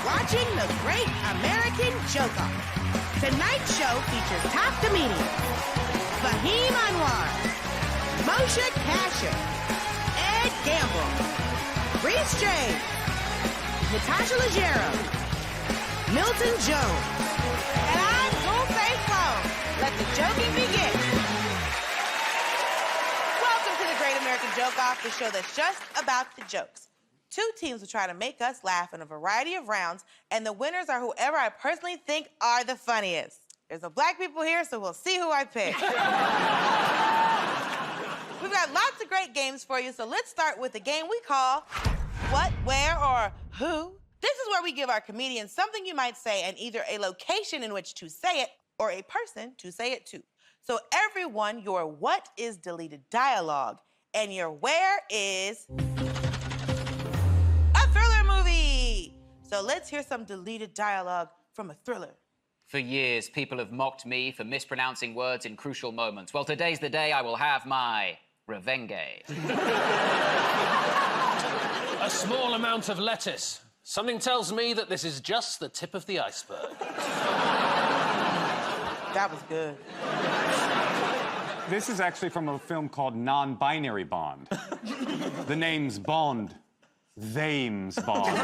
watching the Great American Joke-Off. Tonight's show features top comedians Fahim Anwar, Moshe Kasher, Ed Gamble, Reese James, Natasha Leggero, Milton Jones, and I'm Dulce Sloan. Let the joking begin. Welcome to the Great American Joke-Off, the show that's just about the jokes. Two teams will try to make us laugh in a variety of rounds, and the winners are whoever I personally think are the funniest. There's no black people here, so we'll see who I pick. We've got lots of great games for you, so let's start with the game we call What, Where, or Who. This is where we give our comedians something you might say and either a location in which to say it or a person to say it to. So everyone, your what is deleted dialogue, and your where is a thriller movie. So let's hear some deleted dialogue from a thriller. For years, people have mocked me for mispronouncing words in crucial moments. Well, today's the day I will have my revenge. A small amount of lettuce. Something tells me that this is just the tip of the iceberg. That was good. This is actually from a film called Non-Binary Bond. The name's Bond. Thames Bond.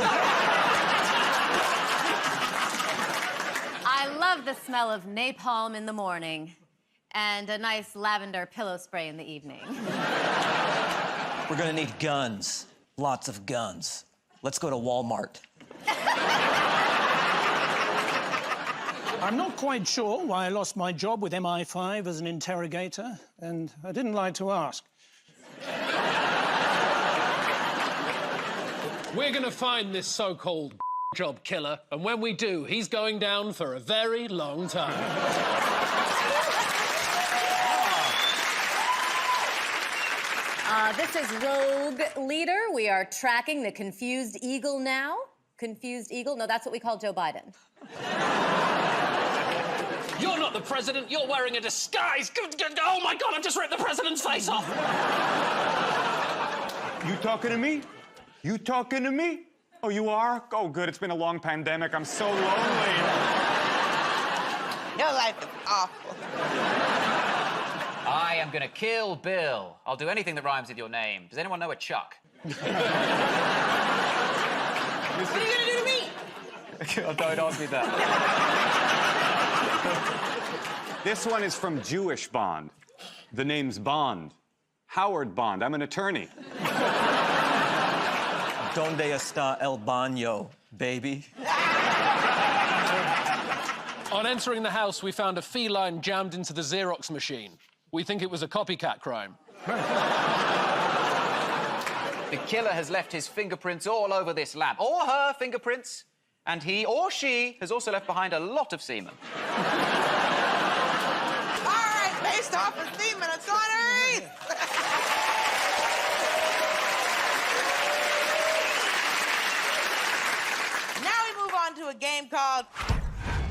I love the smell of napalm in the morning and a nice lavender pillow spray in the evening. We're gonna need guns. Lots of guns. Let's go to Walmart. I'm not quite sure why I lost my job with MI5 as an interrogator, and I didn't like to ask. We're gonna find this so-called job killer, and when we do, he's going down for a very long time. This is Rogue Leader. We are tracking the confused eagle now. Confused eagle? No, that's what we call Joe Biden. You're not the president, you're wearing a disguise! Oh my God, I've just ripped the president's face off! You talking to me? You talking to me? Oh, you are? Oh, good. It's been a long pandemic. I'm so lonely. Your life is awful. I am gonna kill Bill. I'll do anything that rhymes with your name. Does anyone know a Chuck? What are you gonna do to me? Oh, don't ask me that. This one is from Jewish Bond. The name's Bond. Howard Bond. I'm an attorney. Donde está el baño, baby? On entering the house, we found a feline jammed into the Xerox machine. We think it was a copycat crime. The killer has left his fingerprints all over this lamp, or her fingerprints, and he or she has also left behind a lot of semen. All right, based off of semen, it's on Reese. Now we move on to a game called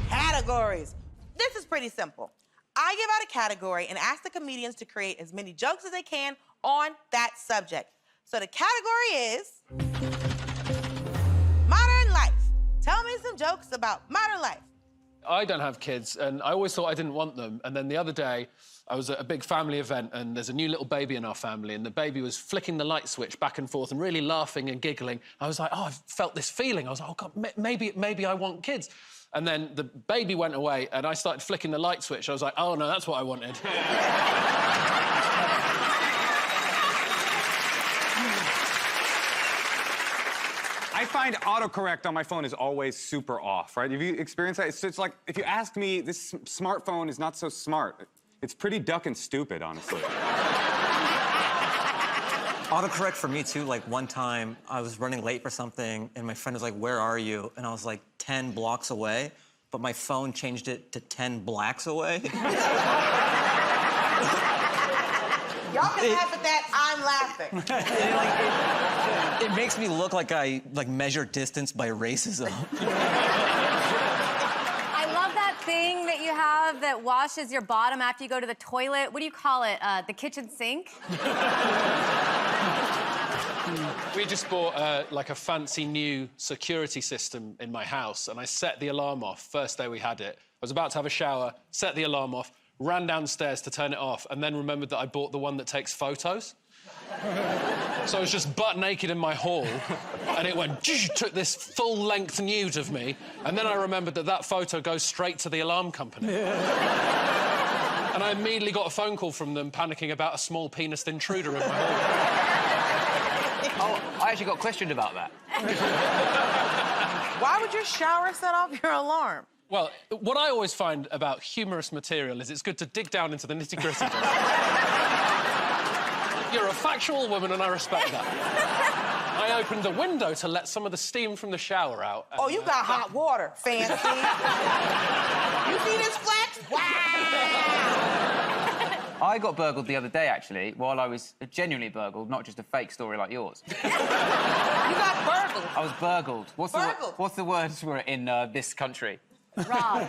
Categories. This is pretty simple. I give out a category and ask the comedians to create as many jokes as they can on that subject. So the category is modern life. Tell me some jokes about modern life. I don't have kids, and I always thought I didn't want them. And then the other day, I was at a big family event, and there's a new little baby in our family, and the baby was flicking the light switch back and forth and really laughing and giggling. I was like, oh, I've felt this feeling. I was like, oh, God, maybe I want kids. And then the baby went away, and I started flicking the light switch. I was like, oh, no, that's what I wanted. I find autocorrect on my phone is always super off, right? Have you experienced that? It's like, if you ask me, this smartphone is not so smart. It's pretty duck and stupid, honestly. Autocorrect for me, too. Like, one time, I was running late for something, and my friend was like, where are you? And I was like, 10 blocks away, but my phone changed it to 10 blacks away. Y'all can laugh at that, I'm laughing. It makes me look like I measure distance by racism. I love that thing that you have that washes your bottom after you go to the toilet. What do you call it? The kitchen sink? We just bought, like, a fancy new security system in my house, and I set the alarm off first day we had it. I was about to have a shower, set the alarm off, ran downstairs to turn it off, and then remembered that I bought the one that takes photos. So I was just butt naked in my hall, and it went, took this full-length nude of me, and then I remembered that that photo goes straight to the alarm company. And I immediately got a phone call from them panicking about a small-penised intruder in my hall. Oh, I actually got questioned about that. Why would your shower set off your alarm? Well, what I always find about humorous material is it's good to dig down into the nitty-gritty. You're a factual woman, and I respect that. I opened the window to let some of the steam from the shower out. Oh, you got hot water, fancy. You see this flex? Wow! I got burgled the other day, actually, while I was genuinely burgled, not just a fake story like yours. You got burgled. I was burgled. Burgled? What's the word for it in this country? Rob.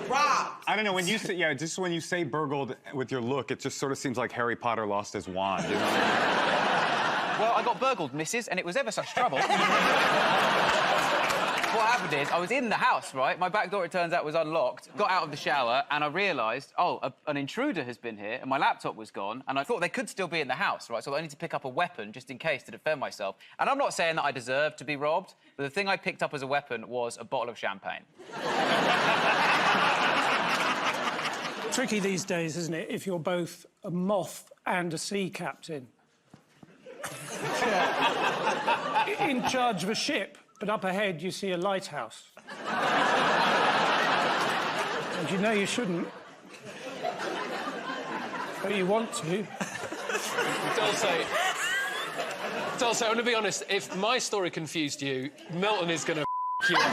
I don't know, when you say, just when you say burgled with your look, it just sort of seems like Harry Potter lost his wand, you know? Well, I got burgled, missus, and it was ever such trouble. What happened is, I was in the house, right? My back door, it turns out, was unlocked. Got out of the shower, and I realised, an intruder has been here, and my laptop was gone, and I thought they could still be in the house, right? So I need to pick up a weapon, just in case, to defend myself. And I'm not saying that I deserve to be robbed, but the thing I picked up as a weapon was a bottle of champagne. Tricky these days, isn't it, if you're both a moth and a sea captain. In charge of a ship, but up ahead you see a lighthouse. And you know you shouldn't. But you want to. Dulce, I want to be honest, if my story confused you, Milton is going to you up.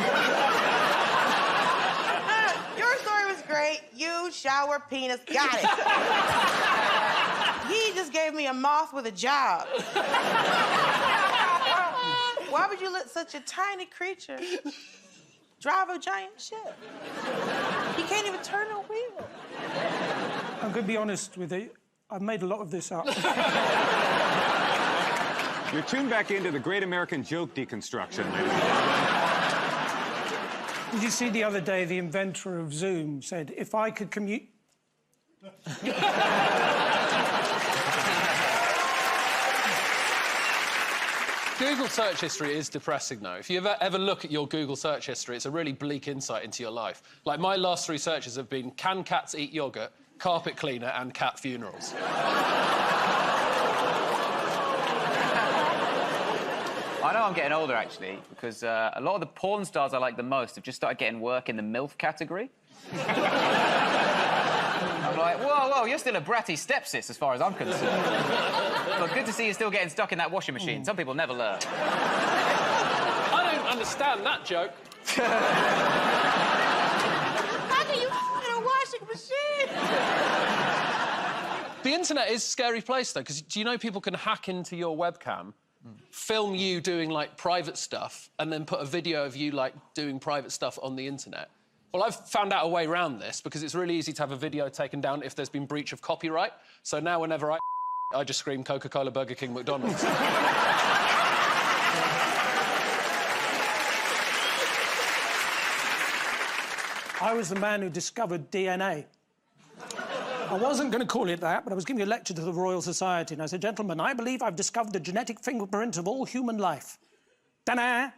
Your story was great. You, shower, penis, got it. He just gave me a moth with a job. Why would you let such a tiny creature drive a giant ship? He can't even turn a wheel. I'm going to be honest with you. I've made a lot of this up. You're tuned back into the Great American Joke deconstruction, ladies. Did you see the other day the inventor of Zoom said, if I could commute... Google search history is depressing, though. If you ever look at your Google search history, it's a really bleak insight into your life. Like, my last 3 searches have been can cats eat yoghurt, carpet cleaner, and cat funerals. I know I'm getting older, actually, because a lot of the porn stars I like the most have just started getting work in the MILF category. I'm like, whoa, you're still a bratty stepsis as far as I'm concerned. But good to see you still getting stuck in that washing machine. Some people never learn. I don't understand that joke. How can you in a washing machine? The internet is a scary place, though, because do you know people can hack into your webcam, film you doing, like, private stuff, and then put a video of you, like, doing private stuff on the internet? Well, I've found out a way around this, because it's really easy to have a video taken down if there's been breach of copyright. So now whenever I just scream Coca-Cola, Burger King, McDonald's. I was the man who discovered DNA. I wasn't going to call it that, but I was giving a lecture to the Royal Society, and I said, gentlemen, I believe I've discovered the genetic fingerprint of all human life. Ta-da!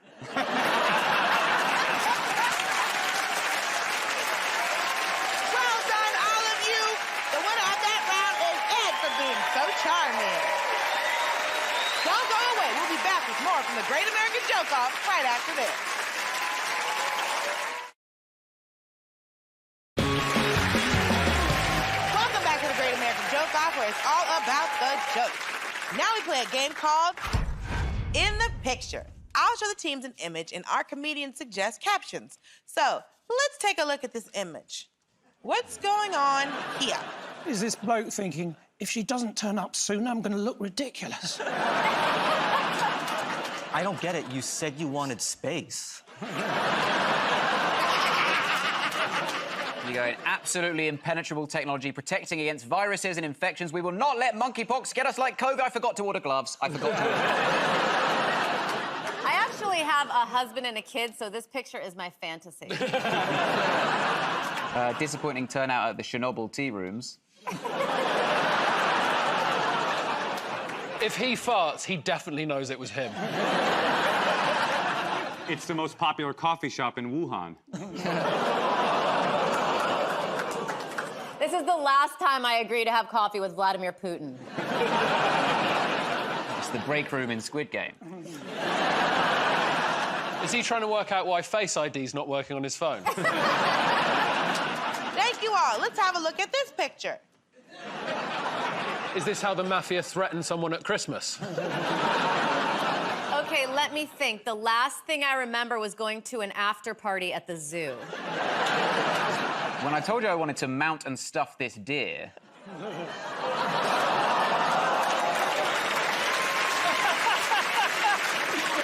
Well done, all of you. The winner of that round is Ed for being so charming. Don't go away. We'll be back with more from the Great American Joke Off right after this. Welcome back to the Great American Joke Off, where it's all about the joke. Now we play a game called In the Picture. I'll show the teams an image, and our comedians suggest captions. So, let's take a look at this image. What's going on here? Is this bloke thinking, if she doesn't turn up soon, I'm going to look ridiculous? I don't get it. You said you wanted space. You're going absolutely impenetrable technology protecting against viruses and infections. We will not let monkeypox get us like COVID. I forgot to order gloves. I forgot to order gloves. have a husband and a kid, so this picture is my fantasy. Disappointing turnout at the Chernobyl tea rooms. If he farts, he definitely knows it was him. It's the most popular coffee shop in Wuhan. This is the last time I agree to have coffee with Vladimir Putin. It's the break room in Squid Game. Is he trying to work out why Face ID's not working on his phone? Thank you all. Let's have a look at this picture. Is this how the mafia threatened someone at Christmas? Okay, let me think. The last thing I remember was going to an after party at the zoo. When I told you I wanted to mount and stuff this deer...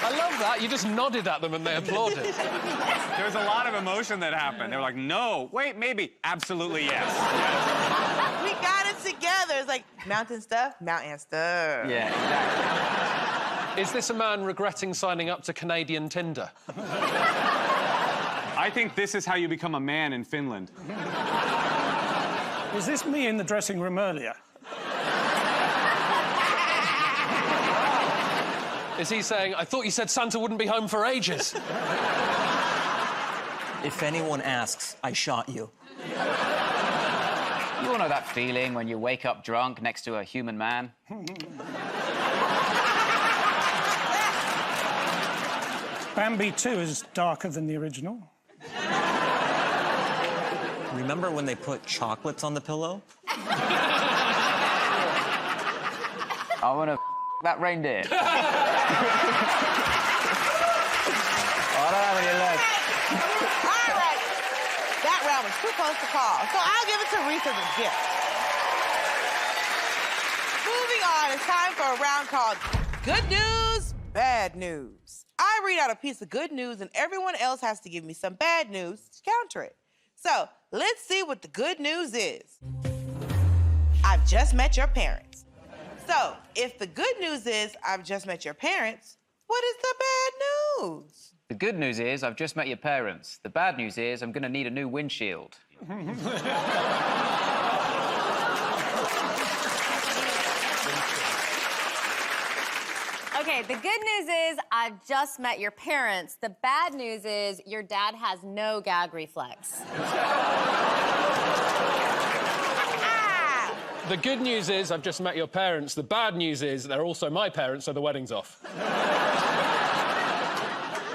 I love that. You just nodded at them and they applauded. There was a lot of emotion that happened. They were like, no, wait, maybe, absolutely yes. We got it together. It's like mountain stuff, mountain stuff. Yeah, exactly. Is this a man regretting signing up to Canadian Tinder? I think this is how you become a man in Finland. Is this me in the dressing room earlier? Is he saying, I thought you said Santa wouldn't be home for ages? If anyone asks, I shot you. You all know that feeling when you wake up drunk next to a human man? Bambi 2 is darker than the original. Remember when they put chocolates on the pillow? I want to that reindeer. I don't have any legs. All right. That round was too close to call, so I'll give it to Reese as a gift. Moving on, it's time for a round called Good News, Bad News. I read out a piece of good news, and everyone else has to give me some bad news to counter it. So, let's see what the good news is. I've just met your parents. So, if the good news is I've just met your parents, what is the bad news? The good news is I've just met your parents. The bad news is I'm going to need a new windshield. Okay, the good news is I've just met your parents. The bad news is your dad has no gag reflex. The good news is I've just met your parents. The bad news is they're also my parents, so the wedding's off.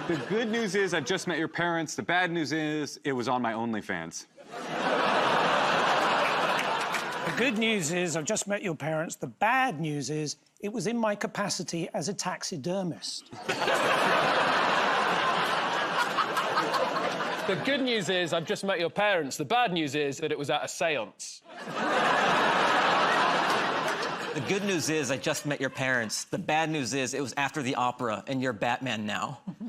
The good news is I've just met your parents. The bad news is it was on my OnlyFans. The good news is I've just met your parents. The bad news is it was in my capacity as a taxidermist. The good news is I've just met your parents. The bad news is that it was at a séance. The good news is I just met your parents. The bad news is it was after the opera and you're Batman now. The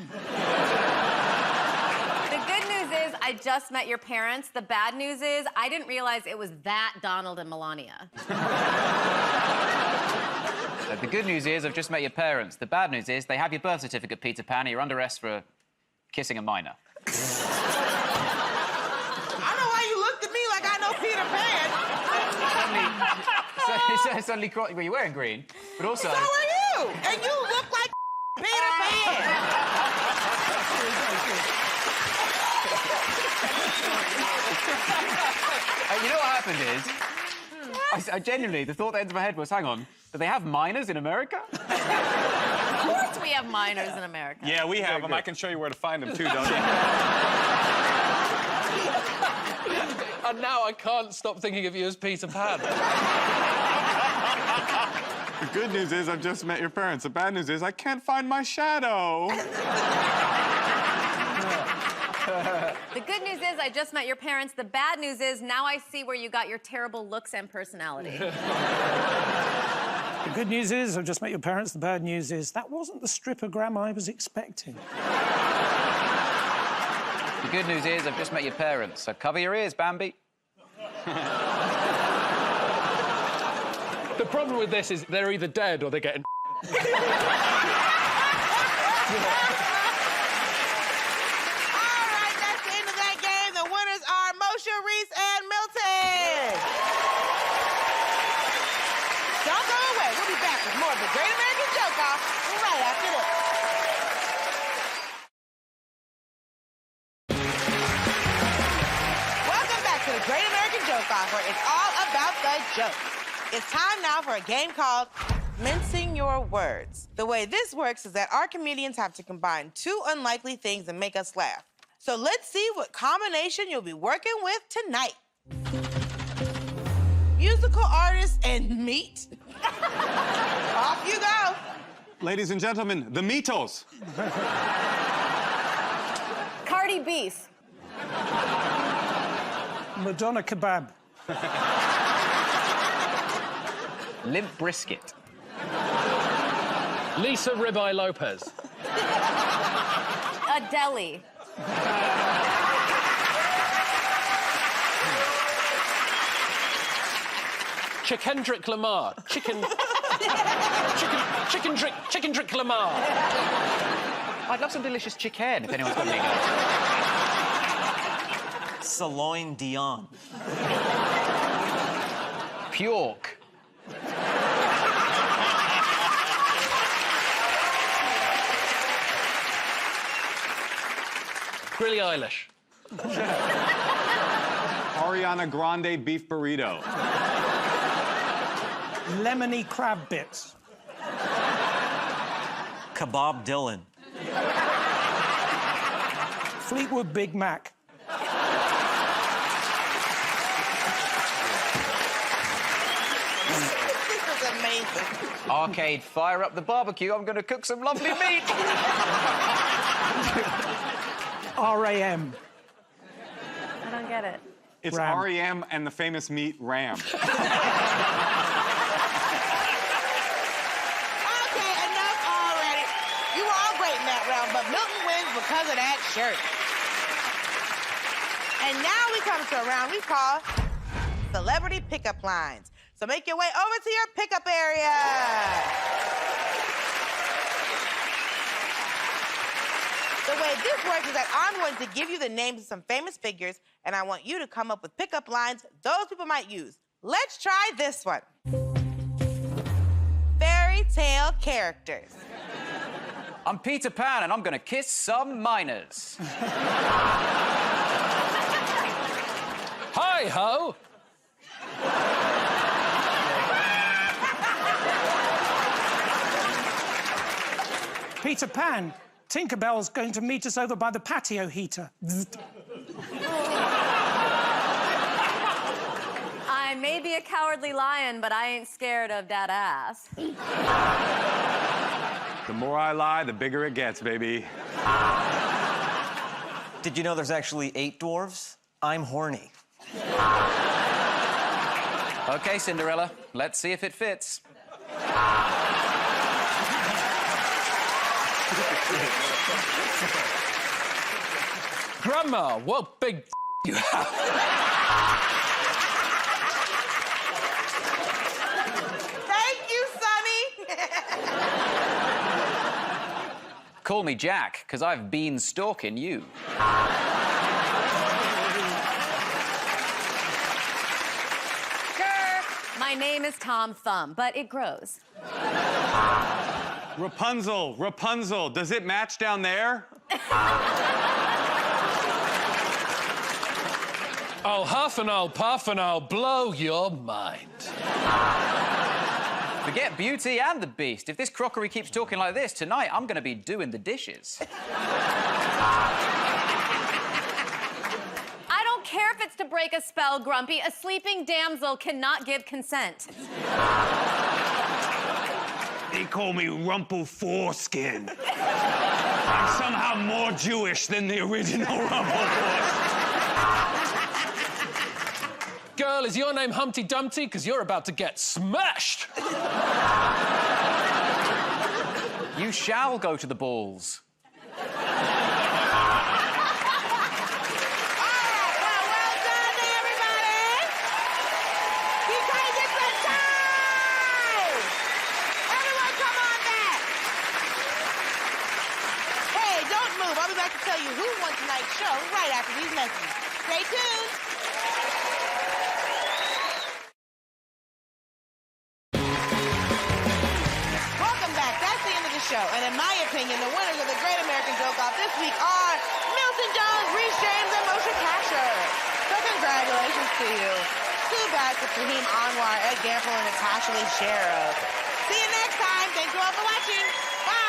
good news is I just met your parents. The bad news is I didn't realize it was that Donald and Melania. The good news is I've just met your parents. The bad news is they have your birth certificate, Peter Pan, and you're under arrest for kissing a minor. I know why you looked at me like I know Peter Pan. Suddenly, well, you're wearing green, but also... So are you! And you look like Peter Pan! You know what happened is... I genuinely, the thought that entered my head was, hang on, do they have minors in America? Of course we have minors in America. Yeah, we have them. I can show you where to find them, too, don't you? And now I can't stop thinking of you as Peter Pan. The good news is I've just met your parents. The bad news is I can't find my shadow. The good news is I just met your parents. The bad news is now I see where you got your terrible looks and personality. The good news is I've just met your parents. The bad news is that wasn't the stripogram I was expecting. The good news is I've just met your parents, so cover your ears, Bambi. The problem with this is they're either dead or they're getting... half where it's all about the jokes. It's time now for a game called Mincing Your Words. The way this works is that our comedians have to combine two unlikely things and make us laugh. So let's see what combination you'll be working with tonight. Musical artist and meat. Off you go. Ladies and gentlemen, the Beatles. Cardi Beef. Madonna kebab. Limp brisket. Lisa Ribeye Lopez. A deli. Chickendrick Lamar. Chicken Drick Lamar. I'd love some delicious chicken if anyone's got any. Celine Dion. Pyork. Billie Eilish. Ariana Grande beef burrito. Lemony crab bits. Kebab Dylan. Fleetwood Big Mac. This is amazing. Arcade, fire up the barbecue. I'm going to cook some lovely meat. RAM. I don't get it. It's Ram. R.E.M. and the famous meat Ram. Okay, enough already. You were all great in that round, but Milton wins because of that shirt. And now we come to a round we call Celebrity Pickup Lines. So make your way over to your pickup area. The way this works is that I'm going to give you the names of some famous figures, and I want you to come up with pickup lines those people might use. Let's try this one. Fairy tale characters. I'm Peter Pan, and I'm going to kiss some miners. Hi-ho! Peter Pan. Tinkerbell's going to meet us over by the patio heater. I may be a cowardly lion, but I ain't scared of that ass. The more I lie, the bigger it gets, baby. Did you know there's actually 8 dwarves? I'm horny. OK, Cinderella, let's see if it fits. Grandma, what big you have? Thank you, Sonny. Call me Jack, because I've been stalking you. My name is Tom Thumb, but it grows. Rapunzel, Rapunzel, does it match down there? I'll huff and I'll puff and I'll blow your mind. Forget Beauty and the Beast. If this crockery keeps talking like this, tonight I'm going to be doing the dishes. I don't care if it's to break a spell, Grumpy. A sleeping damsel cannot give consent. They call me Rumple Foreskin. I'm somehow more Jewish than the original Rumple Foreskin. Girl, is your name Humpty Dumpty? Because you're about to get smashed. You shall go to the balls. I'll be back to tell you who won tonight's show right after these messages. Stay tuned. Welcome back. That's the end of the show. And in my opinion, the winners of the Great American Joke-Off this week are Milton Jones, Reese James, and Moshe Kasher. So congratulations to you. too bad for Fahim Anwar, Ed Gamble, and Natasha Leggero. See you next time. Thank you all for watching. Bye.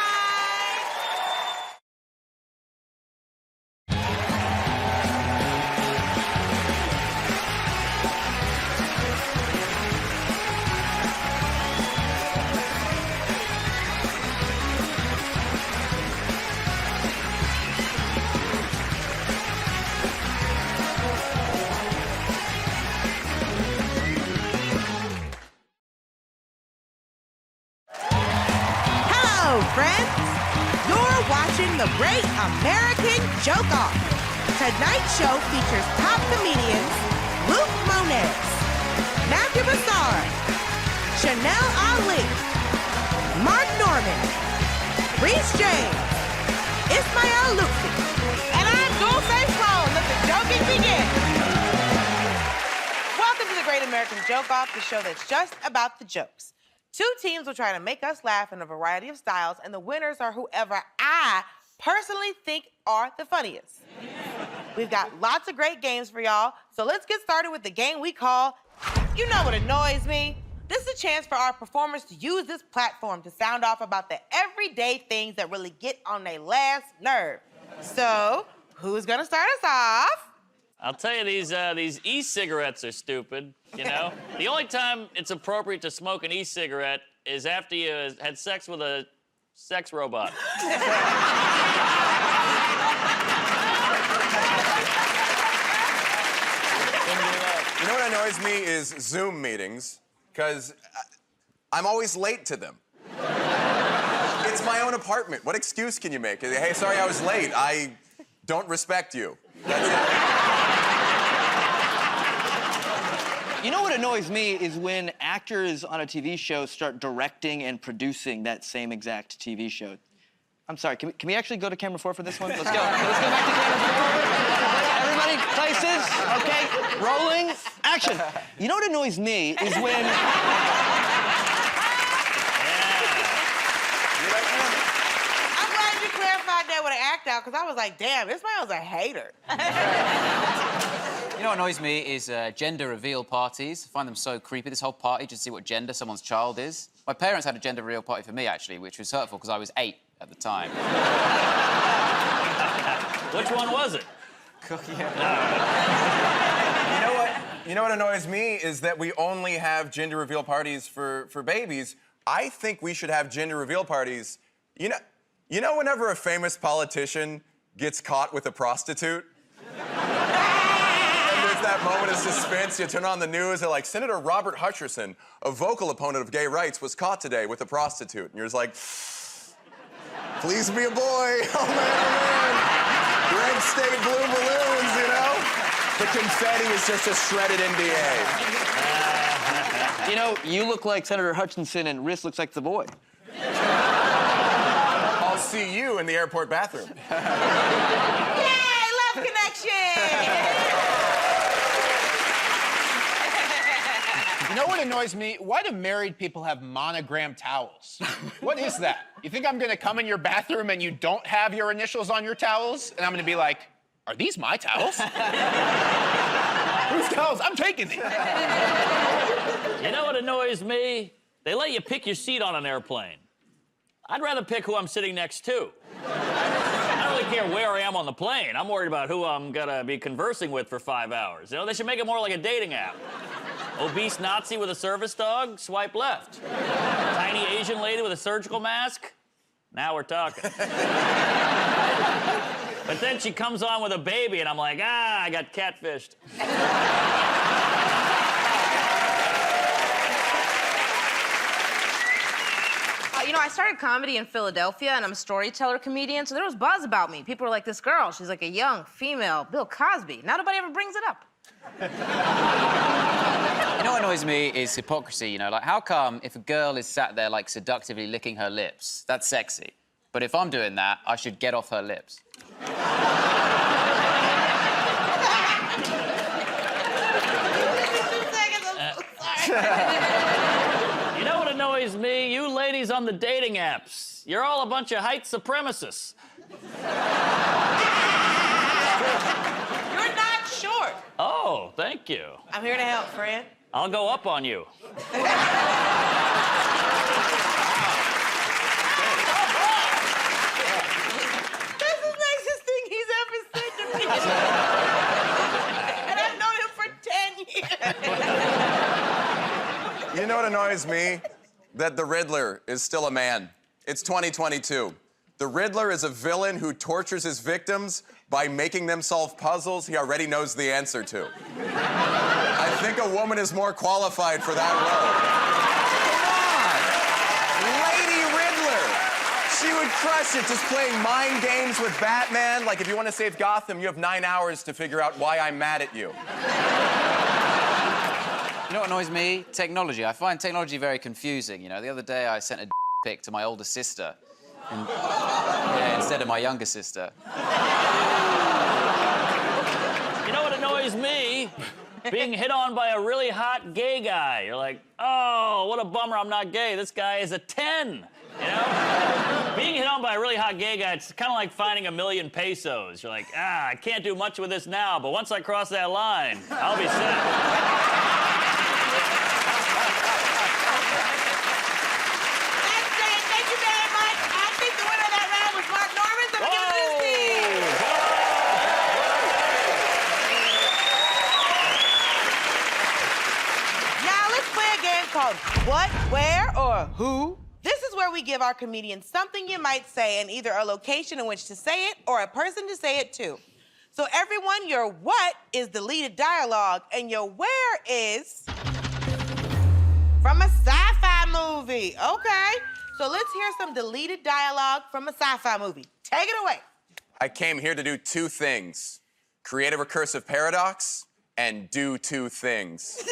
Hello, friends. You're watching The Great American Joke Off. Tonight's show features top comedians Luke Moniz, Matthew Bassard, Chanel Ali, Mark Norman, Reese James, Ismael Lucy, and I'm Dulce Sloan. Let the joking begin. Welcome to The Great American Joke Off, the show that's just about the jokes. Two teams will try to make us laugh in a variety of styles, and the winners are whoever I personally think are the funniest. We've got lots of great games for y'all, so let's get started with the game we call You Know What Annoys Me. This is a chance for our performers to use this platform to sound off about the everyday things that really get on their last nerve. So, who's gonna start us off? I'll tell you, these e-cigarettes are stupid, you know? The only time it's appropriate to smoke an e-cigarette is after you had sex with a sex robot. You know what annoys me is Zoom meetings, because I'm always late to them. It's my own apartment. What excuse can you make? Hey, sorry I was late. I don't respect you. That's it. You know what annoys me is when actors on a TV show start directing and producing that same exact TV show. I'm sorry, can we actually go to camera 4 for this one? Let's go. Let's go back to camera 4. Everybody, places. Okay, rolling, action. You know what annoys me is when... I'm glad you clarified that with an act out, because I was like, damn, Ismael's a hater. You know what annoys me is gender reveal parties. I find them so creepy, this whole party, just to see what gender someone's child is. My parents had a gender reveal party for me, actually, which was hurtful because I was 8 at the time. Which one was it? You know what annoys me is that we only have gender reveal parties for babies. I think we should have gender reveal parties. You know whenever a famous politician gets caught with a prostitute? That moment of suspense, you turn on the news, they're like, Senator Robert Hutcherson, a vocal opponent of gay rights, was caught today with a prostitute. And you're just like, please be a boy. Oh, man. Red state blue balloons, you know? The confetti is just a shredded NDA. You know, you look like Senator Hutchinson and Riss looks like the boy. I'll see you in the airport bathroom. Yay, love connection! You know what annoys me? Why do married people have monogram towels? What is that? You think I'm gonna come in your bathroom and you don't have your initials on your towels? And I'm gonna be like, are these my towels? Whose towels? I'm taking these. You know what annoys me? They let you pick your seat on an airplane. I'd rather pick who I'm sitting next to. I don't really care where I am on the plane. I'm worried about who I'm gonna be conversing with for 5 hours. You know, they should make it more like a dating app. Obese Nazi with a service dog, swipe left. Tiny Asian lady with a surgical mask, now we're talking. But then she comes on with a baby and I'm like, I got catfished. You know, I started comedy in Philadelphia, and I'm a storyteller comedian, so there was buzz about me. People were like, this girl, she's like a young, female Bill Cosby. Now nobody ever brings it up. You know what annoys me is hypocrisy, you know? Like, how come if a girl is sat there, like, seductively licking her lips, that's sexy. But if I'm doing that, I should get off her lips. You know what annoys me? You ladies on the dating apps. You're all a bunch of height supremacists. You're not short. Oh, thank you. I'm here to help, friend. I'll go up on you. That's the nicest thing he's ever said to me. And I've known him for 10 years. You know what annoys me? That the Riddler is still a man. It's 2022. The Riddler is a villain who tortures his victims by making them solve puzzles he already knows the answer to. I think a woman is more qualified for that role. Come on! Lady Riddler! She would crush it just playing mind games with Batman. Like, if you want to save Gotham, you have 9 hours to figure out why I'm mad at you. You know what annoys me? Technology. I find technology very confusing. You know, the other day I sent a pic to my older sister, and, instead of my younger sister. You know what annoys me? Being hit on by a really hot gay guy. You're like, oh, what a bummer I'm not gay. This guy is a 10, you know? Being hit on by a really hot gay guy, it's kind of like finding $1 million pesos. You're like, I can't do much with this now, but once I cross that line, I'll be set. Thank you very much. I think the winner of that round was Mark Norman, so we're giving it to his team. Now let's play a game called What, Where, or Who. This is where we give our comedians something you might say and either a location in which to say it or a person to say it to. So everyone, your what is deleted dialogue and your where is from a sci-fi movie. Okay, so let's hear some deleted dialogue from a sci-fi movie. Take it away. I came here to do 2 things. Create a recursive paradox and do 2 things.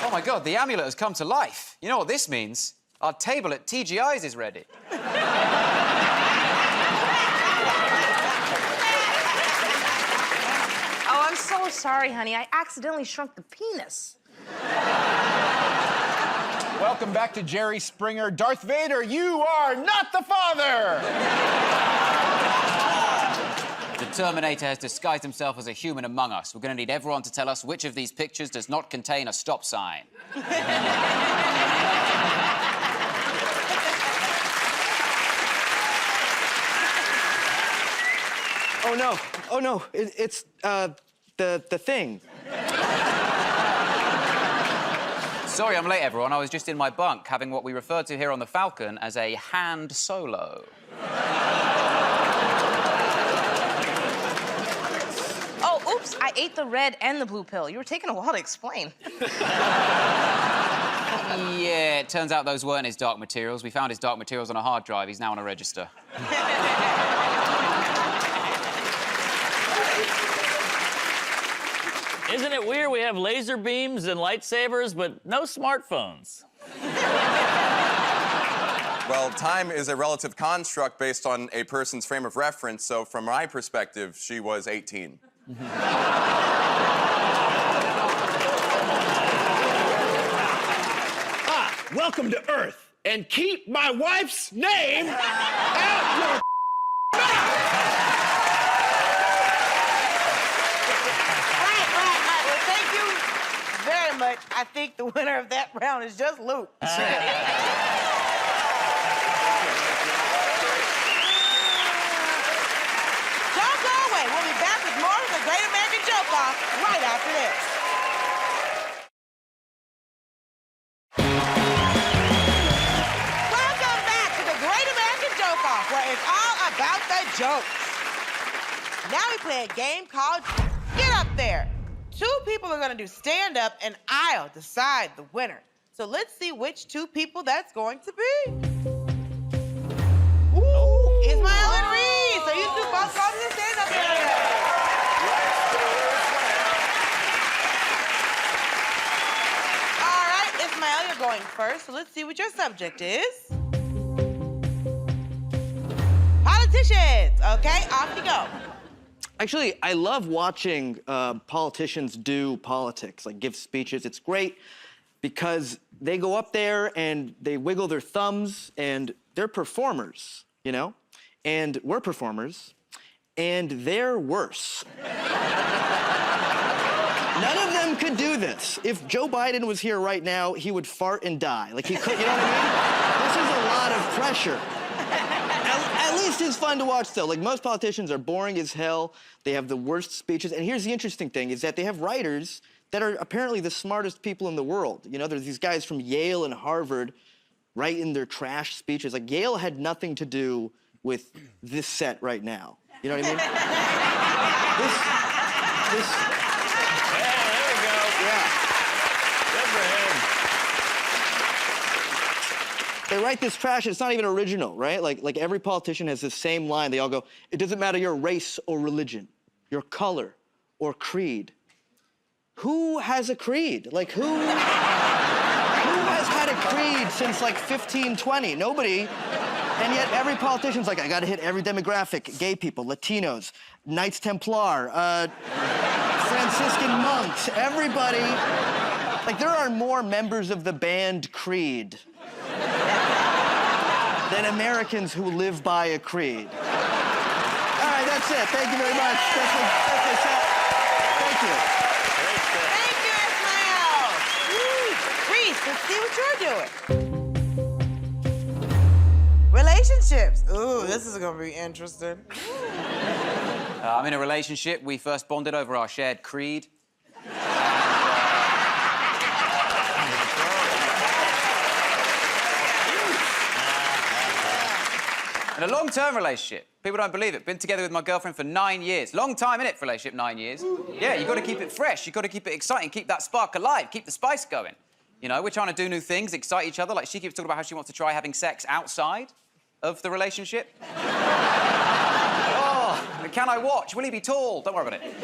Oh my God, the amulet has come to life. You know what this means? Our table at TGI's is ready. Oh, I'm so sorry, honey. I accidentally shrunk the penis. Welcome back to Jerry Springer. Darth Vader, you are not the father! The Terminator has disguised himself as a human among us. We're going to need everyone to tell us which of these pictures does not contain a stop sign. Oh no, it's the thing. Sorry I'm late, everyone. I was just in my bunk having what we refer to here on the Falcon as a hand solo. Oh, oops, I ate the red and the blue pill. You were taking a while to explain. Yeah, it turns out those weren't his dark materials. We found his dark materials on a hard drive. He's now on a register. Isn't it weird we have laser beams and lightsabers, but no smartphones? Well, time is a relative construct based on a person's frame of reference, so from my perspective, she was 18. Welcome to Earth, and keep my wife's name out your Right. Well, thank you very much. I think the winner of that round is just Luke. Don't go away. We'll be back with more of the Great American Joke Off right after this. Welcome back to the Great American Joke Off, where it's all about the jokes. Now we play a game called Get Up There. 2 people are gonna do stand up and I'll decide the winner. So let's see which 2 people that's going to be. Ooh, Ismael and Reed. So you 2 both go to the stand up area. All right, Ismael, you're going first. So let's see what your subject is. Politicians. Okay, off you go. Actually, I love watching politicians do politics, like give speeches. It's great because they go up there and they wiggle their thumbs and they're performers. you know? And we're performers, and they're worse. None of them could do this. If Joe Biden was here right now, he would fart and die. Like, he could, you know what I mean? This is a lot of pressure. At least it's fun to watch, though. Like, most politicians are boring as hell. They have the worst speeches. And here's the interesting thing, is that they have writers that are apparently the smartest people in the world. You know, there's these guys from Yale and Harvard writing their trash speeches. Like, Yale had nothing to do with this set right now. You know what I mean? this... Yeah, there we go. Yeah. Good for him. They write this trash, and it's not even original, right? Like every politician has the same line. They all go, it doesn't matter your race or religion, your color or creed. Who has a creed? Like, who has had a creed since, like, 1520? Nobody. And yet every politician's like, I gotta hit every demographic. Gay people, Latinos, Knights Templar, Franciscan monks, everybody. Like, there are more members of the band Creed than Americans who live by a creed. All right, that's it. Thank you very much. That's my set. Thank you. Thank you, Ismael. Reese, let's see what you're doing. Relationships. Ooh, this is gonna be interesting. I'm in a relationship. We first bonded over our shared creed. In a long-term relationship. People don't believe it. Been together with my girlfriend for 9 years. Long time, innit, for a relationship, 9 years. Yeah, you got to keep it fresh. You got to keep it exciting. Keep that spark alive. Keep the spice going. You know, we're trying to do new things, excite each other. Like, she keeps talking about how she wants to try having sex outside of the relationship. Oh, can I watch? Will he be tall? Don't worry about it. Anyway,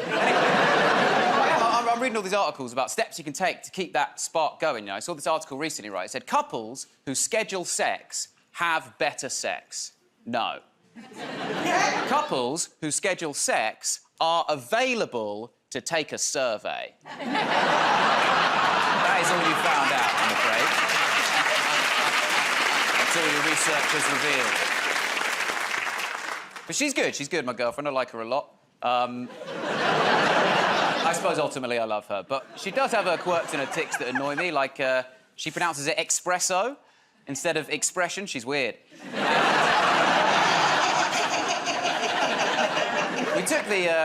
I'm reading all these articles about steps you can take to keep that spark going. You know, I saw this article recently, right? It said couples who schedule sex have better sex. No. Couples who schedule sex are available to take a survey. That is all you found out, I'm afraid. That's all your research has revealed. But she's good. She's good, my girlfriend. I like her a lot. I suppose ultimately I love her. But she does have her quirks and her tics that annoy me, like she pronounces it espresso instead of expression. She's weird.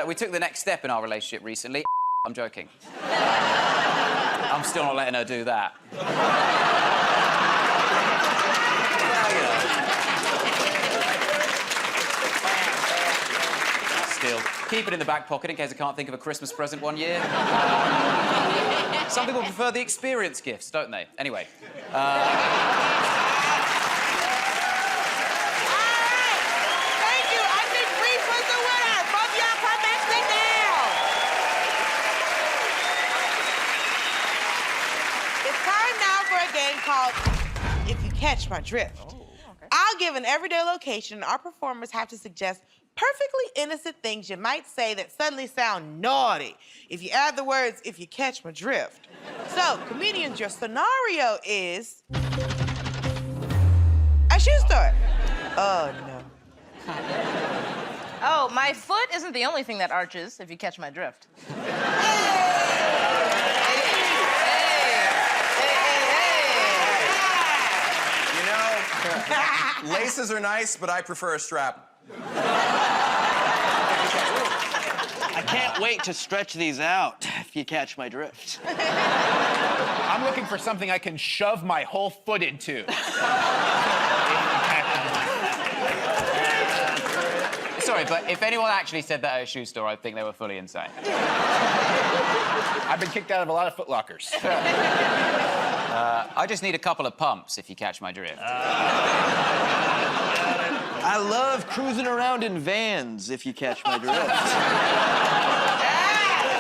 We took the next step in our relationship recently. I'm joking. I'm still not letting her do that. Still, keep it in the back pocket in case I can't think of a Christmas present one year. Some people prefer the experience gifts, don't they? Anyway. Called If You Catch My Drift. Oh, okay. I'll give an everyday location, and our performers have to suggest perfectly innocent things you might say that suddenly sound naughty if you add the words, if you catch my drift. So, comedians, your scenario is a shoe store. Oh, no. Oh, my foot isn't the only thing that arches, if you catch my drift. Laces are nice, but I prefer a strap. I can't wait to stretch these out, if you catch my drift. I'm looking for something I can shove my whole foot into. Sorry, but if anyone actually said that at a shoe store, I'd think they were fully insane. I've been kicked out of a lot of Foot Lockers. I just need a couple of pumps, if you catch my drift. I love cruising around in vans, if you catch my drift.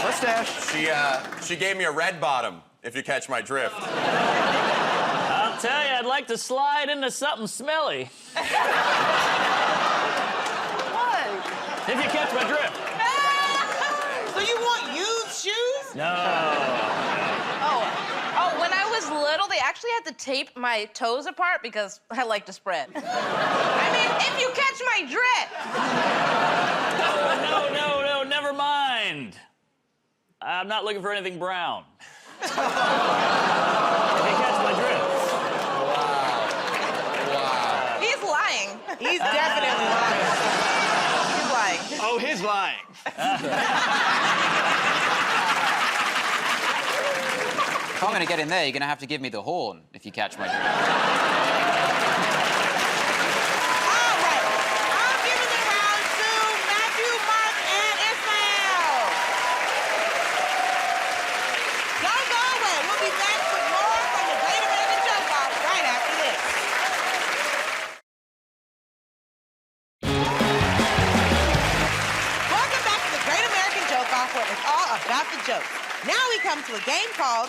Mustache. She gave me a red bottom, if you catch my drift. I'll tell you, I'd like to slide into something smelly. What? If you catch my drift. So you want used shoes? No. Oh, when I was little, they actually had to tape my toes apart because I like to spread. I mean, if you catch my drift. No, never mind. I'm not looking for anything brown. If you catch my drift. Wow. He's lying. He's definitely lying. He's lying. Oh, he's lying. If I'm going to get in there, you're going to have to give me the horn if you catch my drift. All right. I'm giving the round to Matthew, Mark, and Ismael. Don't go away. We'll be back with more from the Great American Joke Off right after this. Welcome back to the Great American Joke Off, where it's all about the jokes. Now we come to a game called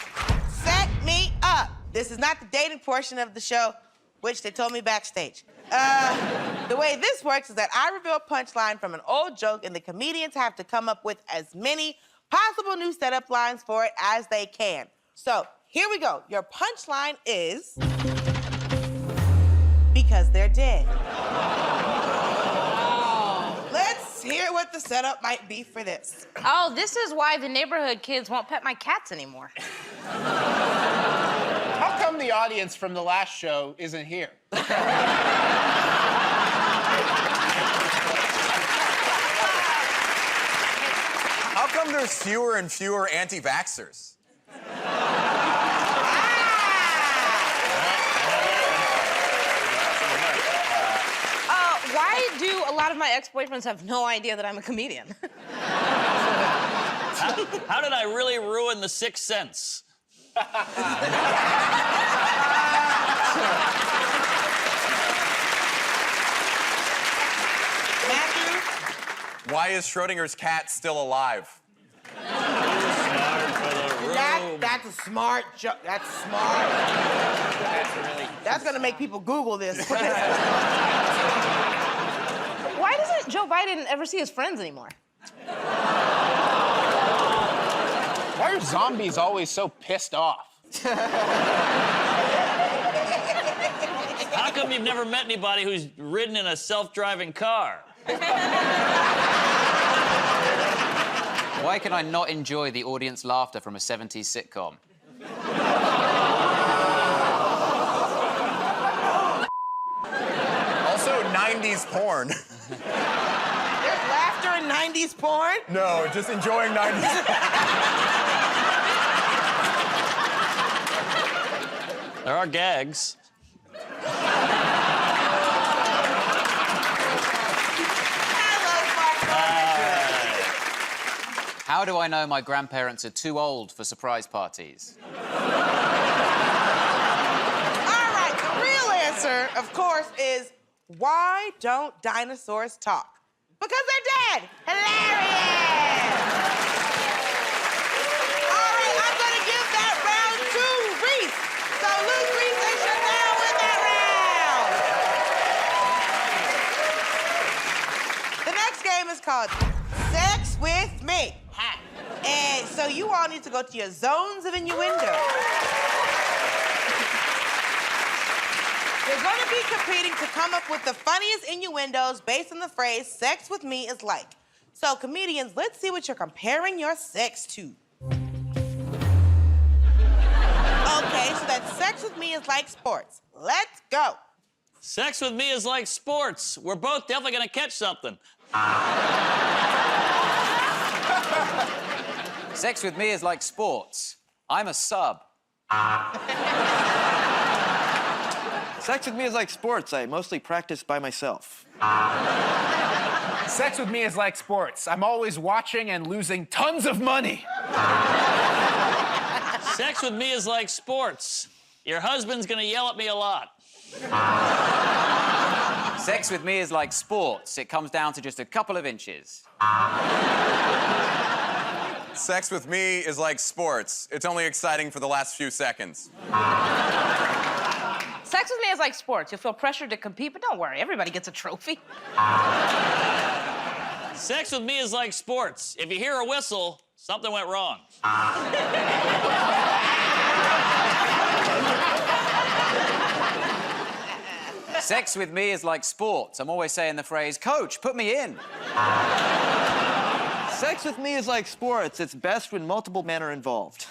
Set Me Up. This is not the dating portion of the show, which they told me backstage. The way this works is that I reveal a punchline from an old joke, and the comedians have to come up with as many possible new setup lines for it as they can. So here we go. Your punchline is because they're dead. Let's hear what the setup might be for this. Oh, this is why the neighborhood kids won't pet my cats anymore. How come the audience from the last show isn't here? How come there's fewer and fewer anti-vaxxers? Why do a lot of my ex-boyfriends have no idea that I'm a comedian? How did I really ruin the Sixth Sense? Matthew? Why is Schrodinger's cat still alive? That's a smart joke. That's smart. That's gonna make people Google this. Why doesn't Joe Biden ever see his friends anymore? Why are zombies always so pissed off? How come you've never met anybody who's ridden in a self-driving car? Why can I not enjoy the audience laughter from a 70s sitcom? Also, 90s porn. There's laughter in 90s porn? No, just enjoying 90s. There are gags. How do I know my grandparents are too old for surprise parties? All right, the real answer, of course, is why don't dinosaurs talk? Because they're dead. Hilarious. All right, I'm gonna give that round to Reese. So Luke, Reese, they should now win that round. The next game is called Sex with Me. And so you all need to go to your zones of innuendo. You're going to be competing to come up with the funniest innuendos based on the phrase, sex with me is like. So, comedians, let's see what you're comparing your sex to. Okay, so that sex with me is like sports. Let's go. Sex with me is like sports. We're both definitely gonna catch something. Sex with me is like sports. I'm a sub. Sex with me is like sports. I mostly practice by myself. Sex with me is like sports. I'm always watching and losing tons of money. Sex with me is like sports. Your husband's gonna yell at me a lot. Sex with me is like sports. It comes down to just a couple of inches. Sex with me is like sports. It's only exciting for the last few seconds. Sex with me is like sports. You'll feel pressured to compete, but don't worry, everybody gets a trophy. Sex with me is like sports. If you hear a whistle, something went wrong. Sex with me is like sports. I'm always saying the phrase, Coach, put me in. Sex with me is like sports. It's best when multiple men are involved.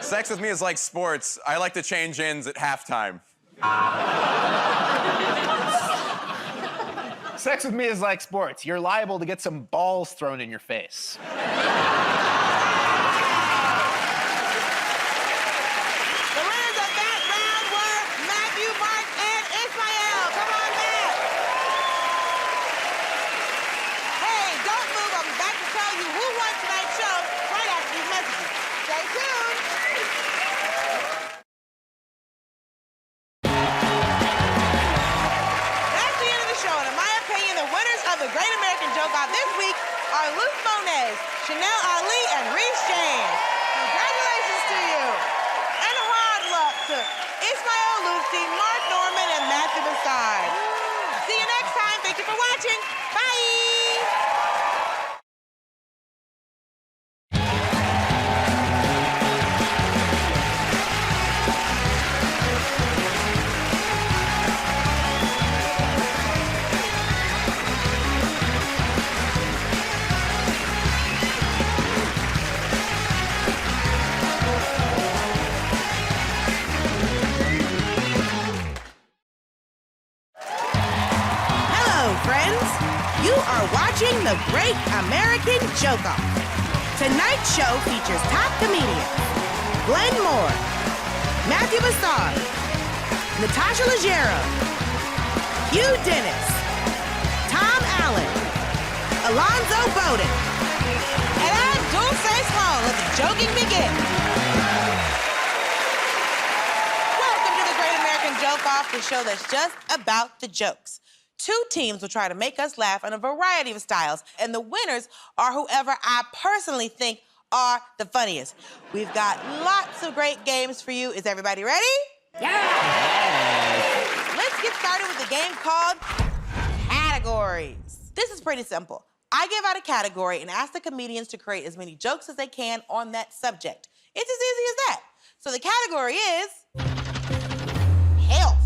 Sex with me is like sports. I like to change ends at halftime. Sex with me is like sports. You're liable to get some balls thrown in your face. The winners of that round were Matthew, Mark, and Ismael. Come on, Matt. Hey, don't move. I'll be back to tell you who won tonight's show right after these messages. Stay tuned. That's the end of the show, and in my opinion, the winners of the Great American Joke-Off this week are Luke Monet, Chanel Ali, and Reese James. Congratulations to you. And hard luck to Ismael Lucy, Mark Norman, and Matthew Bassard. See you next time. Thank you for watching. Bye. Hello, friends. You are watching The Great American Joke-Off. Tonight's show features top comedians Glenn Moore, Matthew Bassard, Natasha Leggero, Hugh Dennis, Tom Allen, Alonzo Bowden, and I'm Dulce Sloan. Let the joking begin. Welcome to The Great American Joke-Off, the show that's just about the jokes. Two teams will try to make us laugh in a variety of styles, and the winners are whoever I personally think are the funniest. We've got lots of great games for you. Is everybody ready? Yeah! Let's get started with a game called Categories. This is pretty simple. I give out a category and ask the comedians to create as many jokes as they can on that subject. It's as easy as that. So the category is health.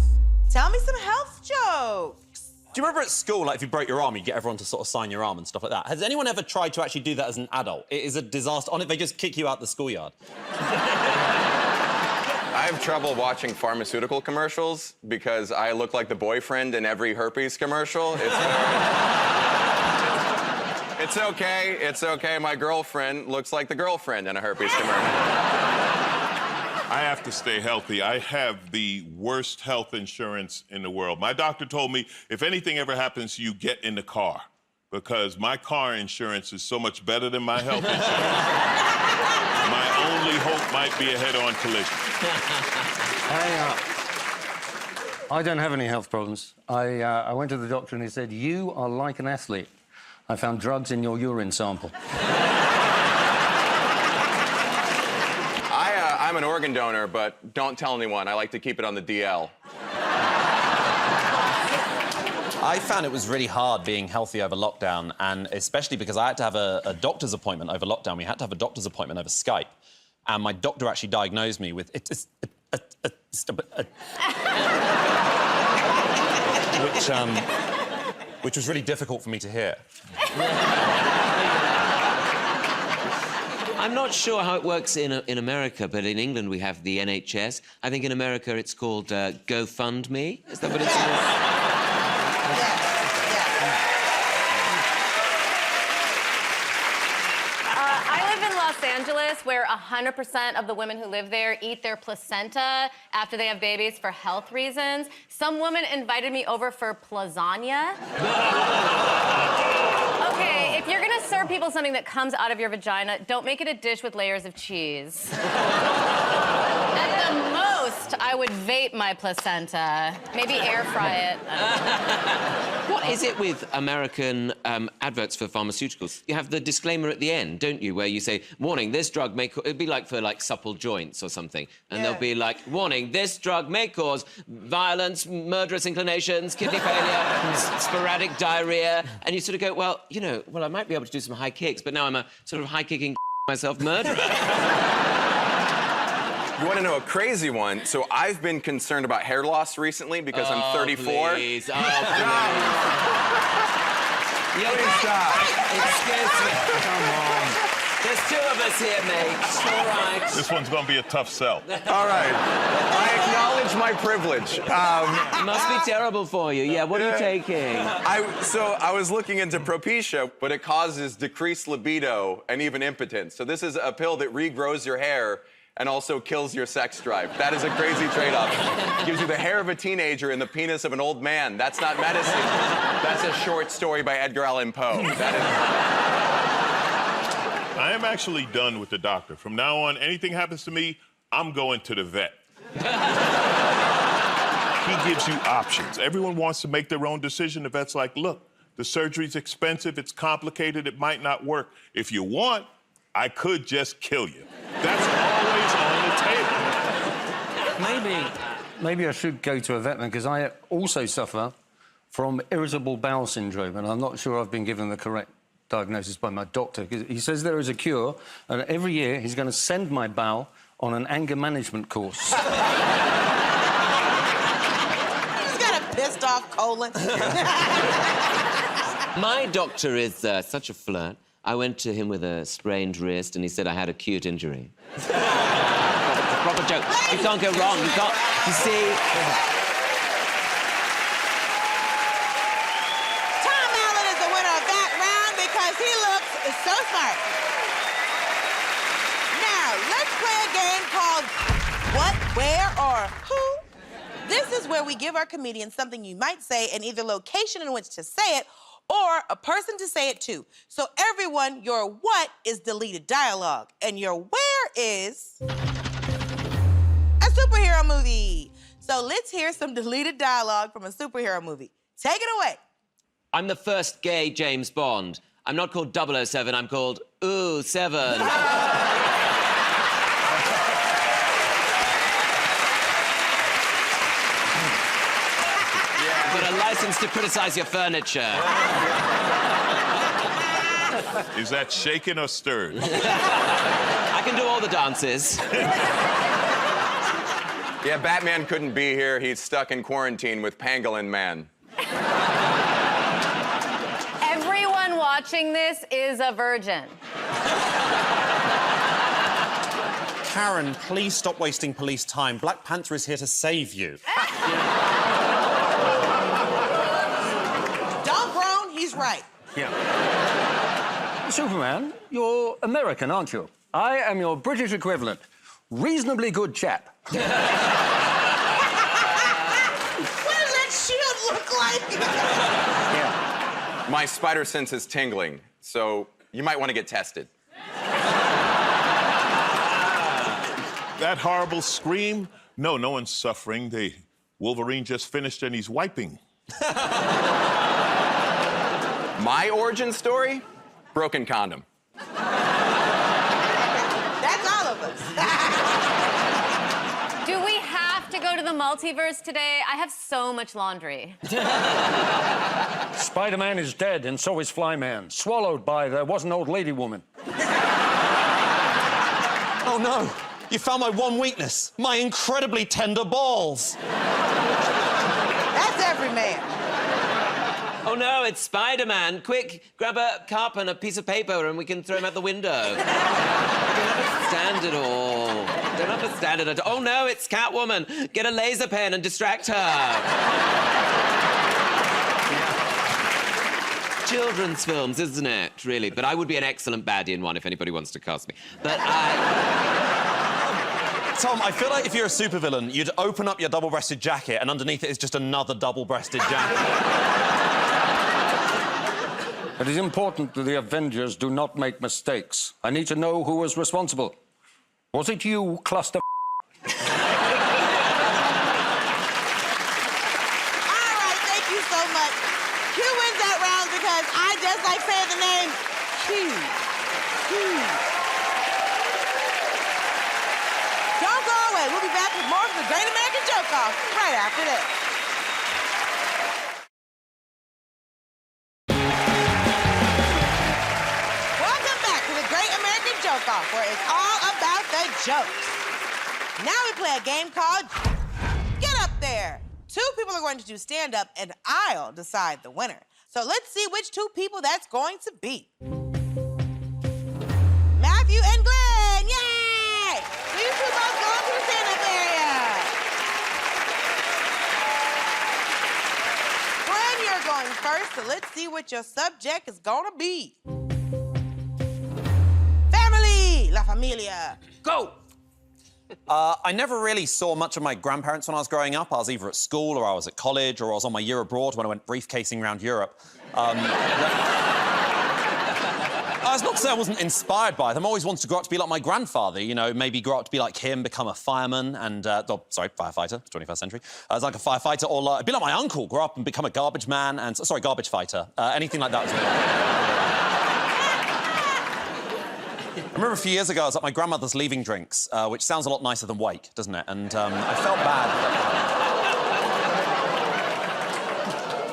Tell me some health jokes. Do you remember at school, like, if you broke your arm, you get everyone to sort of sign your arm and stuff like that? Has anyone ever tried to actually do that as an adult? It is a disaster. On it, they just kick you out the schoolyard. I have trouble watching pharmaceutical commercials because I look like the boyfriend in every herpes commercial. It's okay. It's okay. My girlfriend looks like the girlfriend in a herpes commercial. I have to stay healthy. I have the worst health insurance in the world. My doctor told me if anything ever happens to you, get in the car, because my car insurance is so much better than my health insurance. My only hope might be a head-on collision. I don't have any health problems. I went to the doctor and he said, you are like an athlete. I found drugs in your urine sample. I'm an organ donor, but don't tell anyone. I like to keep it on the DL. I found it was really hard being healthy over lockdown, and especially because I had to have a doctor's appointment over lockdown. We had to have a doctor's appointment over Skype, and my doctor actually diagnosed me with which was really difficult for me to hear. I'm not sure how it works in America, but in England we have the NHS. I think in America it's called GoFundMe. Is that what it's called? I live in Los Angeles, where 100% of the women who live there eat their placenta after they have babies for health reasons. Some woman invited me over for lasagna. Okay, if you're gonna serve people something that comes out of your vagina, don't make it a dish with layers of cheese. At the most, I would vape my placenta. Maybe air fry it. What is it with American adverts for pharmaceuticals? You have the disclaimer at the end, don't you, where you say, warning, this drug may cause... It'd be like for, like, supple joints or something. And they'll be like, warning, this drug may cause violence, murderous inclinations, kidney failure, sporadic diarrhea. And you sort of go, well, you know, well, I might be able to do some high kicks, but now I'm a sort of high-kicking myself murderer. You want to know a crazy one? So I've been concerned about hair loss recently because I'm 34. Please. Oh, please. Please stop. Excuse me. Come on. There's two of us here, mate. All right. This one's gonna be a tough sell. All right. I acknowledge my privilege. Must be terrible for you. Yeah, what are you taking? So I was looking into Propecia, but it causes decreased libido and even impotence. So this is a pill that regrows your hair and also kills your sex drive. That is a crazy trade-off. Gives you the hair of a teenager and the penis of an old man. That's not medicine. That's a short story by Edgar Allan Poe. I am actually done with the doctor. From now on, anything happens to me, I'm going to the vet. He gives you options. Everyone wants to make their own decision. The vet's like, look, the surgery's expensive, it's complicated, it might not work. If you want, I could just kill you. That's always on the table. Maybe I should go to a vet then, because I also suffer from irritable bowel syndrome, and I'm not sure I've been given the correct diagnosis by my doctor. He says there is a cure, and every year he's going to send my bowel on an anger management course. He's got a pissed off colon. My doctor is such a flirt. I went to him with a sprained wrist, and he said I had acute injury. It's a proper joke. You can't go wrong. You can't. You see. Tom Allen is the winner of that round because he looks so smart. Now, let's play a game called What, Where, or Who. This is where we give our comedians something you might say and either location in which to say it or a person to say it to. So everyone, your what is deleted dialogue, and your where is a superhero movie. So let's hear some deleted dialogue from a superhero movie. Take it away. I'm the first gay James Bond. I'm not called 007, I'm called Ooh, 7. I've got a license to criticize your furniture. Is that shaken or stirred? I can do all the dances. Yeah, Batman couldn't be here. He's stuck in quarantine with Pangolin Man. Everyone watching this is a virgin. Karen, please stop wasting police time. Black Panther is here to save you. Don't groan, he's right. Yeah. Superman, you're American, aren't you? I am your British equivalent. Reasonably good chap. What does that shield look like? Yeah. My spider sense is tingling, so you might want to get tested. That horrible scream? No, no one's suffering. Wolverine just finished and he's wiping. My origin story? Broken condom. That's all of us. Do we have to go to the multiverse today? I have so much laundry. Spider-Man is dead, and so is Flyman. Swallowed by There Was an Old Lady Woman. Oh, no. You found my one weakness. My incredibly tender balls. That's every man. Oh no, it's Spider-Man. Quick, grab a cup and a piece of paper and we can throw him out the window. Don't understand it all. Don't understand it at all. Oh no, it's Catwoman. Get a laser pen and distract her. Children's films, isn't it? Really. But I would be an excellent baddie in one if anybody wants to cast me. But Tom, I feel like if you're a supervillain, you'd open up your double-breasted jacket and underneath it is just another double-breasted jacket. It is important that the Avengers do not make mistakes. I need to know who was responsible. Was it you, cluster? All right, thank you so much. Q wins that round because I just like saying the name Q. Q. Don't go away. We'll be back with more of the Great American Joke Off right after this. Welcome back to the Great American Joke Off, where it's all about the jokes. Now we play a game called Get Up There. Two people are going to do stand-up, and I'll decide the winner. So let's see which two people that's going to be. Matthew and Glenn, yay! So you two both go to the stand-up area. Glenn, you're going first, so let's see what your subject is gonna be. Family, La Familia. Go! I never really saw much of my grandparents when I was growing up. I was either at school, or I was at college, or I was on my year abroad when I went briefcasing around Europe. That's not to say I wasn't inspired by them. I always wanted to grow up to be like my grandfather, you know, maybe grow up to be like him, become a fireman and... firefighter, 21st century. As like a firefighter, or be like my uncle, grow up and become a garbage man and... Sorry, garbage fighter. Anything like that was I remember a few years ago, I was at my grandmother's leaving drinks, which sounds a lot nicer than wake, doesn't it? And I felt bad.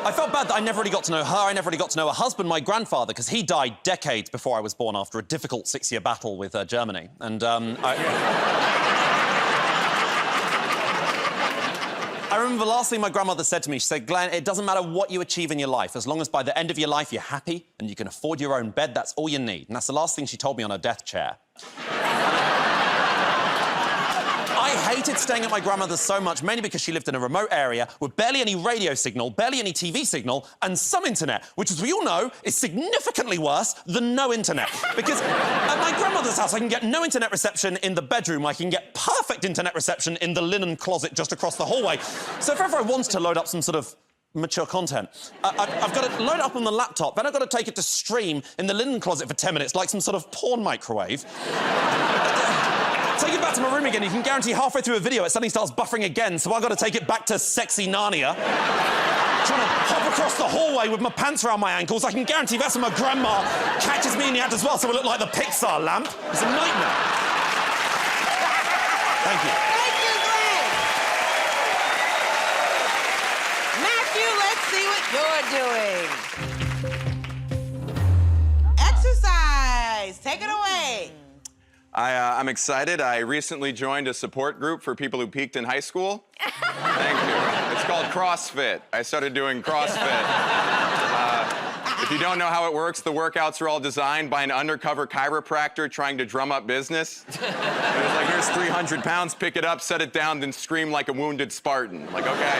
I felt bad that I never really got to know her. I never really got to know her husband, my grandfather, because he died decades before I was born after a difficult 6-year battle with Germany. And I remember the last thing my grandmother said to me. She said, Glenn, it doesn't matter what you achieve in your life. As long as by the end of your life you're happy and you can afford your own bed, that's all you need. And that's the last thing she told me on her death chair. I hated staying at my grandmother's so much, mainly because she lived in a remote area with barely any radio signal, barely any TV signal, and some internet, which, as we all know, is significantly worse than no internet. Because at my grandmother's house, I can get no internet reception in the bedroom. I can get perfect internet reception in the linen closet just across the hallway. So if ever I wanted to load up some sort of mature content, I've got to load it up on the laptop, then I've got to take it to stream in the linen closet for 10 minutes, like some sort of porn microwave. Take it back to my room again, you can guarantee halfway through a video it suddenly starts buffering again, so I've got to take it back to sexy Narnia. Trying to hop across the hallway with my pants around my ankles, I can guarantee that's when my grandma catches me in the act as well, so I look like the Pixar lamp. It's a nightmare. Thank you. Thank you, Glenn. Matthew, let's see what you're doing. Exercise, take it away. I'm excited. I recently joined a support group for people who peaked in high school. Thank you. It's called CrossFit. I started doing CrossFit. If you don't know how it works, the workouts are all designed by an undercover chiropractor trying to drum up business. It's like, here's 300 pounds, pick it up, set it down, then scream like a wounded Spartan. I'm like, okay,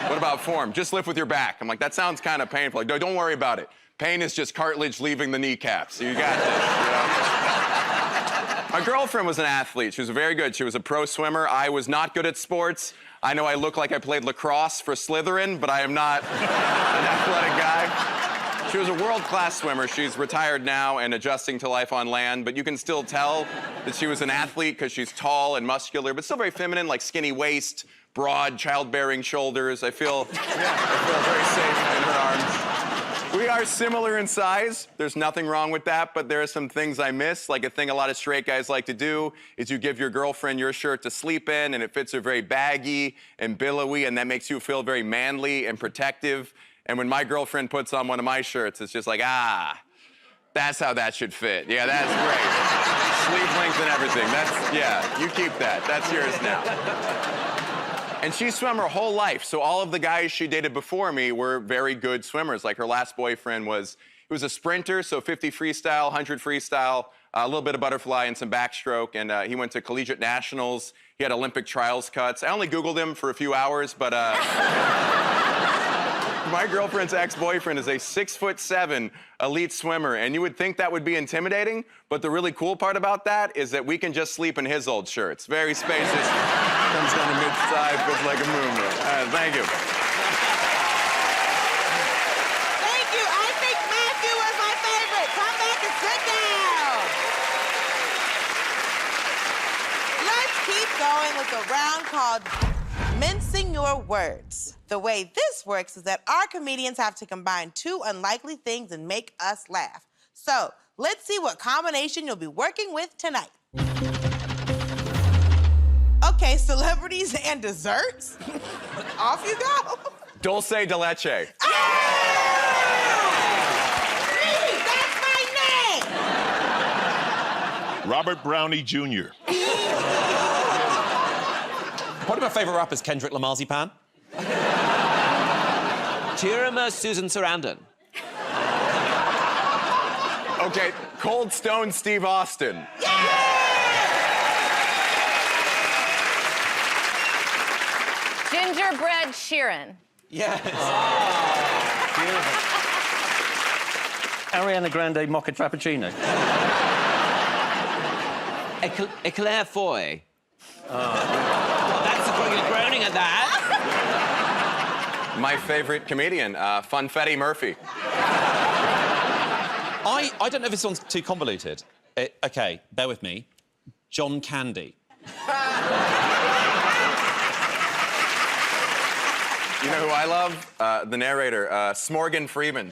what about form? Just lift with your back. I'm like, that sounds kind of painful. Like, no, don't worry about it. Pain is just cartilage leaving the kneecap, so you got this, you know? My girlfriend was an athlete. She was very good. She was a pro swimmer. I was not good at sports. I know I look like I played lacrosse for Slytherin, but I am not an athletic guy. She was a world-class swimmer. She's retired now and adjusting to life on land, but you can still tell that she was an athlete because she's tall and muscular, but still very feminine, like skinny waist, broad, childbearing shoulders. I feel very safe in her arms. We are similar in size. There's nothing wrong with that, but there are some things I miss. Like a thing a lot of straight guys like to do is you give your girlfriend your shirt to sleep in, and it fits her very baggy and billowy, and that makes you feel very manly and protective. And when my girlfriend puts on one of my shirts, it's just like, that's how that should fit. Yeah, that's great. Sleeve length and everything. Yeah, you keep that. That's yours now. And she swam her whole life, so all of the guys she dated before me were very good swimmers. Like her last boyfriend was a sprinter, so 50 freestyle, 100 freestyle, a little bit of butterfly and some backstroke, and he went to collegiate nationals. He had Olympic trials cuts. I only Googled him for a few hours, but my girlfriend's ex-boyfriend is a 6'7" elite swimmer, and you would think that would be intimidating, but the really cool part about that is that we can just sleep in his old shirts. Very spacious, comes down to mid-thigh, fits like a moon. Thank you. Thank you. I think Matthew was my favorite. Come back and sit down. Let's keep going with a round called Mincing Your Words. The way this works is that our comedians have to combine two unlikely things and make us laugh. So, let's see what combination you'll be working with tonight. Okay, celebrities and desserts? Off you go. Dulce de leche. Oh! That's my name! Robert Brownie Jr. Probably my favourite rapper is Kendrick Lamar's Pan. Chirama Susan Sarandon. Okay, Cold Stone Steve Austin. Gingerbread Sheeran. Yes. Ariana Grande Mocha Frappuccino. Eclair Foy. That's you're groaning at that. My favorite comedian, Funfetti Murphy. I don't know if this one's too convoluted. OK, bear with me. John Candy. You know who I love? The narrator, Smorgan Freeman.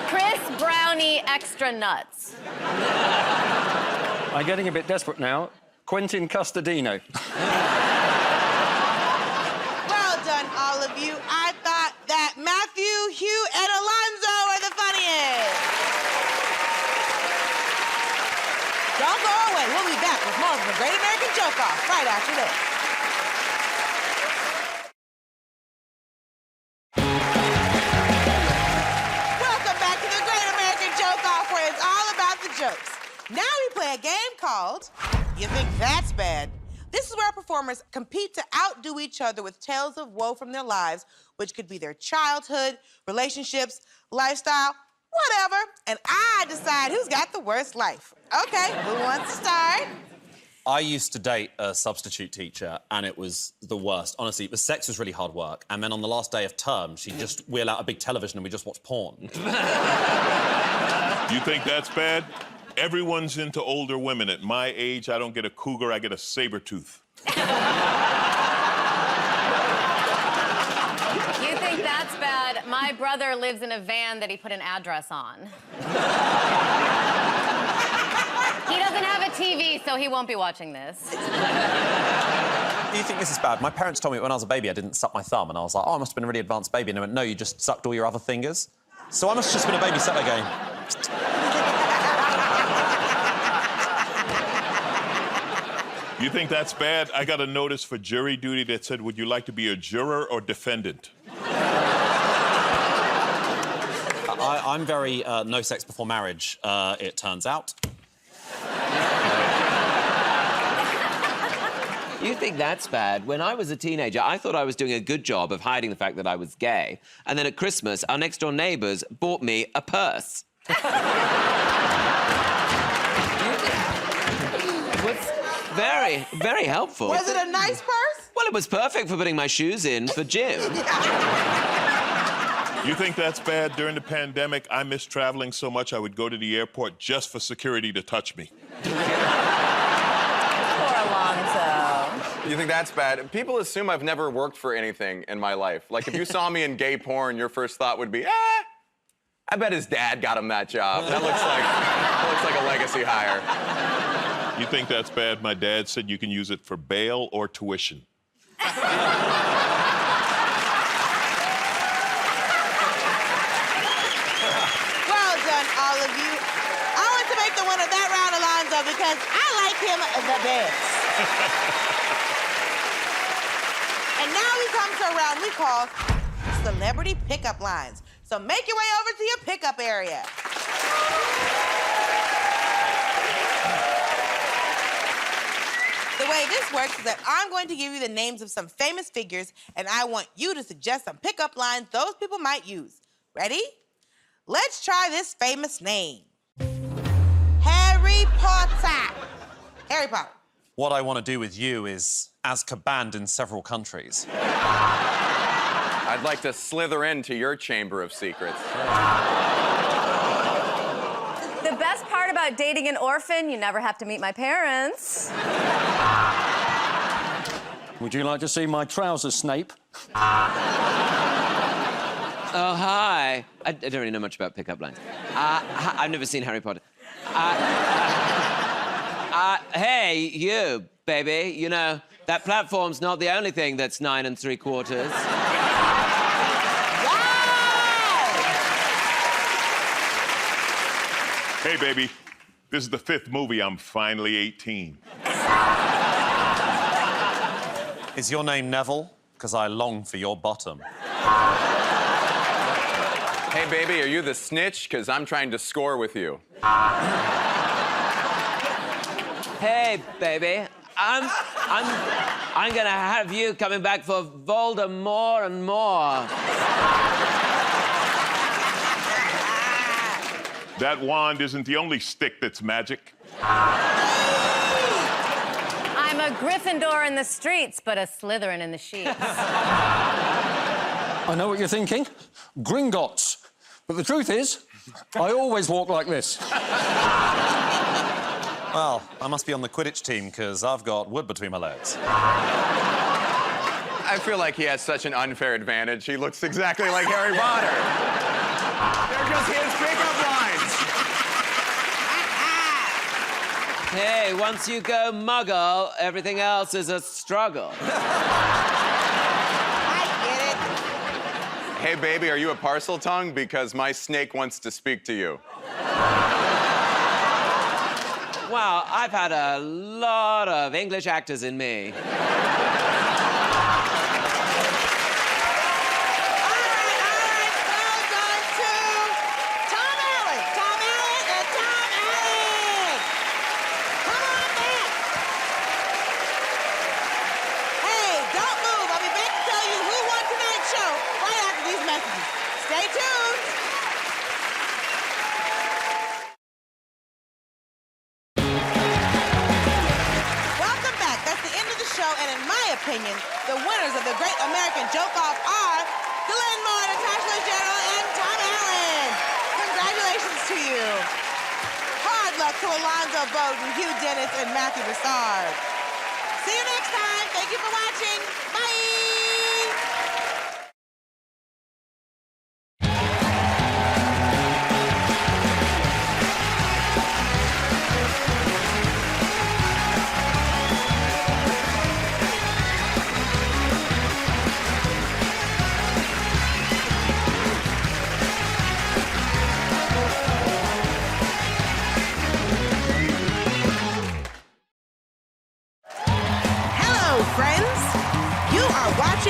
Chris Brownie Extra Nuts. I'm getting a bit desperate now. Quentin Custodino. Well done, all of you. I thought that Matthew, Hugh, and Alonzo are the funniest. Don't go away. We'll be back with more of the Great American Joke Off right after this. Welcome back to the Great American Joke Off, where it's all about the jokes. Now we play a game called You Think That's Bad? This is where performers compete to outdo each other with tales of woe from their lives, which could be their childhood, relationships, lifestyle, whatever. And I decide who's got the worst life. Okay, who wants to start? I used to date a substitute teacher, and it was the worst. Honestly, the sex was really hard work. And then on the last day of term, she'd just wheel out a big television and we just watch porn. You think that's bad? Everyone's into older women. At my age, I don't get a cougar, I get a saber tooth. You think that's bad? My brother lives in a van that he put an address on. He doesn't have a TV, so he won't be watching this. You think this is bad? My parents told me when I was a baby I didn't suck my thumb, and I was like, oh, I must have been a really advanced baby. And they went, no, you just sucked all your other fingers. So I must have just been a baby sat there going... You think that's bad? I got a notice for jury duty that said, would you like to be a juror or defendant? I'm very no sex before marriage, it turns out. You think that's bad? When I was a teenager, I thought I was doing a good job of hiding the fact that I was gay. And then at Christmas, our next-door neighbours bought me a purse. It was very, very helpful. Was it a nice purse? Well, it was perfect for putting my shoes in for gym. You think that's bad? During the pandemic, I missed traveling so much I would go to the airport just for security to touch me. Poor Alonzo. You think that's bad? People assume I've never worked for anything in my life. Like, if you saw me in gay porn, your first thought would be, I bet his dad got him that job. That looks like a legacy hire. You think that's bad? My dad said you can use it for bail or tuition. Well done, all of you. I want to make the winner that round, Alonzo, because I like him the best. And now we come to a round we call Celebrity Pickup Lines. So make your way over to your pickup area. The way this works is that I'm going to give you the names of some famous figures, and I want you to suggest some pickup lines those people might use. Ready? Let's try this famous name. Harry Potter. Harry Potter. What I want to do with you is Azkaban banned in several countries. I'd like to slither into your chamber of secrets. The best part about dating an orphan, you never have to meet my parents. Would you like to see my trousers, Snape? Oh, hi. I don't really know much about pickup lines. I've never seen Harry Potter. Hey, you, baby. You know, that platform's not the only thing that's 9 3/4. Hey, baby, this is the 5th movie. I'm finally 18. Is your name Neville? Because I long for your bottom. Hey, baby, are you the snitch? Because I'm trying to score with you. Hey, baby. I'm gonna have you coming back for Voldemort and more. That wand isn't the only stick that's magic. I'm a Gryffindor in the streets, but a Slytherin in the sheets. I know what you're thinking. Gringotts. But the truth is, I always walk like this. Well, I must be on the Quidditch team, because I've got wood between my legs. I feel like he has such an unfair advantage. He looks exactly like Harry Potter. There goes his pickup lines. Hey, once you go muggle, everything else is a struggle. Hey, baby, are you a parcel tongue? Because my snake wants to speak to you. Wow, I've had a lot of English actors in me. Stay tuned. Welcome back. That's the end of the show, and in my opinion, the winners of the Great American Joke Off are Glenn Moore, Natasha Leggero, and Tom Allen. Congratulations to you. Hard luck to Alonzo Bowden, Hugh Dennis, and Matthew Broussard. See you next time. Thank you for watching. Bye.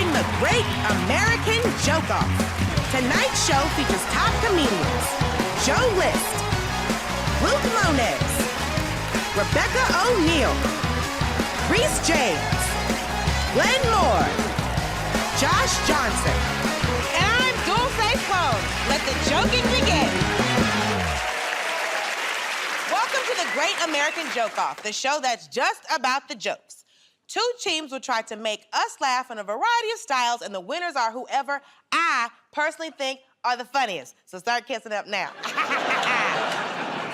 The Great American Joke Off. Tonight's show features top comedians Joe List, Luke Moniz, Rebecca O'Neill, Reese James, Glenn Moore, Josh Johnson, and I'm Dulce Cone. Let the joking begin. Welcome to the Great American Joke Off, the show that's just about the jokes. Two teams will try to make us laugh in a variety of styles, and the winners are whoever I personally think are the funniest. So start kissing up now.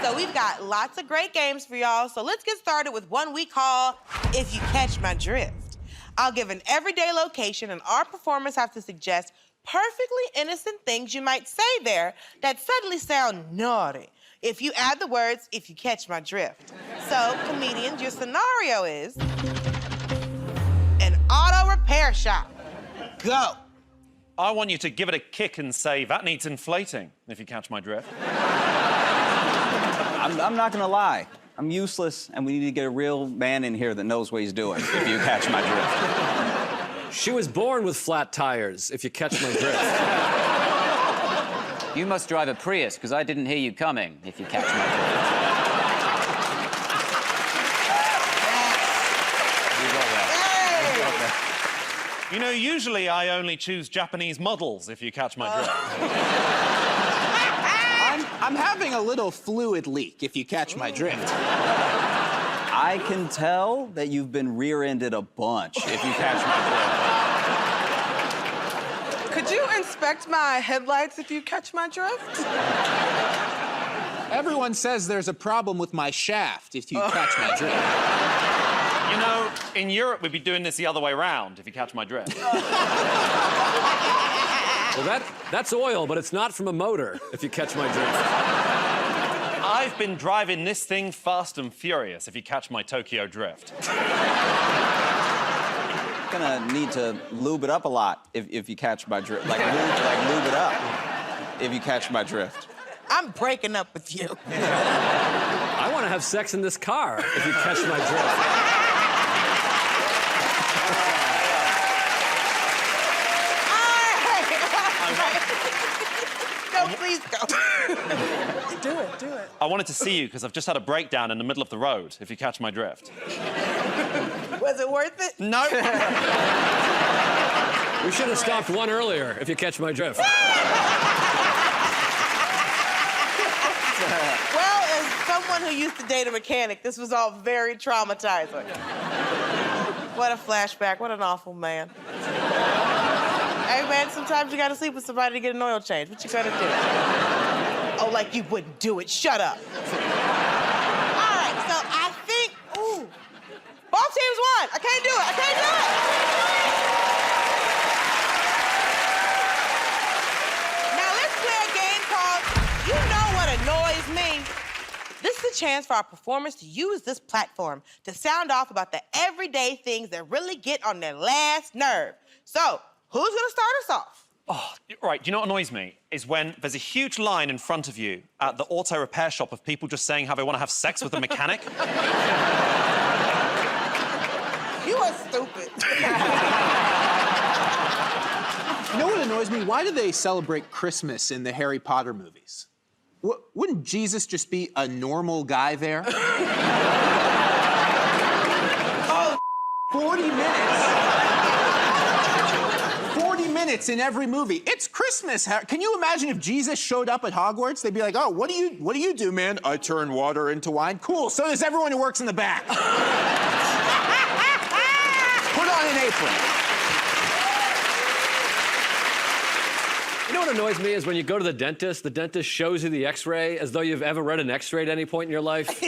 So we've got lots of great games for y'all, so let's get started with one we call If You Catch My Drift. I'll give an everyday location, and our performers have to suggest perfectly innocent things you might say there that suddenly sound naughty if you add the words, if you catch my drift. So, comedians, your scenario is an auto repair shop. Go. I want you to give it a kick and say, that needs inflating, if you catch my drift. I'm not gonna lie. I'm useless, and we need to get a real man in here that knows what he's doing, if you catch my drift. She was born with flat tires, if you catch my drift. You must drive a Prius, because I didn't hear you coming, if you catch my drift. You know, usually I only choose Japanese models, if you catch my drift. I'm having a little fluid leak, if you catch my drift. I can tell that you've been rear-ended a bunch, if you catch my drift. Could you inspect my headlights if you catch my drift? Everyone says there's a problem with my shaft, if you catch my drift. You know, in Europe, we'd be doing this the other way around, if you catch my drift. Well, that's oil, but it's not from a motor, if you catch my drift. I've been driving this thing fast and furious, if you catch my Tokyo drift. Gonna need to lube it up a lot if you catch my drift. Like lube it up if you catch my drift. I'm breaking up with you. I want to have sex in this car, if you catch my drift. wanted to see you because I've just had a breakdown in the middle of the road, if you catch my drift. Was it worth it? No. We should have stopped one earlier, if you catch my drift. Well, as someone who used to date a mechanic, this was all very traumatizing. What a flashback. What an awful man. Hey, man, sometimes you gotta sleep with somebody to get an oil change. What you gonna do? Oh, like you wouldn't do it. Shut up. All right, so I think, ooh, both teams won. I can't do it. I can't do it. Now let's play a game called You Know What Annoys Me. This is a chance for our performers to use this platform to sound off about the everyday things that really get on their last nerve. So, who's gonna start us off? Oh, right, do you know what annoys me? Is when there's a huge line in front of you at the auto repair shop of people just saying how they want to have sex with a mechanic. You are stupid. You know what annoys me? Why do they celebrate Christmas in the Harry Potter movies? Wouldn't Jesus just be a normal guy there? Oh, 40 minutes. 40 minutes in every movie. It's Christmas. Can you imagine if Jesus showed up at Hogwarts? They'd be like, oh, what do you do, man? I turn water into wine. Cool, so does everyone who works in the back. Put on an apron. You know what annoys me is when you go to the dentist shows you the x-ray as though you've ever read an x-ray at any point in your life.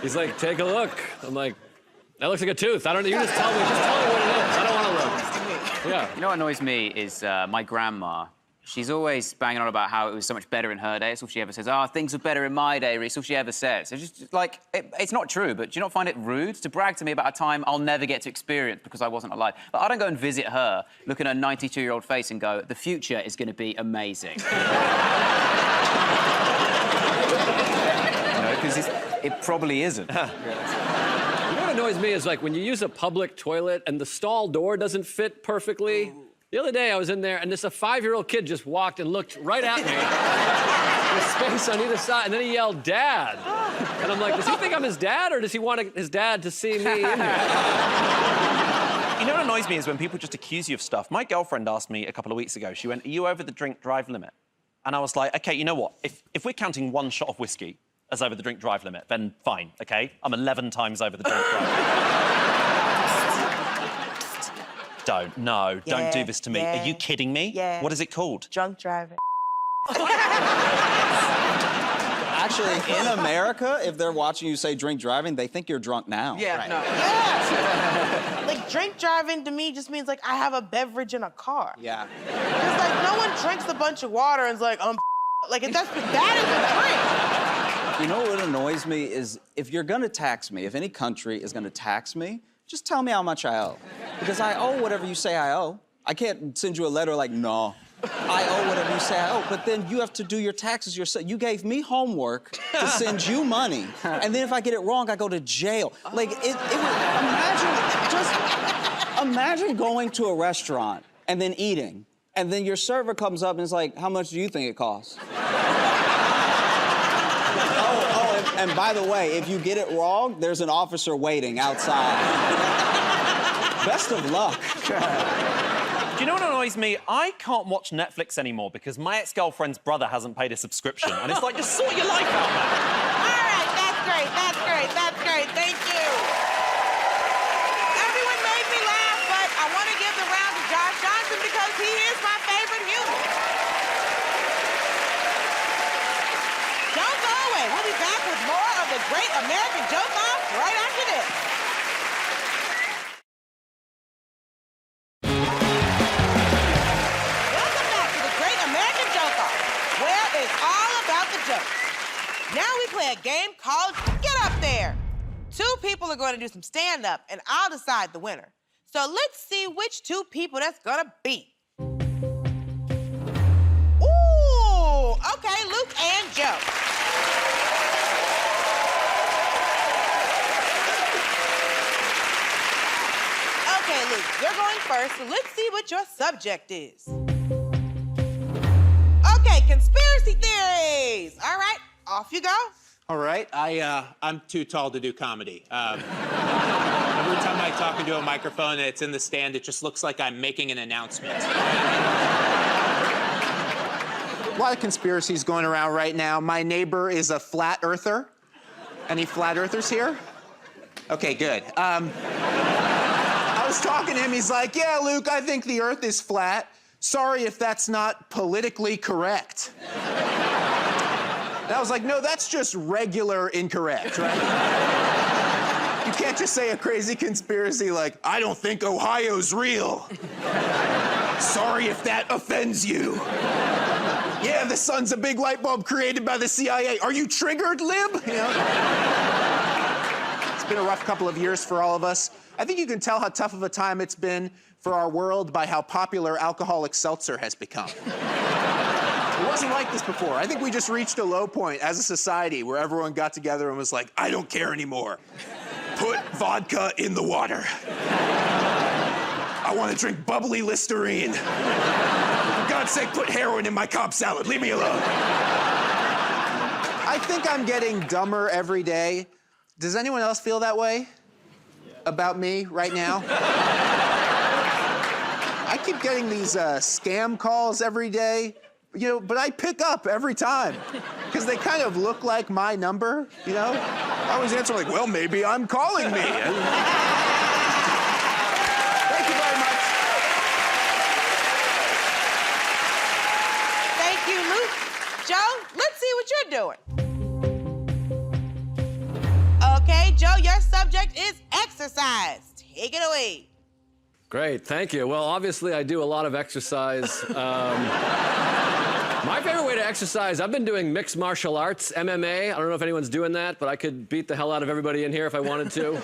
He's like, take a look. I'm like, that looks like a tooth. I don't know, you just tell me what it is. I don't want to look. Yeah. You know what annoys me is my grandma. She's always banging on about how it was so much better in her day. It's all she ever says. Oh, things were better in my day. It's all she ever says. It's just like, it's not true, but do you not find it rude to brag to me about a time I'll never get to experience because I wasn't alive? But I don't go and visit her, look at her 92-year-old face and go, the future is going to be amazing. Because it probably isn't. You know what annoys me is like when you use a public toilet and the stall door doesn't fit perfectly. The other day I was in there and a 5-year-old kid just walked and looked right at me with space on either side, and then he yelled, Dad. And I'm like, does he think I'm his dad or does he want his dad to see me in here? You know what annoys me is when people just accuse you of stuff. My girlfriend asked me a couple of weeks ago, she went, are you over the drink-drive limit? And I was like, OK, you know what? If we're counting one shot of whiskey as over the drink-drive limit, then fine, OK? I'm 11 times over the drink-drive limit. Don't do this to me. Yeah. Are you kidding me? Yeah. What is it called? Drunk driving. Actually, in America, if they're watching you say drink driving, they think you're drunk now. Yeah, Right. no. Yeah. Like, drink driving to me just means, like, I have a beverage in a car. Yeah. It's like, no one drinks a bunch of water and is like, like, that is a drink. You know what annoys me is if you're gonna tax me, if any country is gonna tax me, just tell me how much I owe. Because I owe whatever you say I owe. I can't send you a letter like, no, I owe whatever you say I owe. But then you have to do your taxes yourself. You gave me homework to send you money. And then if I get it wrong, I go to jail. Like, imagine going to a restaurant and then eating. And then your server comes up and is like, how much do you think it costs? And by the way, if you get it wrong, there's an officer waiting outside. Best of luck. Do you know what annoys me? I can't watch Netflix anymore because my ex-girlfriend's brother hasn't paid a subscription. And it's like, just sort your life out, man. All right, that's great. Thank you. Everyone made me laugh, but I want to give the round to Josh Johnson because he is my favorite human. Don't go away. We'll be back with more of the Great American Joke Off right after this. Welcome back to the Great American Joke Off, where it's all about the jokes. Now we play a game called Get Up There. 2 people are going to do some stand-up, and I'll decide the winner. So let's see which 2 people that's gonna be. Ooh, okay, Luke and Joe. Okay, Luke, you're going first, so let's see what your subject is. Okay, conspiracy theories. All right, off you go. All right, I'm too tall to do comedy. Every time I talk into a microphone and it's in the stand, it just looks like I'm making an announcement. A lot of conspiracies going around right now. My neighbor is a flat earther. Any flat earthers here? Okay, good. I was talking to him, he's like, yeah, Luke, I think the earth is flat. Sorry if that's not politically correct. And I was like, no, that's just regular incorrect, right? You can't just say a crazy conspiracy like, I don't think Ohio's real. Sorry if that offends you. Yeah, the sun's a big light bulb created by the CIA. Are you triggered, lib? You know? It's been a rough couple of years for all of us. I think you can tell how tough of a time it's been for our world by how popular alcoholic seltzer has become. It wasn't like this before. I think we just reached a low point as a society where everyone got together and was like, I don't care anymore. Put vodka in the water. I want to drink bubbly Listerine. For God's sake, put heroin in my Cobb salad. Leave me alone. I think I'm getting dumber every day. Does anyone else feel that way about me right now? I keep getting these scam calls every day, you know, but I pick up every time because they kind of look like my number, you know? I always answer like, well, maybe I'm calling me. Thank you very much. Thank you, Luke. Joe, let's see what you're doing. Okay, Joe, your subject is exercise. Take it away. Great, thank you. Well, obviously, I do a lot of exercise. My favorite way to exercise, I've been doing mixed martial arts, MMA. I don't know if anyone's doing that, but I could beat the hell out of everybody in here if I wanted to.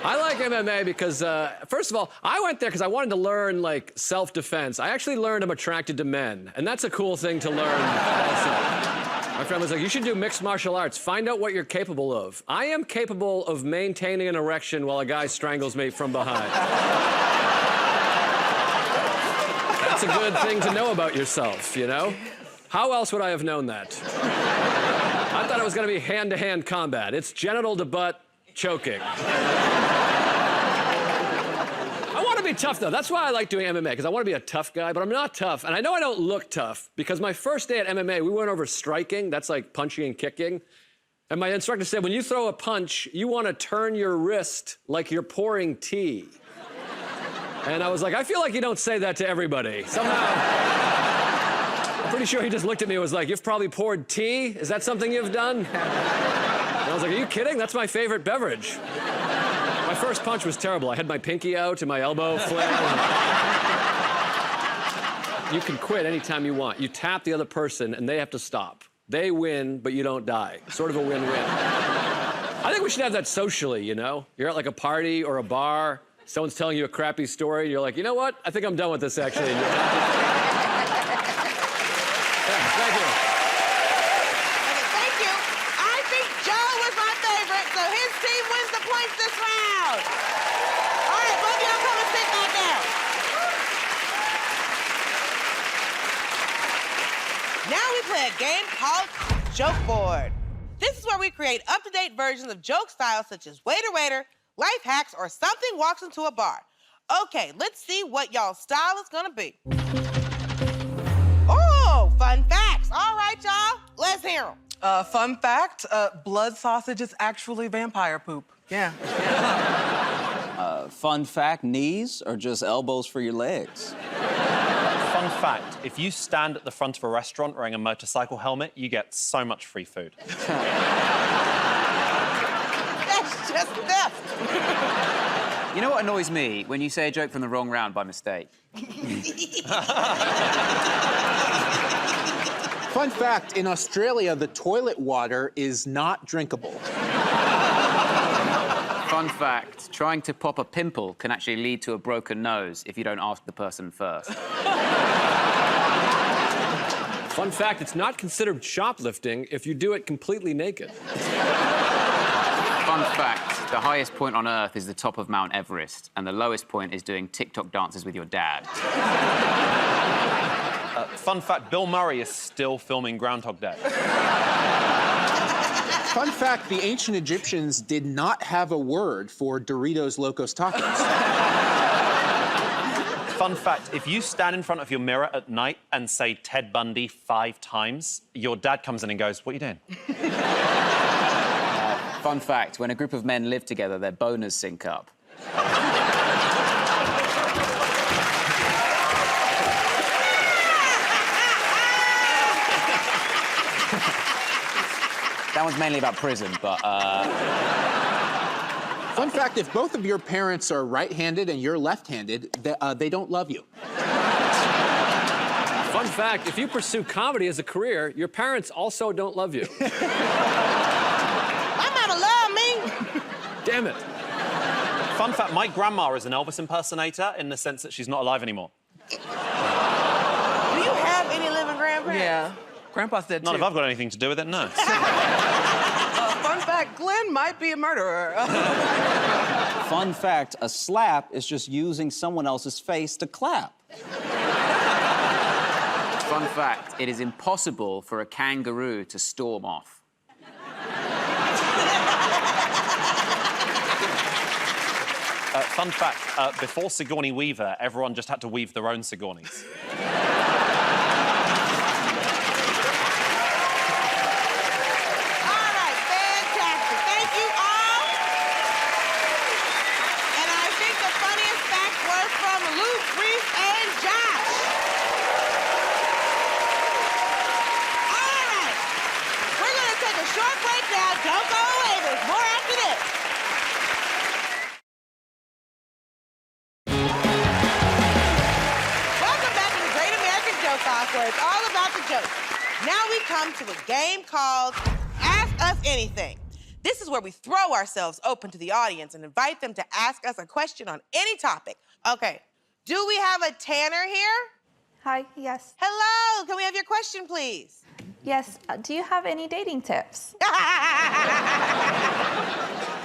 I like MMA because, first of all, I went there because I wanted to learn, like, self-defense. I actually learned I'm attracted to men, and that's a cool thing to learn also. My friend was like, you should do mixed martial arts. Find out what you're capable of. I am capable of maintaining an erection while a guy strangles me from behind. That's a good thing to know about yourself, you know? How else would I have known that? I thought it was going to be hand-to-hand combat. It's genital to butt choking. I want to be tough, though. That's why I like doing MMA, because I want to be a tough guy, but I'm not tough. And I know I don't look tough, because my first day at MMA, we went over striking. That's like punching and kicking. And my instructor said, when you throw a punch, you want to turn your wrist like you're pouring tea. And I was like, I feel like you don't say that to everybody. Somehow, I'm pretty sure he just looked at me and was like, you've probably poured tea? Is that something you've done? And I was like, are you kidding? That's my favorite beverage. My first punch was terrible. I had my pinky out and my elbow flared. You can quit anytime you want. You tap the other person and they have to stop. They win, but you don't die. Sort of a win-win. I think we should have that socially, you know? You're at like a party or a bar, someone's telling you a crappy story, and you're like, you know what? I think I'm done with this, actually. Yeah, thank you. Thank you. I think Joe was my favorite, so his team wins the points this round. All right, both of y'all come and sit back down. Now we play a game called Joke Board. This is where we create up-to-date versions of joke styles such as waiter, waiter, life hacks, or something walks into a bar. Okay, let's see what y'all's style is gonna be. Oh, fun facts. All right, y'all, let's hear them. Fun fact, blood sausage is actually vampire poop. Yeah. Fun fact, knees are just elbows for your legs. Fun fact, if you stand at the front of a restaurant wearing a motorcycle helmet, you get so much free food. That's just theft. You know what annoys me? When you say a joke from the wrong round by mistake. Fun fact, in Australia, the toilet water is not drinkable. Fun fact, trying to pop a pimple can actually lead to a broken nose if you don't ask the person first. Fun fact, it's not considered shoplifting if you do it completely naked. Fun fact, the highest point on Earth is the top of Mount Everest, and the lowest point is doing TikTok dances with your dad. Fun fact, Bill Murray is still filming Groundhog Day. Fun fact, the ancient Egyptians did not have a word for Doritos Locos Tacos. Fun fact, if you stand in front of your mirror at night and say Ted Bundy 5 times, your dad comes in and goes, what are you doing? Fun fact, when a group of men live together, their boners sync up. That one's mainly about prison, but, Fun fact, if both of your parents are right-handed and you're left-handed, they don't love you. Fun fact, if you pursue comedy as a career, your parents also don't love you. My mama love me. Damn it. Fun fact, my grandma is an Elvis impersonator in the sense that she's not alive anymore. Do you have any living grandparents? Yeah. Grandpa's dead, Not too. if I've got anything to do with it, no. Fun fact, Glenn might be a murderer. Fun fact, a slap is just using someone else's face to clap. fun fact, it is impossible for a kangaroo to storm off. Fun fact, before Sigourney Weaver, everyone just had to weave their own Sigourneys. Don't go away. There's more after this. Welcome back to the Great American Joke Off, where it's all about the jokes. Now we come to a game called Ask Us Anything. This is where we throw ourselves open to the audience and invite them to ask us a question on any topic. Okay, do we have a Tanner here? Hi, yes. Hello, can we have your question, please? Yes, do you have any dating tips?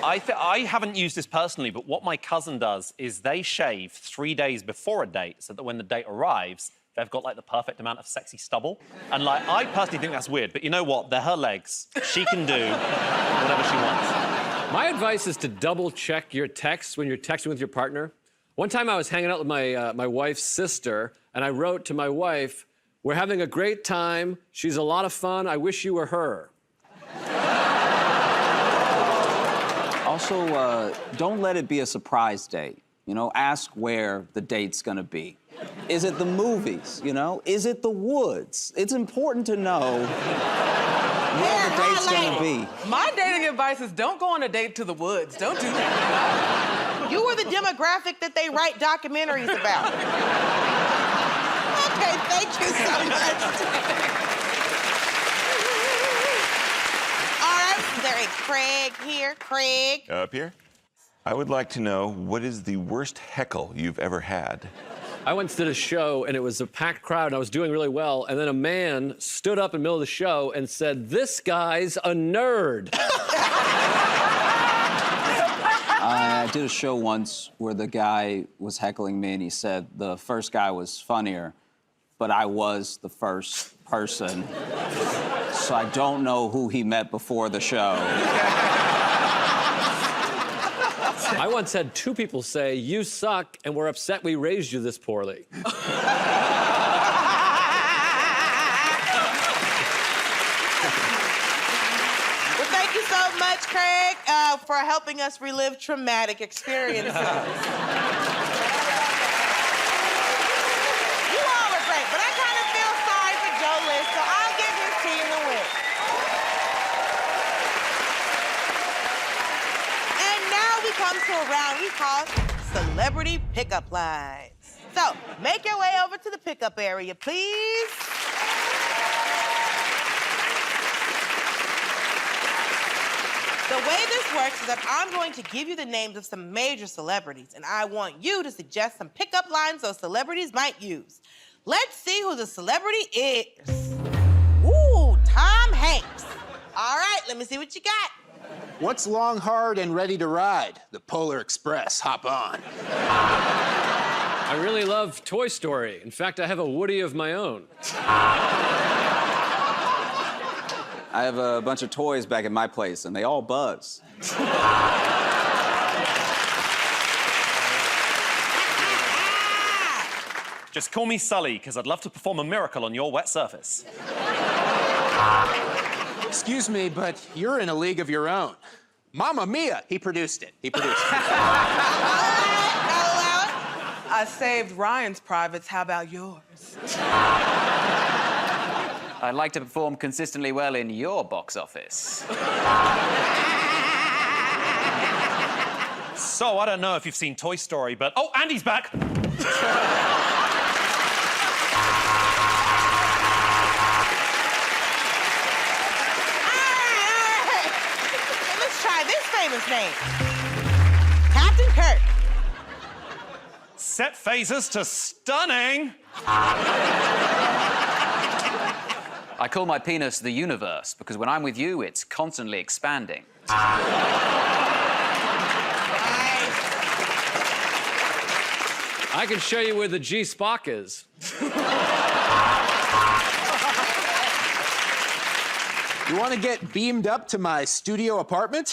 I haven't used this personally, but what my cousin does is they shave 3 days before a date so that when the date arrives, they've got, like, the perfect amount of sexy stubble. And, like, I personally think that's weird, but you know what? They're her legs. She can do whatever she wants. My advice is to double-check your texts when you're texting with your partner. One time I was hanging out with my wife's sister, and I wrote to my wife, "We're having a great time. She's a lot of fun. I wish you were her." Also, don't let it be a surprise date. You know, ask where the date's gonna be. Is it the movies, you know? Is it the woods? It's important to know where the date's gonna be. My dating advice is don't go on a date to the woods. Don't do that. You are the demographic that they write documentaries about. Okay, thank you so much. All right, is there a Craig here? Craig? Up here? I would like to know, what is the worst heckle you've ever had? I once did a show, and it was a packed crowd, and I was doing really well, and then a man stood up in the middle of the show and said, "This guy's a nerd." I did a show once where the guy was heckling me, and he said the first guy was funnier, but I was the first person. So I don't know who he met before the show. I once had 2 people say, "You suck, and we're upset we raised you this poorly." Well, thank you so much, Craig, for helping us relive traumatic experiences. You all were great, but I kind of feel sorry for Joe List, so I'll give his team the win. And now we come to a round we call Celebrity Pickup Lines. So, make your way over to the pickup area, please. The way this works is that I'm going to give you the names of some major celebrities, and I want you to suggest some pickup lines those celebrities might use. Let's see who the celebrity is. Ooh, Tom Hanks. All right, let me see what you got. What's long, hard, and ready to ride? The Polar Express. Hop on. I really love Toy Story. In fact, I have a Woody of my own. I have a bunch of toys back at my place, and they all buzz. Just call me Sully, because I'd love to perform a miracle on your wet surface. Excuse me, but you're in a league of your own. Mamma Mia, he produced it. He produced it. I saved Ryan's privates. How about yours? I'd like to perform consistently well in your box office. So, I don't know if you've seen Toy Story, but... Oh, Andy's back! Let's try this famous name. Captain Kirk. Set phasers to stunning! I call my penis the universe because when I'm with you, it's constantly expanding. I can show you where the G-Spock is. You want to get beamed up to my studio apartment?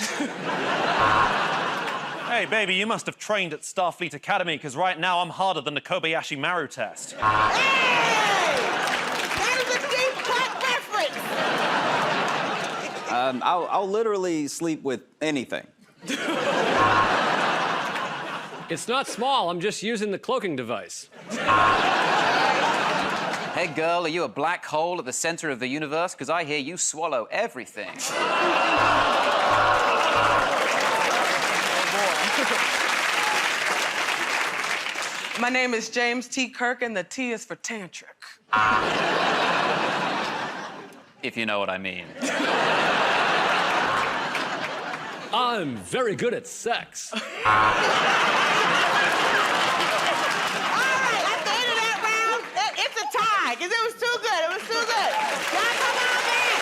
Hey, baby, you must have trained at Starfleet Academy, because right now I'm harder than the Kobayashi Maru test. That is a deep cut reference. I'll literally sleep with anything. It's not small. I'm just using the cloaking device. Hey, girl, are you a black hole at the center of the universe? Because I hear you swallow everything. My name is James T. Kirk, and the T is for tantric. If you know what I mean. I'm very good at sex. All right, at the end of that round, it's a tie, because it was too good. It was too good. Y'all come on back.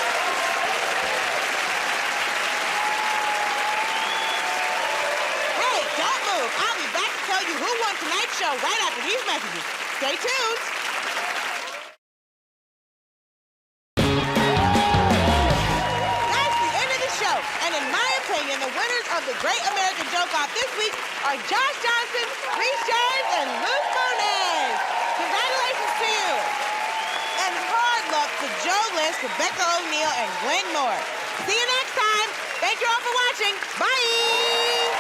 Hey, don't move. I'll be back to tell you who won tonight's show right after these messages. Stay tuned. That's the end of the show. And in my opinion, the winners of the Great American Joke Off this week are Josh Johnson, Reese James, and Luke Moniz. Congratulations to you. And hard luck to Joe List, Rebecca O'Neill, and Glenn Moore. See you next time. Thank you all for watching. Bye.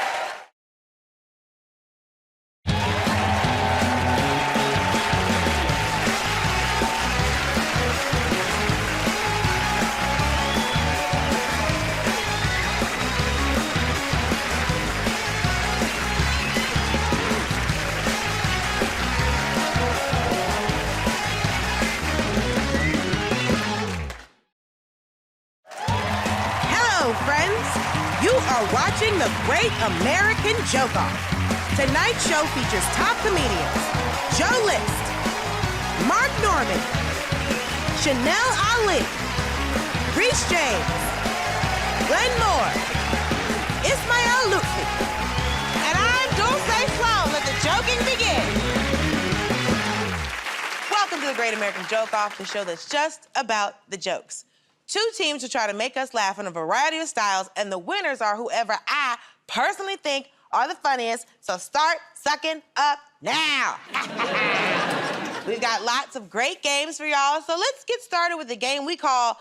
Hello, friends. You are watching the Great American Joke Off. Tonight's show features top comedians Joe List, Mark Norman, Chanel Ali, Reese James, Glenn Moore, Ismael Lutfi, and I'm Dulce Sloan. Let the joking begin. Welcome to the Great American Joke Off, the show that's just about the jokes. Two teams will try to make us laugh in a variety of styles, and the winners are whoever I personally think are the funniest, so start sucking up now. We've got lots of great games for y'all, so let's get started with the game we call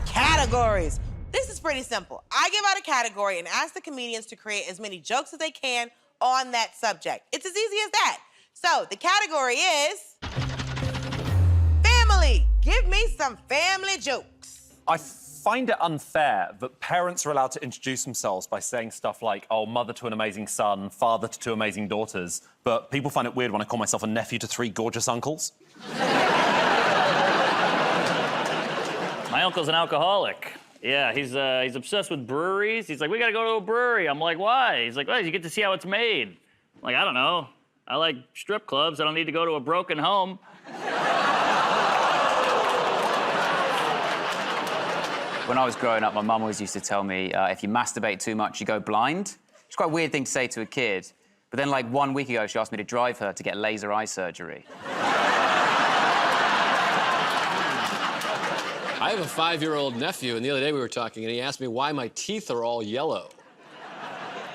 Categories. This is pretty simple. I give out a category and ask the comedians to create as many jokes as they can on that subject. It's as easy as that. So the category is family. Give me some family jokes. I find it unfair that parents are allowed to introduce themselves by saying stuff like, oh, mother to an amazing son, father to 2 amazing daughters, but people find it weird when I call myself a nephew to 3 gorgeous uncles. My uncle's an alcoholic. Yeah, he's obsessed with breweries. He's like, we gotta go to a brewery. I'm like, why? He's like, well, you get to see how it's made. I'm like, I don't know. I like strip clubs. I don't need to go to a broken home. When I was growing up, my mum always used to tell me, if you masturbate too much, you go blind. It's quite a weird thing to say to a kid. But then, like, 1 week ago, she asked me to drive her to get laser eye surgery. I have a 5-year-old nephew, and the other day we were talking, and he asked me why my teeth are all yellow.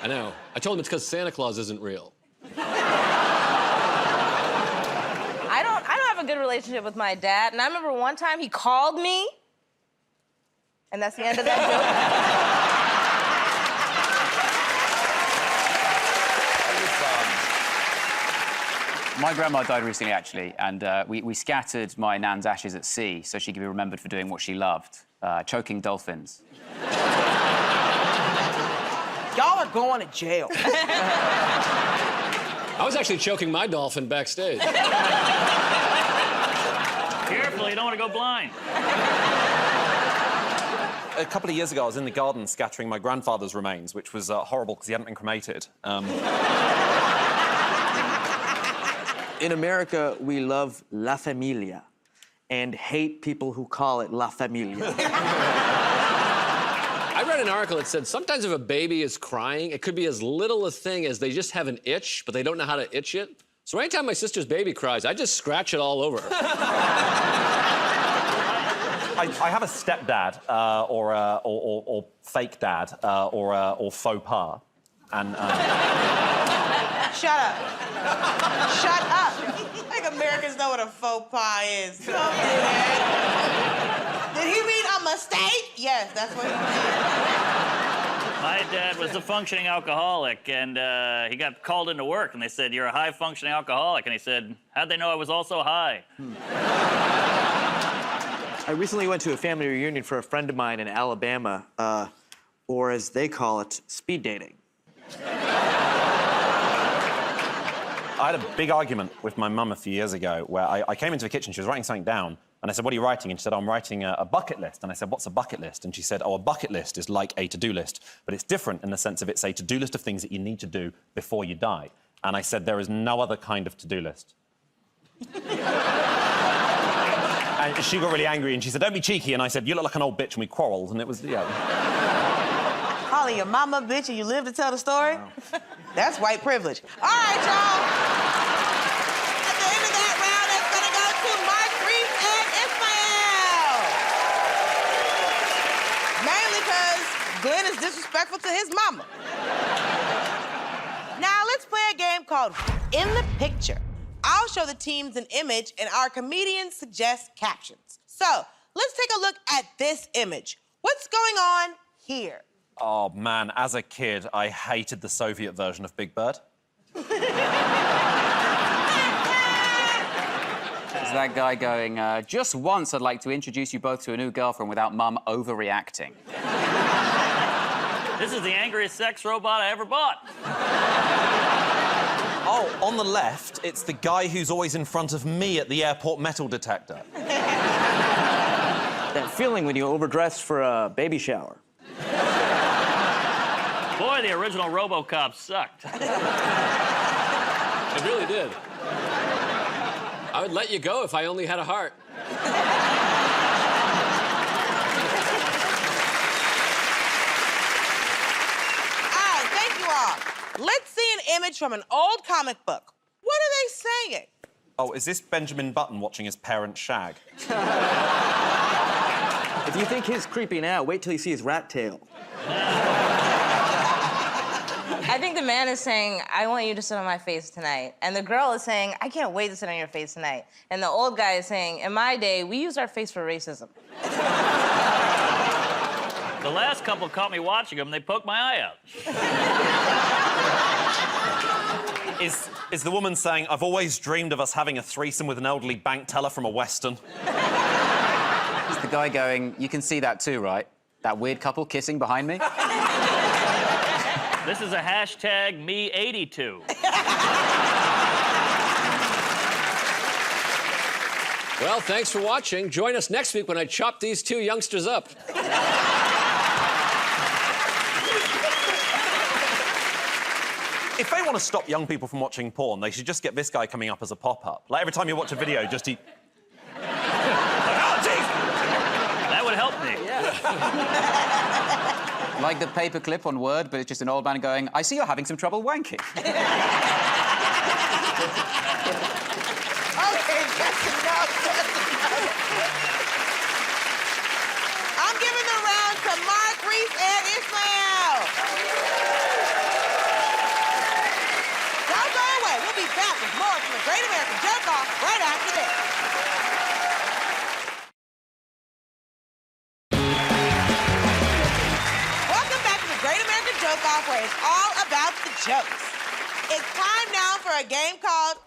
I know. I told him it's because Santa Claus isn't real. I don't have a good relationship with my dad, and I remember one time he called me, and that's the end of that joke. My grandma died recently, actually, and we scattered my nan's ashes at sea so she could be remembered for doing what she loved, choking dolphins. Y'all are going to jail. I was actually choking my dolphin backstage. Careful, you don't want to go blind. A couple of years ago, I was in the garden scattering my grandfather's remains, which was horrible because he hadn't been cremated. In America, we love La Familia and hate people who call it La Familia. I read an article that said sometimes if a baby is crying, it could be as little a thing as they just have an itch, but they don't know how to itch it. So anytime my sister's baby cries, I just scratch it all over her. I have a stepdad, or fake dad, or faux pas, and. Shut up. Shut up. I think Americans know what a faux pas is. Come here. Did he mean a mistake? Yes, that's what he meant. My dad was a functioning alcoholic, and he got called into work, and they said, "You're a high-functioning alcoholic." And he said, "How'd they know I was also high?" I recently went to a family reunion for a friend of mine in Alabama, or as they call it, speed dating. I had a big argument with my mum a few years ago where I came into the kitchen, she was writing something down, and I said, "What are you writing?" And she said, "I'm writing a bucket list." And I said, "What's a bucket list?" And she said, "Oh, a bucket list is like a to-do list, but it's different in the sense of it's a to-do list of things that you need to do before you die." And I said, "There is no other kind of to-do list." And she got really angry, and she said, "Don't be cheeky." And I said, "You look like an old bitch," and we quarrelled, and it was, yeah. Calling your mama a bitch and you live to tell the story? Wow. That's white privilege. All right, y'all. At the end of that round, it's gonna go to Mark, Reese, and Ismael. Mainly because Glenn is disrespectful to his mama. Now, let's play a game called In the Picture. I'll show the teams an image, and our comedians suggest captions. So, let's take a look at this image. What's going on here? Oh, man, as a kid, I hated the Soviet version of Big Bird. Is that guy going, just once I'd like to introduce you both to a new girlfriend without Mum overreacting. This is the angriest sex robot I ever bought. Oh, on the left, it's the guy who's always in front of me at the airport metal detector. That feeling when you overdress for a baby shower. Boy, the original RoboCop sucked. It really did. I would let you go if I only had a heart. All right, thank you all. Let's see an image from an old comic book. What are they saying? Oh, is this Benjamin Button watching his parents shag? If you think he's creepy now, wait till you see his rat tail. I think the man is saying, "I want you to sit on my face tonight." And the girl is saying, "I can't wait to sit on your face tonight." And the old guy is saying, "In my day, we used our face for racism." The last couple caught me watching them. They poked my eye out. Is the woman saying, "I've always dreamed of us having a threesome with an elderly bank teller from a Western"? Is the guy going, "You can see that too, right? That weird couple kissing behind me?" This is a hashtag me82. Well, thanks for watching. Join us next week when I chop these two youngsters up. If they want to stop young people from watching porn, they should just get this guy coming up as a pop-up. Like, every time you watch a video, just he... That would help me. Yeah. Like the paperclip on Word, but it's just an old man going, "I see you're having some trouble wanking." Okay, that's enough. giving the round to Mark, Reese, and Ismael. Don't go away. We'll be back with more from the Great American Joke Off right after this. Welcome back to the Great American Joke Off, where it's all about the jokes. It's time now for a game called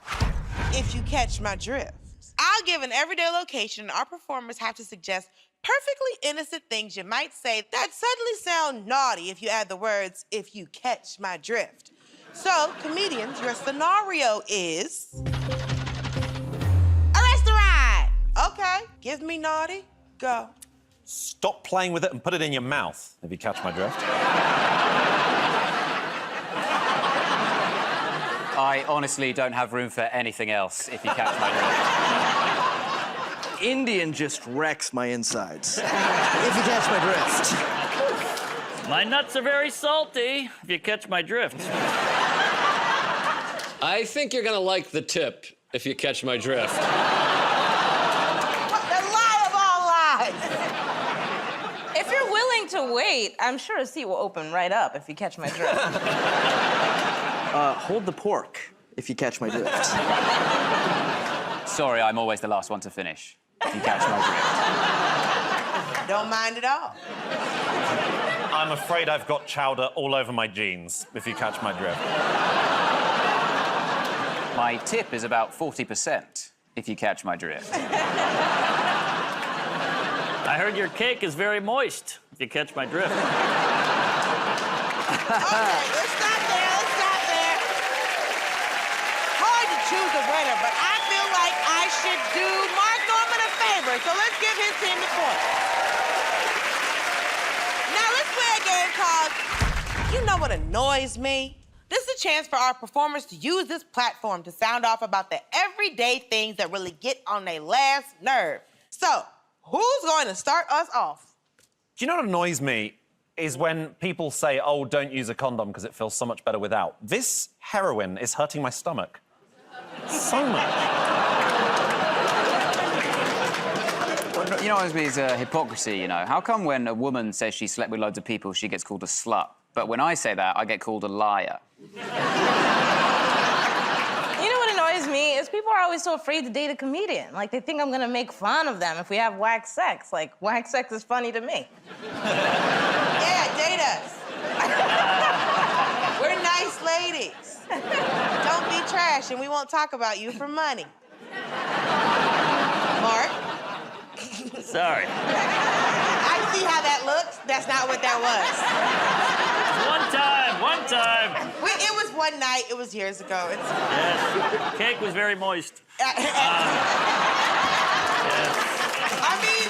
If You Catch My Drift. I'll give an everyday location, and our performers have to suggest perfectly innocent things you might say that suddenly sound naughty if you add the words, if you catch my drift. So, comedians, your scenario is... a restaurant! Okay, give me naughty, go. Stop playing with it and put it in your mouth, if you catch my drift. I honestly don't have room for anything else, if you catch my drift. Indian just wrecks my insides. If you catch my drift. My nuts are very salty, if you catch my drift. I think you're gonna like the tip, if you catch my drift. The lie of all lies. If you're willing to wait, I'm sure a seat will open right up if you catch my drift. Hold the pork, if you catch my drift. Sorry, I'm always the last one to finish, if you catch my drift. Don't mind at all. I'm afraid I've got chowder all over my jeans, if you catch my drift. My tip is about 40%, if you catch my drift. I heard your cake is very moist, if you catch my drift. Okay, let's stop there. Hard to choose a winner, but I feel like I should do Mark Norman a favor, so let's give his team the point. Now let's play a game called You Know What Annoys Me? This is a chance for our performers to use this platform to sound off about the everyday things that really get on their last nerve. So, who's going to start us off? Do you know what annoys me? Is when people say, oh, don't use a condom because it feels so much better without. This heroin is hurting my stomach. So much. You know what annoys me is hypocrisy, you know. How come when a woman says she slept with loads of people, she gets called a slut? But when I say that, I get called a liar. You know what annoys me is people are always so afraid to date a comedian. Like, they think I'm gonna make fun of them if we have whack sex. Like, whack sex is funny to me. Yeah, date us. We're nice ladies. Don't be trash and we won't talk about you for money. Mark? Sorry. I see how that looks. That's not what that was. One time. It was one night. It was years ago. Yes. Cake was very moist. Yes. I mean,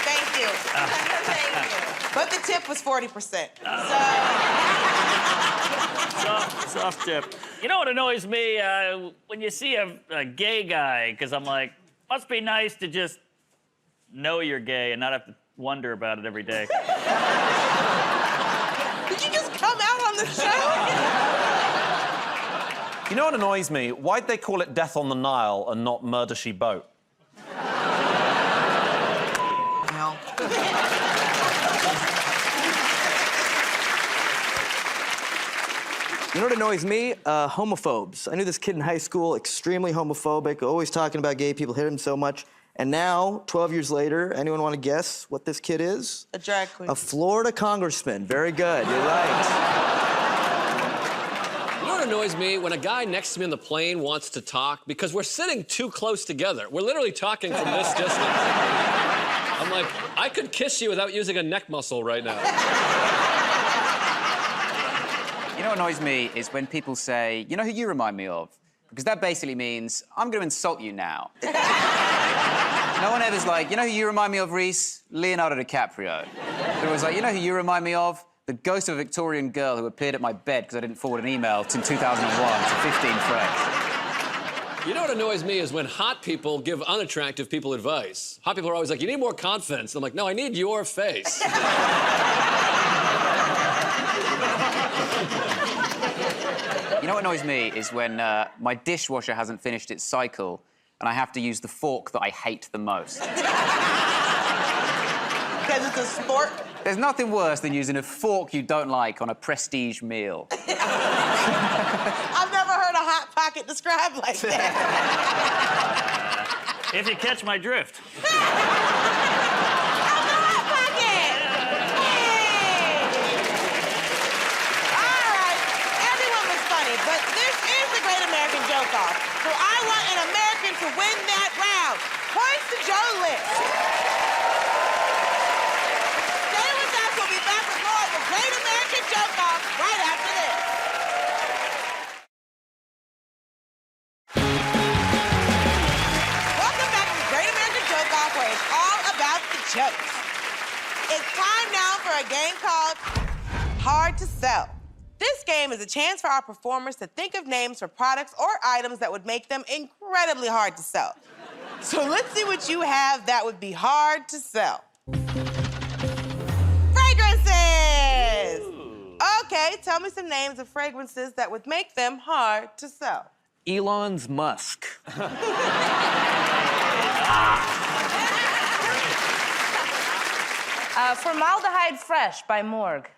thank you. Thank you. But the tip was 40%. Soft tip. You know what annoys me? When you see a gay guy, because I'm like, must be nice to just know you're gay and not have to wonder about it every day. Did you just come out on the show? You know what annoys me? Why'd they call it Death on the Nile and not Murder, She Boat? No. You know what annoys me? Homophobes. I knew this kid in high school, extremely homophobic, always talking about gay people, hate him so much. And now, 12 years later, anyone want to guess what this kid is? A drag queen. A Florida congressman. Very good, you're right. You know what annoys me? When a guy next to me on the plane wants to talk because we're sitting too close together. We're literally talking from this distance. I'm like, I could kiss you without using a neck muscle right now. You know what annoys me is when people say, you know who you remind me of? Because that basically means, I'm going to insult you now. No one ever's like, you know who you remind me of, Reese? Leonardo DiCaprio. It was like, you know who you remind me of? The ghost of a Victorian girl who appeared at my bed because I didn't forward an email in 2001 to 15 friends. You know what annoys me is when hot people give unattractive people advice. Hot people are always like, you need more confidence. And I'm like, no, I need your face. You know what annoys me is when my dishwasher hasn't finished its cycle and I have to use the fork that I hate the most. it's a sport. There's nothing worse than using a fork you don't like on a prestige meal. I've never heard a Hot Pocket described like that. If you catch my drift. But this is the Great American Joke-Off, so I want an American to win that round. Points to Joe List. Stay with us. We'll be back with more of the Great American Joke-Off right after this. Welcome back to the Great American Joke-Off, where it's all about the jokes. It's time now for a game called Hard to Sell. This game is a chance for our performers to think of names for products or items that would make them incredibly hard to sell. So let's see what you have that would be hard to sell. Fragrances! Okay, tell me some names of fragrances that would make them hard to sell. Elon's Musk. Formaldehyde Fresh by Morgue.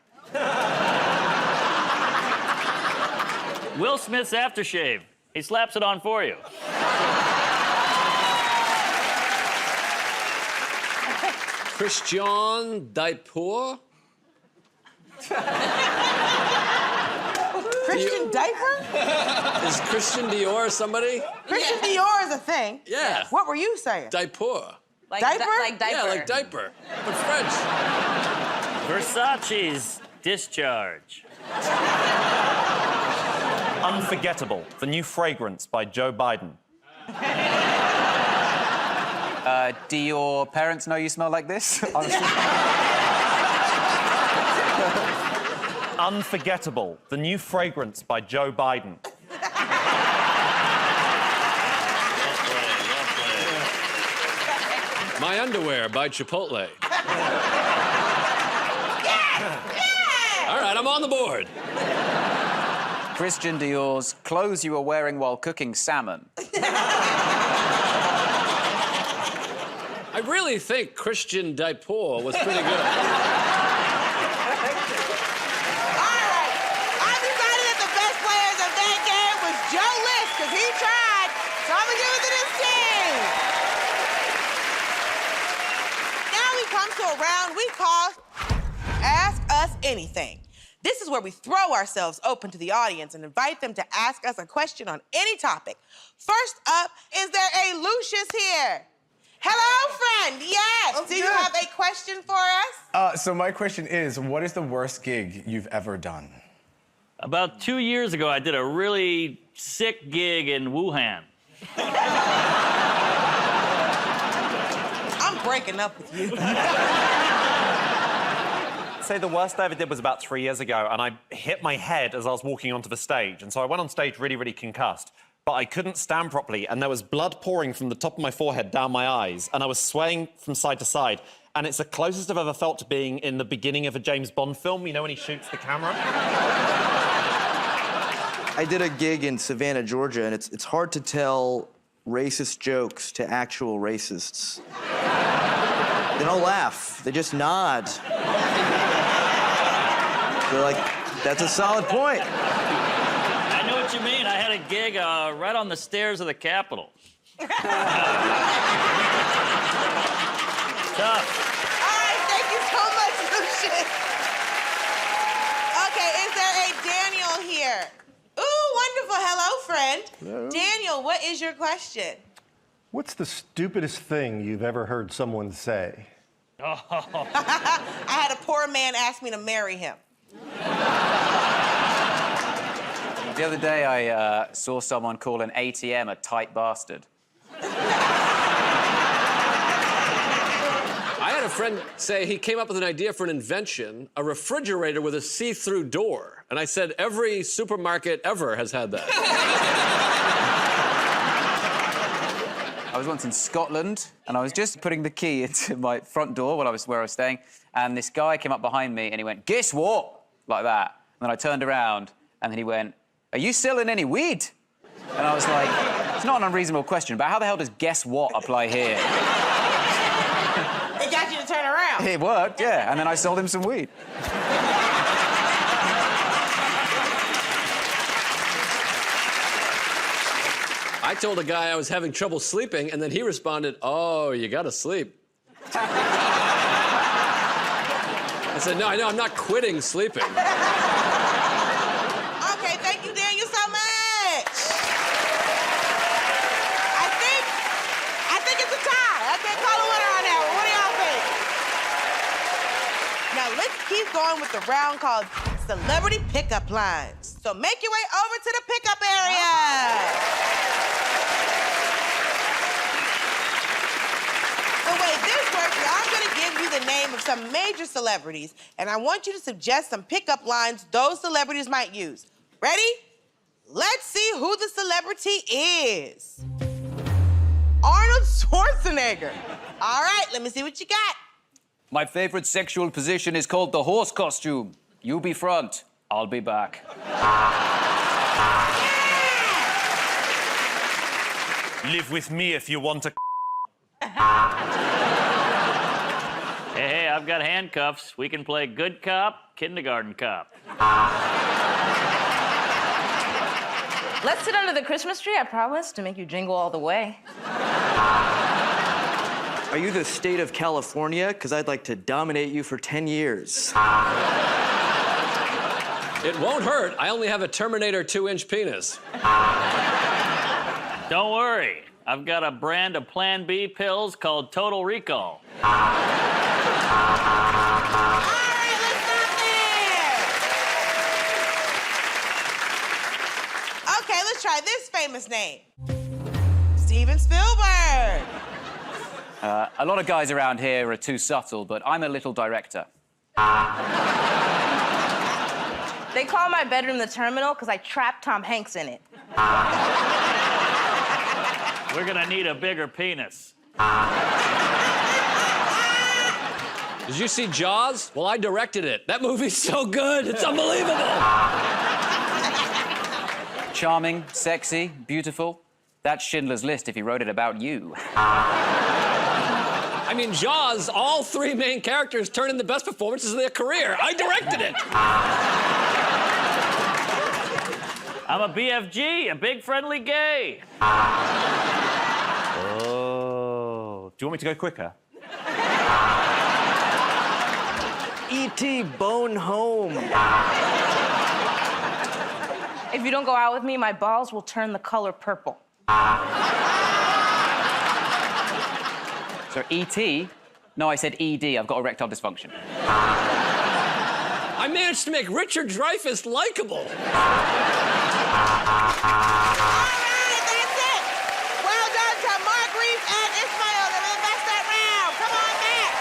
Will Smith's aftershave. He slaps it on for you. Christian Dior? Christian diaper? Is Christian Dior somebody? Christian Dior is a thing. Yeah. What were you saying? Diaper. Like diaper? Like diaper. Yeah, like diaper, but French. Versace's Discharge. Unforgettable, the new fragrance by Joe Biden. Do your parents know you smell like this? Unforgettable, the new fragrance by Joe Biden. My Underwear by Chipotle. All right, I'm on the board. Christian Dior's clothes you were wearing while cooking salmon. I really think Christian Dior was pretty good. Joe List, because he tried. So I'm gonna give it to this team. Now we come to a round we call Ask Us Anything. This is where we throw ourselves open to the audience and invite them to ask us a question on any topic. First up, is there a Lucius here? Hello, friend. Yes. Oh, Do you good. have a question for us? So my question is, what is the worst gig you've ever done? About 2 years ago, I did a really sick gig in Wuhan. I'm breaking up with you. Say the worst I ever did was about 3 years ago, and I hit my head as I was walking onto the stage. And so I went on stage really, really concussed. But I couldn't stand properly, and there was blood pouring from the top of my forehead down my eyes, and I was swaying from side to side. And it's the closest I've ever felt to being in the beginning of a James Bond film, you know, when he shoots the camera? I did a gig in Savannah, Georgia, and it's hard to tell racist jokes to actual racists. They don't laugh, they just nod. They're like, that's a solid point. I know what you mean. I had a gig right on the stairs of the Capitol. Tough. All right, thank you so much, Lucius. Okay, is there a Daniel here? Ooh, wonderful. Hello, friend. Hello. Daniel, what is your question? What's the stupidest thing you've ever heard someone say? Oh. I had a poor man ask me to marry him. The other day, I saw someone call an ATM a tight bastard. I had a friend say he came up with an idea for an invention, a refrigerator with a see-through door. And I said, every supermarket ever has had that. I was once in Scotland, and I was just putting the key into my front door where I was staying, and this guy came up behind me, and he went, "Guess what?" like that. And then I turned around, and then he went, "Are you selling any weed?" And I was like, it's not an unreasonable question, but how the hell does "guess what" apply here? It got you to didn't turn around. It worked, yeah. And then I sold him some weed. I told a guy I was having trouble sleeping, and then he responded, "Oh, you gotta sleep." I said, "No, I know, I'm not quitting sleeping." Okay, thank you, Daniel, so much. I think it's a tie. I can't call a winner on that one. What do y'all think? Now let's keep going with the round called Celebrity Pickup Lines. So make your way over to the pickup area. The way this works is I'm gonna give you the name of some major celebrities, and I want you to suggest some pickup lines those celebrities might use. Ready? Let's see who the celebrity is. Arnold Schwarzenegger. All right, let me see what you got. My favorite sexual position is called the horse costume. You be front, I'll be back. Live with me if you want to. Hey, I've got handcuffs. We can play good cop, kindergarten cop. Let's sit under the Christmas tree, I promise, to make you jingle all the way. Are you the state of California? Because I'd like to dominate you for 10 years. It won't hurt. I only have a Terminator 2-inch penis. Don't worry. I've got a brand of Plan B pills called Total Recall. All right, let's stop there. Okay, let's try this famous name. Steven Spielberg. A lot of guys around here are too subtle, but I'm a little director. They call my bedroom the terminal because I trapped Tom Hanks in it. We're gonna need a bigger penis. Did you see Jaws? Well, I directed it. That movie's so good. It's unbelievable. Charming, sexy, beautiful. That's Schindler's List if he wrote it about you. I mean, Jaws, all three main characters turn in the best performances of their career. I directed it. I'm a BFG, a big friendly gay. Oh. Do you want me to go quicker? E.T. Bone Home. If you don't go out with me, my balls will turn the color purple. So E.T.? No, I said E.D. I've got erectile dysfunction. I managed to make Richard Dreyfuss likable. All right, that's it. Well done to Mark Reese and Ismael. They really best that round. Come on back.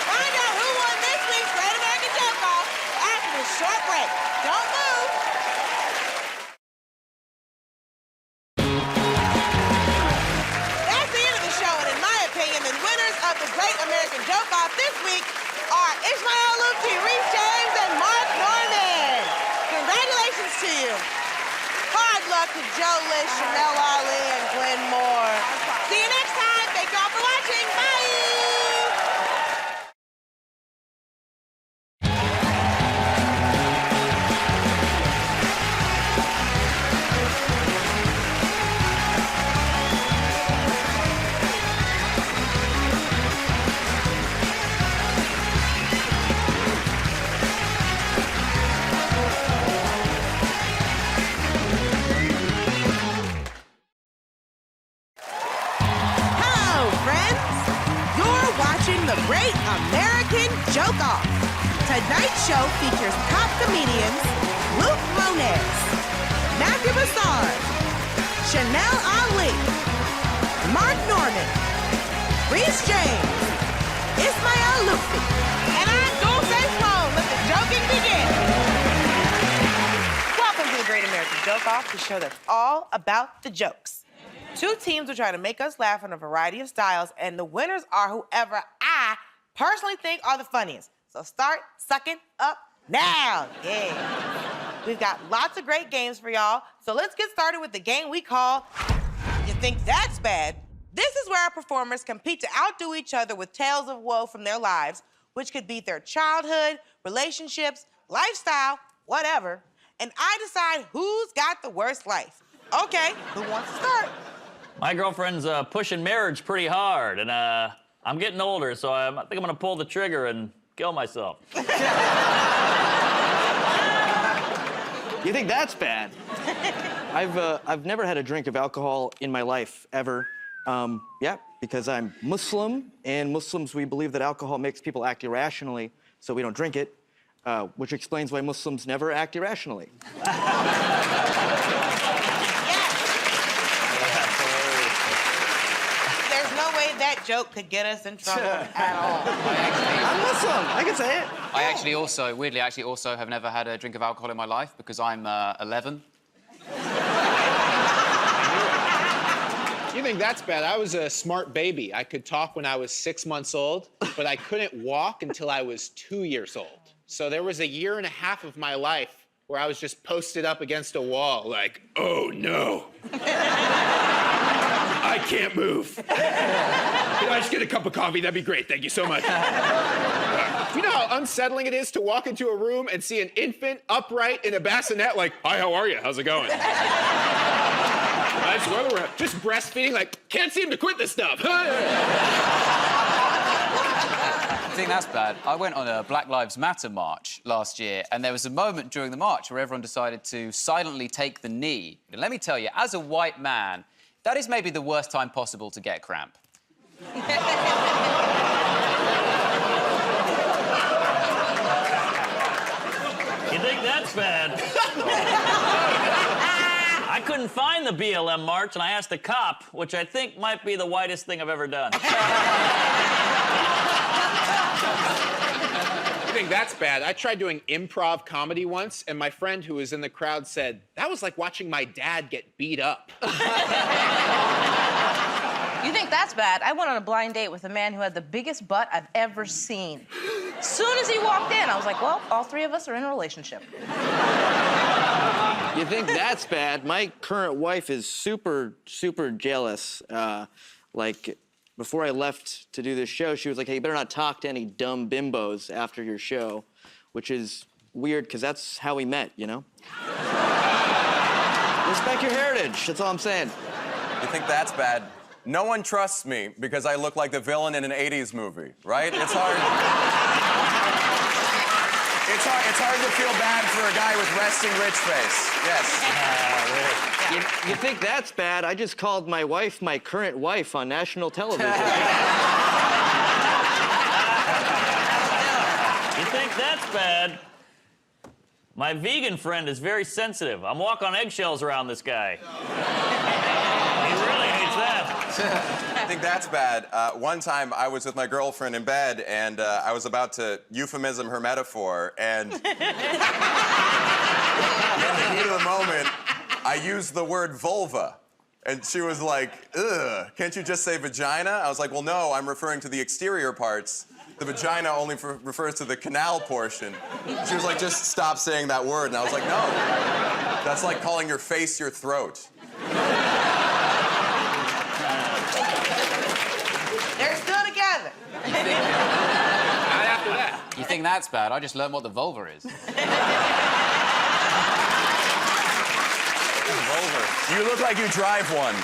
Find out who won this week's Great American Joke Off after this short break. Don't move. That's the end of the show, and in my opinion, the winners of the Great American Joke Off this week are Ismael Lufti, Reese James, and Mark Norman. Congratulations to you. Hard luck to Joe Lish, Chanel Ali, and Glenn Moore. See you next time. Thank you all for watching. Bye. Hello, friends. You're watching the Great American Joke Off. Tonight's show features top comedians Luke Moniz, Matthew Bassard, Chanel Ali, Mark Norman, Reese James, Ismael Lufti, and I'm Dulce Sloan. Let the joking begin. Welcome to the Great American Joke Off, the show that's all about the jokes. Two teams will try to make us laugh in a variety of styles, and the winners are whoever I personally think are the funniest. So start sucking up now. Yeah. We've got lots of great games for y'all, so let's get started with the game we call You Think That's Bad, This is where our performers compete to outdo each other with tales of woe from their lives, which could be their childhood, relationships, lifestyle, whatever. And I decide who's got the worst life. Okay, who wants to start? My girlfriend's pushing marriage pretty hard, and I'm getting older, so I think I'm gonna pull the trigger and kill myself. You think that's bad? I've never had a drink of alcohol in my life, ever. Yeah, because I'm Muslim, and Muslims, we believe that alcohol makes people act irrationally, so we don't drink it, which explains why Muslims never act irrationally. There's no way that joke could get us in trouble at all. I'm Muslim, I can say it. I actually also, weirdly, have never had a drink of alcohol in my life because I'm 11. You think that's bad? I was a smart baby. I could talk when I was 6 months old, but I couldn't walk until I was 2 years old. So there was a year and a half of my life where I was just posted up against a wall like, oh no. I can't move. Can I just get a cup of coffee? That'd be great. Thank you so much. Do you know how unsettling it is to walk into a room and see an infant upright in a bassinet like, hi, how are you? How's it going? I swear we're just breastfeeding like, can't seem to quit this stuff. I think that's bad. I went on a Black Lives Matter march last year, and there was a moment during the march where everyone decided to silently take the knee. And let me tell you, as a white man, that is maybe the worst time possible to get cramp. You think that's bad? I couldn't find the BLM march, and I asked a cop, which I think might be the whitest thing I've ever done. You think that's bad? I tried doing improv comedy once, and my friend who was in the crowd said, that was like watching my dad get beat up. You think that's bad? I went on a blind date with a man who had the biggest butt I've ever seen. As soon as he walked in, I was like, well, all three of us are in a relationship. You think that's bad? My current wife is super, super jealous. Like, before I left to do this show, she was like, hey, you better not talk to any dumb bimbos after your show, which is weird, because that's how we met, you know? Respect your heritage, that's all I'm saying. You think that's bad? No one trusts me because I look like the villain in an 80s movie, right? It's hard. It's hard to feel bad for a guy with resting rich face. Yes. You think that's bad? I just called my wife my current wife on national television. You think that's bad? My vegan friend is very sensitive. I'm walking on eggshells around this guy. He really hates that. I think that's bad. One time I was with my girlfriend in bed and I was about to euphemism her metaphor and in the heat of the moment, I used the word vulva. And she was like, ugh, can't you just say vagina? I was like, well, no, I'm referring to the exterior parts. The vagina only refers to the canal portion. She was like, just stop saying that word. And I was like, no, that's like calling your face your throat. They're still together. Not after that. You think that's bad? I just learned what the vulva is. Vulva. You look like you drive one.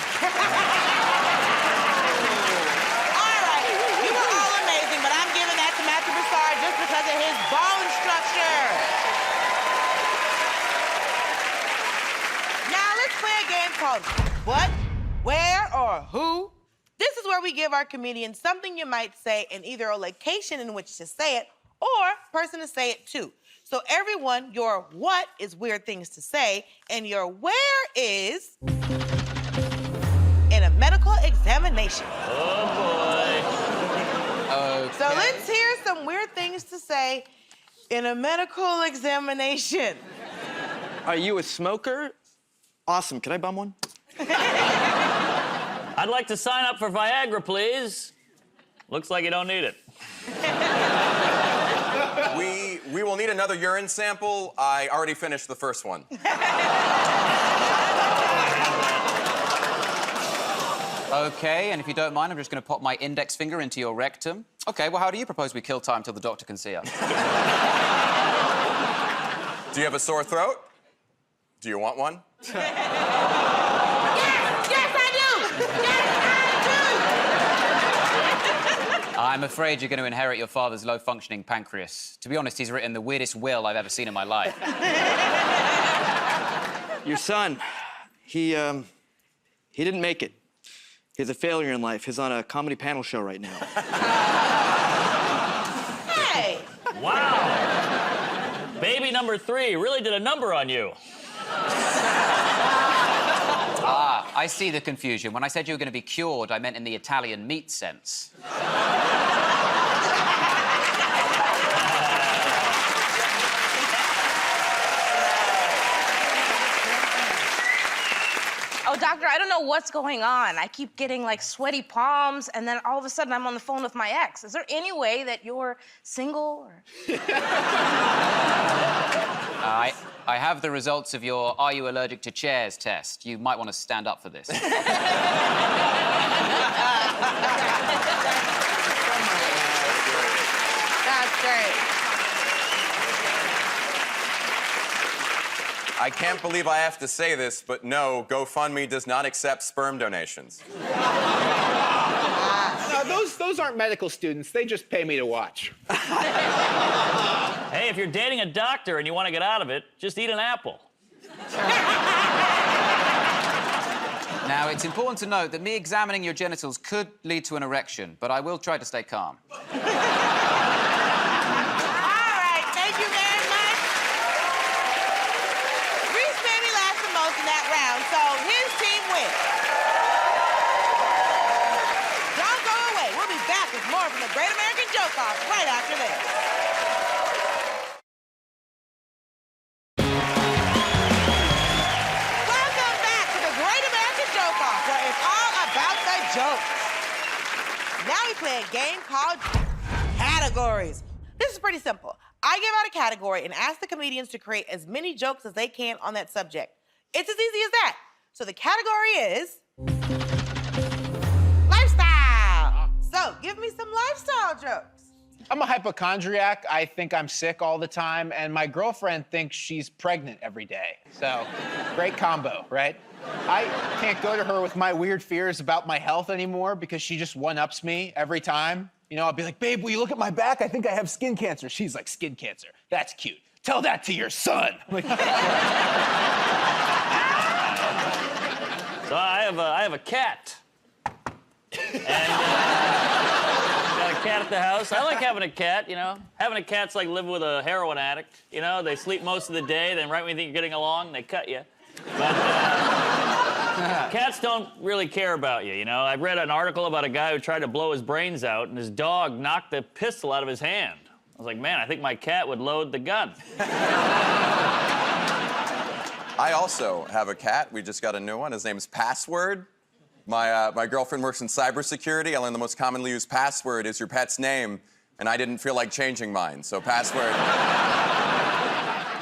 Just because of his bone structure. Now let's play a game called What, Where, or Who. This is where we give our comedians something you might say and either a location in which to say it or person to say it to. So everyone, your what is weird things to say and your where is in a medical examination. Oh boy. Okay. So let's hear some weird things to say in a medical examination. Are you a smoker? Awesome. Can I bum one? I'd like to sign up for Viagra, please. Looks like you don't need it. We will need another urine sample. I already finished the first one. OK, and if you don't mind, I'm just going to pop my index finger into your rectum. OK, well, how do you propose we kill time till the doctor can see us? Do you have a sore throat? Do you want one? Yes, I do! Yes, I do! I'm afraid you're going to inherit your father's low-functioning pancreas. To be honest, he's written the weirdest will I've ever seen in my life. Your son, he didn't make it. He's a failure in life. He's on a comedy panel show right now. Hey! Wow. Baby number 3 really did a number on you. Ah, I see the confusion. When I said you were going to be cured, I meant in the Italian meat sense. Oh, doctor, I don't know what's going on. I keep getting like sweaty palms, and then all of a sudden I'm on the phone with my ex. Is there any way that you're single? Or... I have the results of your Are You Allergic to Chairs test. You might want to stand up for this. That's great. I can't believe I have to say this, but no, GoFundMe does not accept sperm donations. No, those aren't medical students. They just pay me to watch. Hey, if you're dating a doctor and you want to get out of it, just eat an apple. Now, it's important to note that me examining your genitals could lead to an erection, but I will try to stay calm. All right, thank you very much. Reese maybe last the most in that round, so his team wins. Don't go away. We'll be back with more from the Great American Joke Off right after this. Welcome back to the Great American Joke Off, where it's all about the jokes. Now we play a game called Categories. This is pretty simple. I give out a category and ask the comedians to create as many jokes as they can on that subject. It's as easy as that. So the category is lifestyle. So give me some lifestyle jokes. I'm a hypochondriac. I think I'm sick all the time, and my girlfriend thinks she's pregnant every day. So, great combo, right? I can't go to her with my weird fears about my health anymore because she just one-ups me every time. You know, I'll be like, babe, will you look at my back? I think I have skin cancer. She's like, skin cancer? That's cute. Tell that to your son. So I have a cat. And got a cat at the house. I like having a cat, you know. Having a cat's like living with a heroin addict. You know, they sleep most of the day, then right when you think you're getting along, they cut you. But cats don't really care about you, you know. I read an article about a guy who tried to blow his brains out, and his dog knocked the pistol out of his hand. I was like, man, I think my cat would load the gun. I also have a cat. We just got a new one. His name is Password. My girlfriend works in cybersecurity. I learned the most commonly used password is your pet's name, and I didn't feel like changing mine, so Password.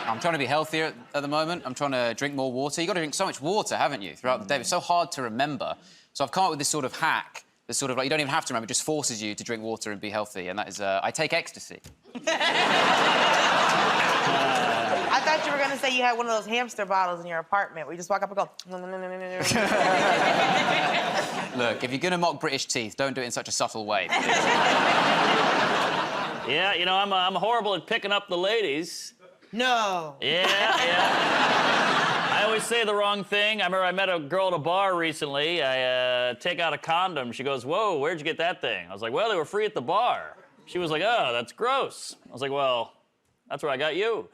I'm trying to be healthier at the moment. I'm trying to drink more water. You've got to drink so much water, haven't you, throughout the day? It's so hard to remember. So I've come up with this sort of hack, this sort of, like, you don't even have to remember, it just forces you to drink water and be healthy, and that is, I take ecstasy. I thought you were gonna say you had one of those hamster bottles in your apartment where you just walk up and go. Look, if you're gonna mock British teeth, don't do it in such a subtle way. Yeah, you know, I'm horrible at picking up the ladies. No. Yeah. I always say the wrong thing. I remember I met a girl at a bar recently. I take out a condom. She goes, whoa, where'd you get that thing? I was like, well, they were free at the bar. She was like, oh, that's gross. I was like, well, that's where I got you.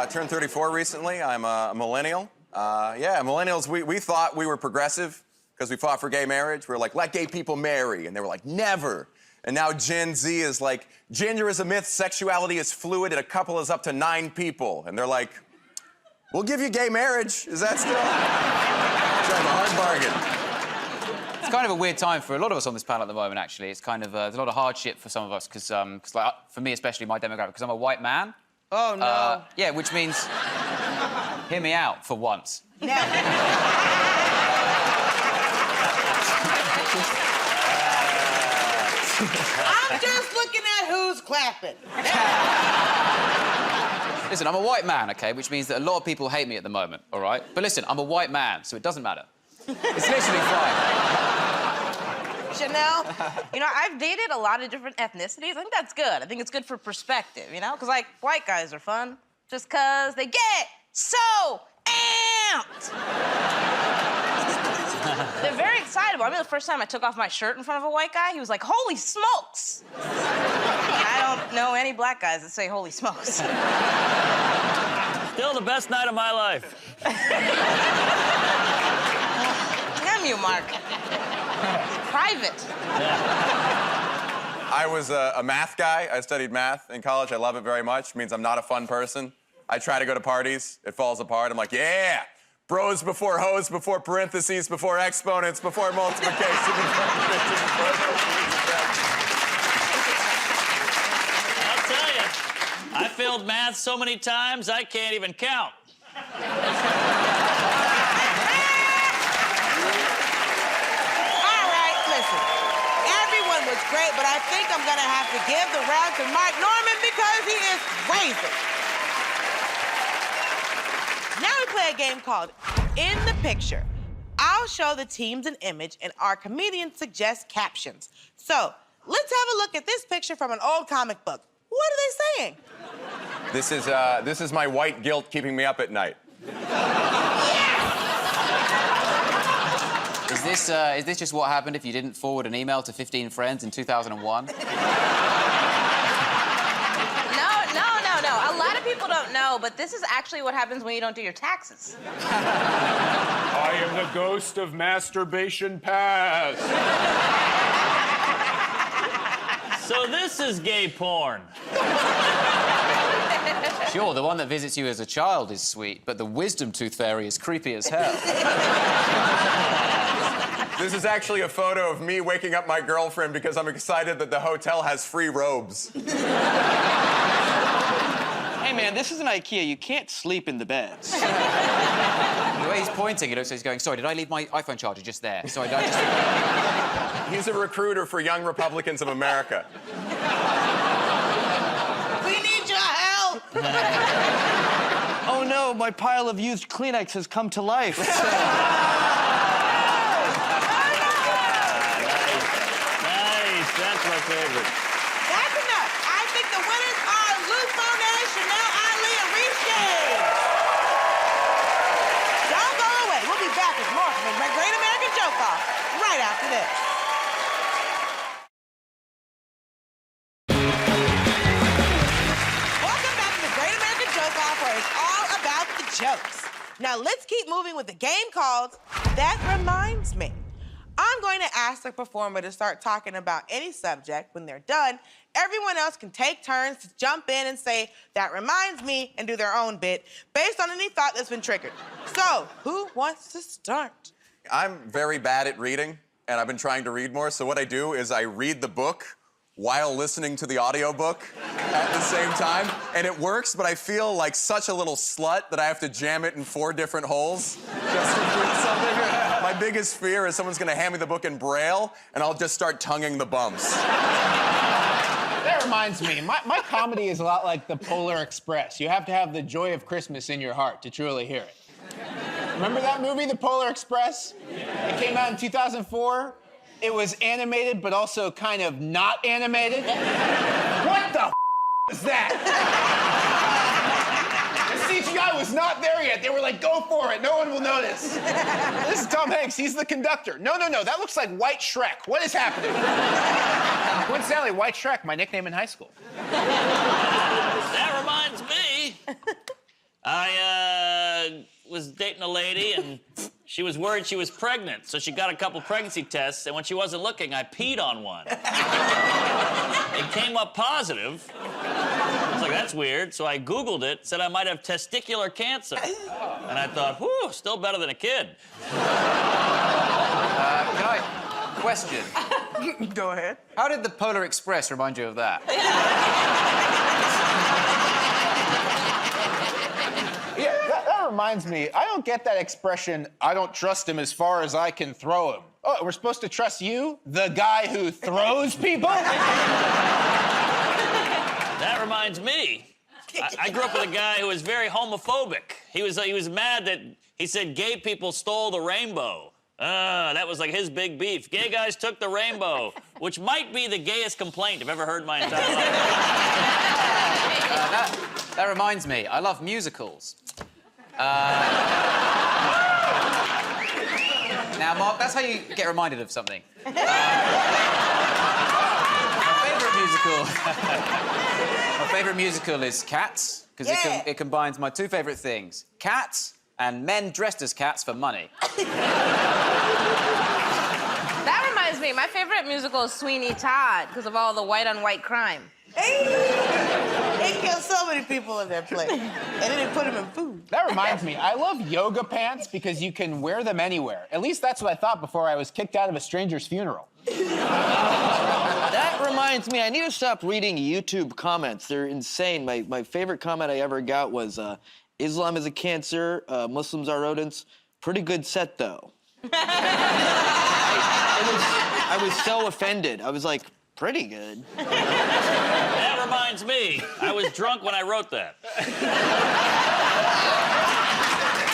Turned 34 recently. I'm a millennial. Yeah, millennials, we thought we were progressive because we fought for gay marriage. We were like, let gay people marry. And they were like, never. And now Gen Z is like, gender is a myth, sexuality is fluid, and a couple is up to 9 people. And they're like, we'll give you gay marriage. Is that still? Drive a hard bargain. It's kind of a weird time for a lot of us on this panel at the moment, actually. It's kind of, there's a lot of hardship for some of us, because, like, for me especially, my demographic, because I'm a white man. Oh, no. Yeah, which means hear me out for once. I'm just looking at who's clapping. Listen, I'm a white man, okay, which means that a lot of people hate me at the moment, all right? But listen, I'm a white man, so it doesn't matter. It's literally fine. Chanel, you know, I've dated a lot of different ethnicities. I think that's good. I think it's good for perspective, you know? Because, like, white guys are fun just because they get so amped. They're very excitable. I mean, the first time I took off my shirt in front of a white guy, he was like, holy smokes. I don't know any black guys that say holy smokes. Still the best night of my life. Damn you, Mark. Private. I was a math guy. I studied math in college. I love it very much. It means I'm not a fun person. I try to go to parties. It falls apart. I'm like, yeah! Bros before hoes, before parentheses, before exponents, before multiplication, before division, before... I'll tell you, I failed math so many times, I can't even count. All right, listen. Everyone was great, but I think I'm gonna have to give the round to Mike Norman because he is crazy. Now we play a game called In the Picture. I'll show the teams an image and our comedian suggests captions. So let's have a look at this picture from an old comic book. What are they saying? This is my white guilt keeping me up at night. Is this just what happened if you didn't forward an email to 15 friends in 2001? No. A lot of people don't know, but this is actually what happens when you don't do your taxes. I am the ghost of masturbation past. So this is gay porn. Sure, the one that visits you as a child is sweet, but the wisdom tooth fairy is creepy as hell. This is actually a photo of me waking up my girlfriend because I'm excited that the hotel has free robes. Hey, man, this isn't IKEA. You can't sleep in the beds. The way he's pointing, it looks like he's going, sorry, did I leave my iPhone charger just there? Sorry, did I just... He's a recruiter for Young Republicans of America. We need your help. Oh, no, my pile of used Kleenex has come to life. Nice, that's my favorite. That's enough. I think the winners are Luke Monet, Chanel Ali, and Reese James. Don't go away. We'll be back with more from the Great American Joke Off right after this. Welcome back to the Great American Joke Off, where it's all about the jokes. Now let's keep moving with the game called That Reminds Me. I'm going to ask the performer to start talking about any subject. When they're done, everyone else can take turns to jump in and say, that reminds me, and do their own bit based on any thought that's been triggered. So, who wants to start? I'm very bad at reading, and I've been trying to read more, so what I do is I read the book while listening to the audiobook at the same time, and it works, but I feel like such a little slut that I have to jam it in 4 different holes just to read something. My biggest fear is someone's gonna hand me the book in Braille, and I'll just start tonguing the bumps. That reminds me, my comedy is a lot like the Polar Express. You have to have the joy of Christmas in your heart to truly hear it. Remember that movie, The Polar Express? It came out in 2004. It was animated, but also kind of not animated. What the is that? The CGI was not there yet. They were like, go for it. No one will notice. This is Tom Hanks. He's the conductor. No. That looks like White Shrek. What is happening? Coincidentally, White Shrek, my nickname in high school. That reminds me. I was dating a lady, and she was worried she was pregnant, so she got a couple pregnancy tests, and when she wasn't looking, I peed on one. It came up positive. I was like, that's weird, so I Googled it, said I might have testicular cancer. And I thought, whew, still better than a kid. Question. Go ahead. How did the Polar Express remind you of that? reminds me, I don't get that expression, I don't trust him as far as I can throw him. Oh, we're supposed to trust you, the guy who throws people? That reminds me. I grew up with a guy who was very homophobic. He was mad that he said gay people stole the rainbow. That was like his big beef. Gay guys took the rainbow, which might be the gayest complaint I've ever heard in my entire life. That reminds me, I love musicals. Now, Mark, that's how you get reminded of something. My favourite musical is Cats, because it combines my two favourite things, cats and men dressed as cats for money. That reminds me, my favorite musical is Sweeney Todd because of all the white-on-white crime. They killed so many people in that play. And then they put them in food. That reminds me, I love yoga pants because you can wear them anywhere. At least that's what I thought before I was kicked out of a stranger's funeral. That reminds me, I need to stop reading YouTube comments. They're insane. My favorite comment I ever got was, Islam is a cancer, Muslims are rodents. Pretty good set, though. I was so offended. I was like, pretty good. That reminds me, I was drunk when I wrote that.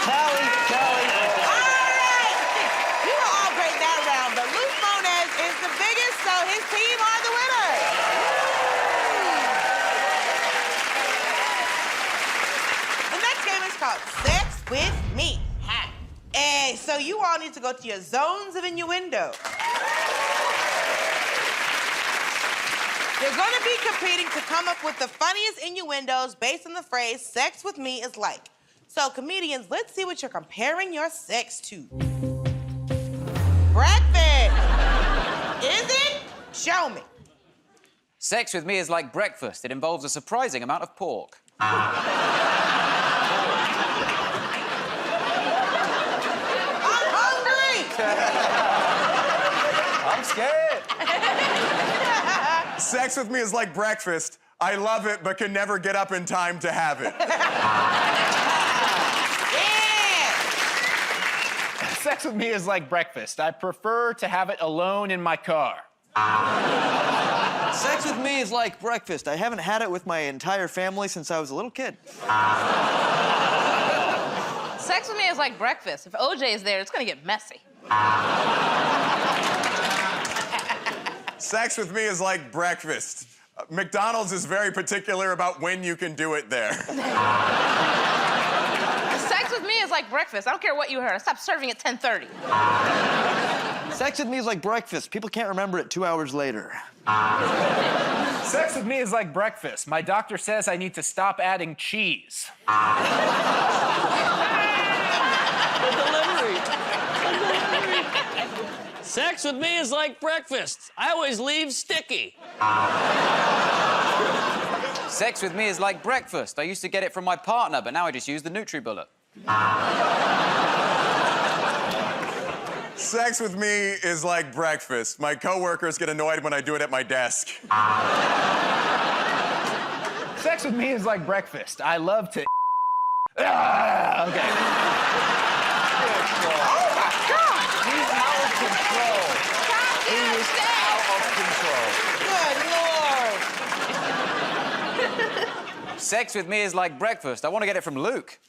Tally. All right. You were all great that round, but Luke Moniz is the biggest, so his team are the winners. The next game is called Sex with Me. And so you all need to go to your zones of innuendo. You're going to be competing to come up with the funniest innuendos based on the phrase, sex with me is like. So, comedians, let's see what you're comparing your sex to. Breakfast. Is it? Show me. Sex with me is like breakfast. It involves a surprising amount of pork. I'm scared. Sex with me is like breakfast. I love it, but can never get up in time to have it. Sex with me is like breakfast. I prefer to have it alone in my car. Sex with me is like breakfast. I haven't had it with my entire family since I was a little kid. Sex with me is like breakfast. If OJ is there, it's gonna get messy. Sex with me is like breakfast. McDonald's is very particular about when you can do it there. Sex with me is like breakfast. I don't care what you heard. I stopped serving at 10:30. Sex with me is like breakfast. People can't remember it 2 hours later. Sex with me is like breakfast. My doctor says I need to stop adding cheese. Sex with me is like breakfast. I always leave sticky. Sex with me is like breakfast. I used to get it from my partner, but now I just use the NutriBullet. Sex with me is like breakfast. My coworkers get annoyed when I do it at my desk. Sex with me is like breakfast. I love to. Okay. Oh my God! He's out of control. He is out of control. Good Lord. Sex with me is like breakfast. I want to get it from Luke.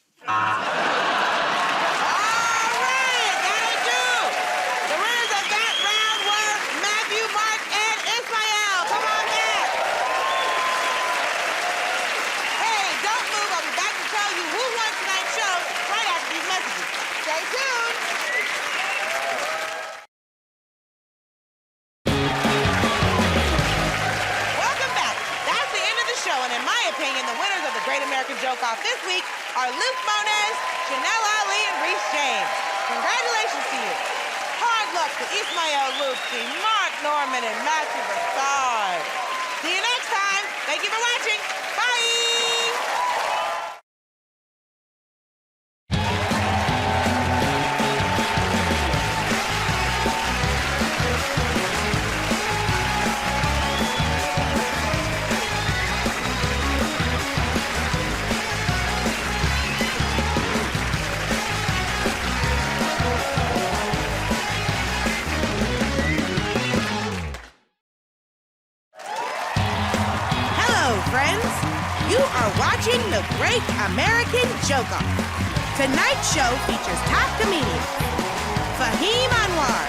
Joke-Off this week are Luke Moniz, Janelle Ali, and Reese James. Congratulations to you. Hard luck to Ismael Lupi, Mark Norman, and Matthew Broussard. See you next time. Thank you for watching. Bye! You are watching The Great American Joke Off. Tonight's show features top comedians Fahim Anwar,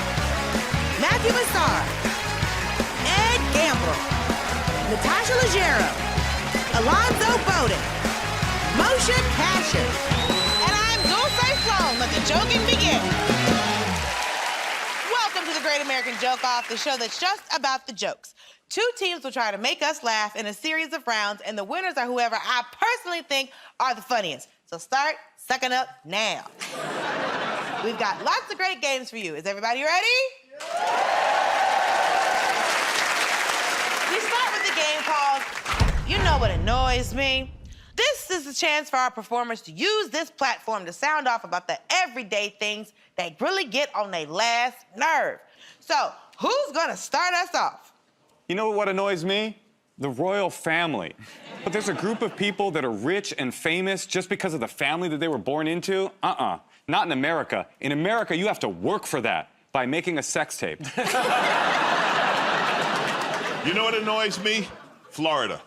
Matthew Massar, Ed Gamble, Natasha Leggero, Alonzo Bowden, Moshe Kasher, and I'm Dulce Sloan. Let the joking begin. Welcome to The Great American Joke Off, the show that's just about the jokes. Two teams will try to make us laugh in a series of rounds, and the winners are whoever I personally think are the funniest. So start sucking up now. We've got lots of great games for you. Is everybody ready? We start with a game called You Know What Annoys Me. This is a chance for our performers to use this platform to sound off about the everyday things that really get on their last nerve. So, who's gonna start us off? You know what annoys me? The royal family. But there's a group of people that are rich and famous just because of the family that they were born into? Not in America. In America, you have to work for that by making a sex tape. You know what annoys me? Florida.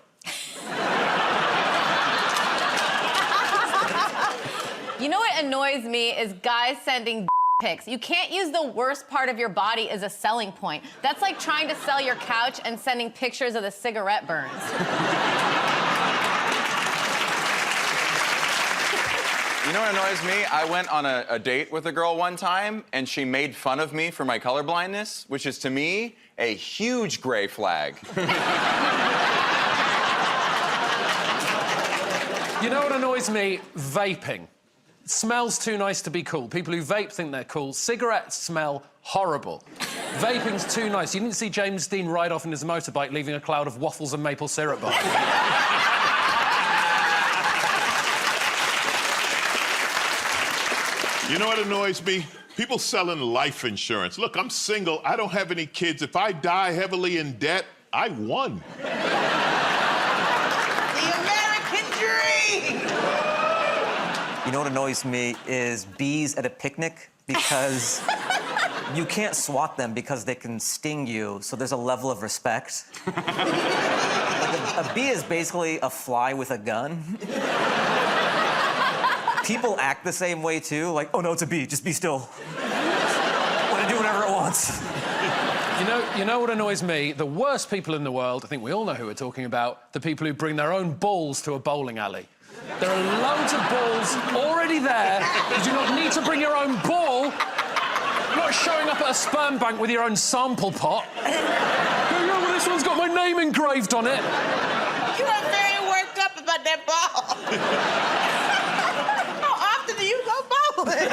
You know what annoys me is guys sending pics. You can't use the worst part of your body as a selling point. That's like trying to sell your couch and sending pictures of the cigarette burns. You know what annoys me? I went on a date with a girl one time, and she made fun of me for my colorblindness, which is, to me, a huge gray flag. You know what annoys me? Vaping. Smells too nice to be cool. People who vape think they're cool. Cigarettes smell horrible. Vaping's too nice. You didn't see James Dean ride off in his motorbike leaving a cloud of waffles and maple syrup behind. You know what annoys me? People selling life insurance. Look, I'm single. I don't have any kids. If I die heavily in debt, I won. The American dream! You know what annoys me is bees at a picnic, because you can't swat them because they can sting you, so there's a level of respect. Like a bee is basically a fly with a gun. People act the same way too, like, oh no, it's a bee, just be still. Let it do whatever it wants. You know what annoys me? The worst people in the world, I think we all know who we're talking about, the people who bring their own balls to a bowling alley. There are loads of balls already there. You do not need to bring your own ball. You're not showing up at a sperm bank with your own sample pot. Well, this one's got my name engraved on it. You are very worked up about that ball. How often do you go bowling?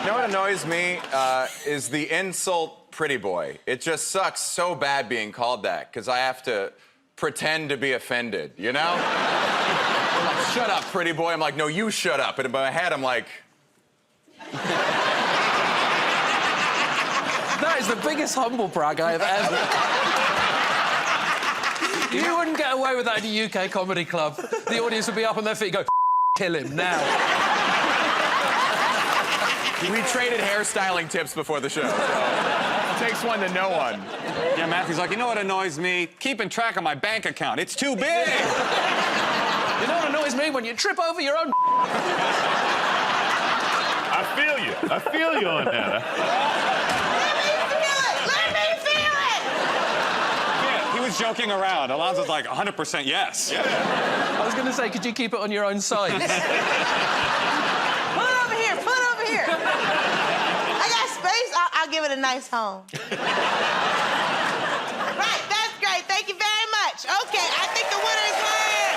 You know what annoys me is the insult pretty boy. It just sucks so bad being called that, because I have to pretend to be offended, you know? I'm like, shut up, pretty boy. I'm like, no, you shut up. And in my head, I'm like... That is the biggest humble brag I have ever... You wouldn't get away with that in a UK comedy club. The audience would be up on their feet and go, kill him now. We traded hairstyling tips before the show, so it takes one to know one. Yeah, Matthew's like, you know what annoys me? Keeping track of my bank account. It's too big. You know what annoys me? When you trip over your own... I feel you. I feel you on that. Let me feel it! Yeah, he was joking around. Alonzo's like, 100% yes. Yeah. I was going to say, could you keep it on your own side? Put it over here, put it over here. I got space, I'll give it a nice home. Right, that's great, thank you very much. Okay, I think the winners were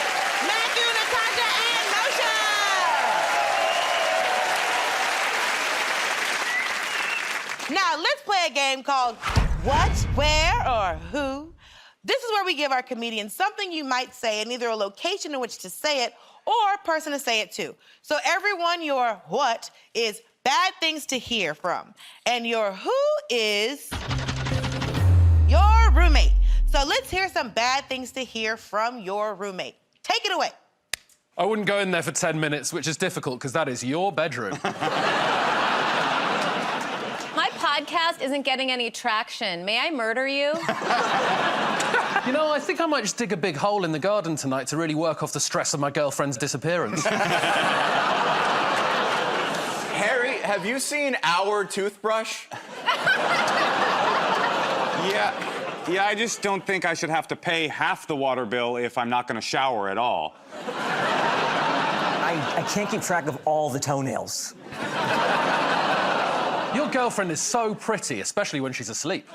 Matthew, Natasha, and Moshe. Now, let's play a game called What, Where, or Who. This is where we give our comedians something you might say and either a location in which to say it or a person to say it to. So everyone, your what is bad things to hear from. And your who is your roommate. So let's hear some bad things to hear from your roommate. Take it away. I wouldn't go in there for 10 minutes, which is difficult because that is your bedroom. My podcast isn't getting any traction. May I murder you? You know, I think I might just dig a big hole in the garden tonight to really work off the stress of my girlfriend's disappearance. Harry, have you seen our toothbrush? Yeah, I just don't think I should have to pay half the water bill if I'm not going to shower at all. I can't keep track of all the toenails. Your girlfriend is so pretty, especially when she's asleep.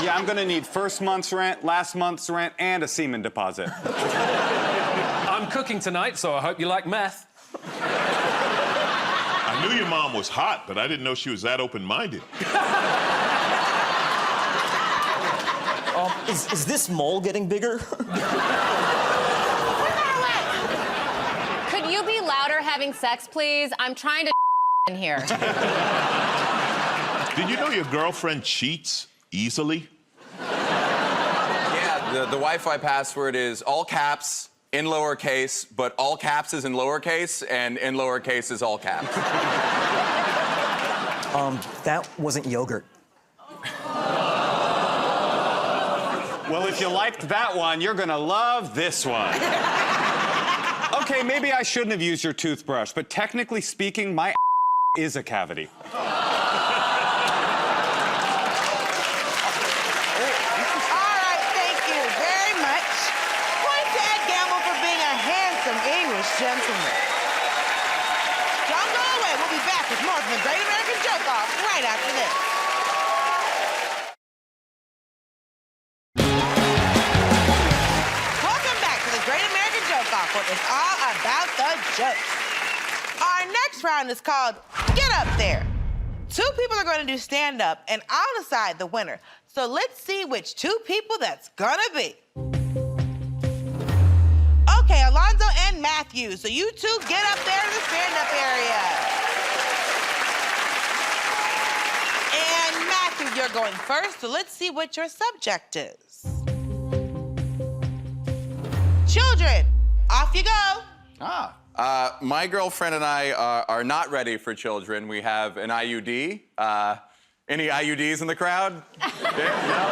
Yeah, I'm gonna need first month's rent, last month's rent, and a semen deposit. I'm cooking tonight, so I hope you like meth. I knew your mom was hot, but I didn't know she was that open-minded. Is this mole getting bigger? Could you be louder having sex, please? I'm trying to in here. Did you know your girlfriend cheats easily? Yeah, the Wi-Fi password is all caps in lowercase, but all caps is in lowercase, and in lowercase is all caps. That wasn't yogurt. Well, if you liked that one, you're gonna love this one. Okay, maybe I shouldn't have used your toothbrush, but technically speaking, my is a cavity. All right, thank you very much. Point to Ed Gamble for being a handsome English gentleman. Don't go away. We'll be back with more from the Great American Joke Off right after this. Welcome back to the Great American Joke Off, where it's all about the jokes. Our next round is called Get Up There. Two people are going to do stand-up, and I'll decide the winner. So let's see which two people that's gonna be. Okay, Alonzo and Matthew. So you two get up there in the stand-up area. And Matthew, you're going first, so let's see what your subject is. Children, off you go. My girlfriend and I are not ready for children. We have an IUD. Any IUDs in the crowd? Yeah, no?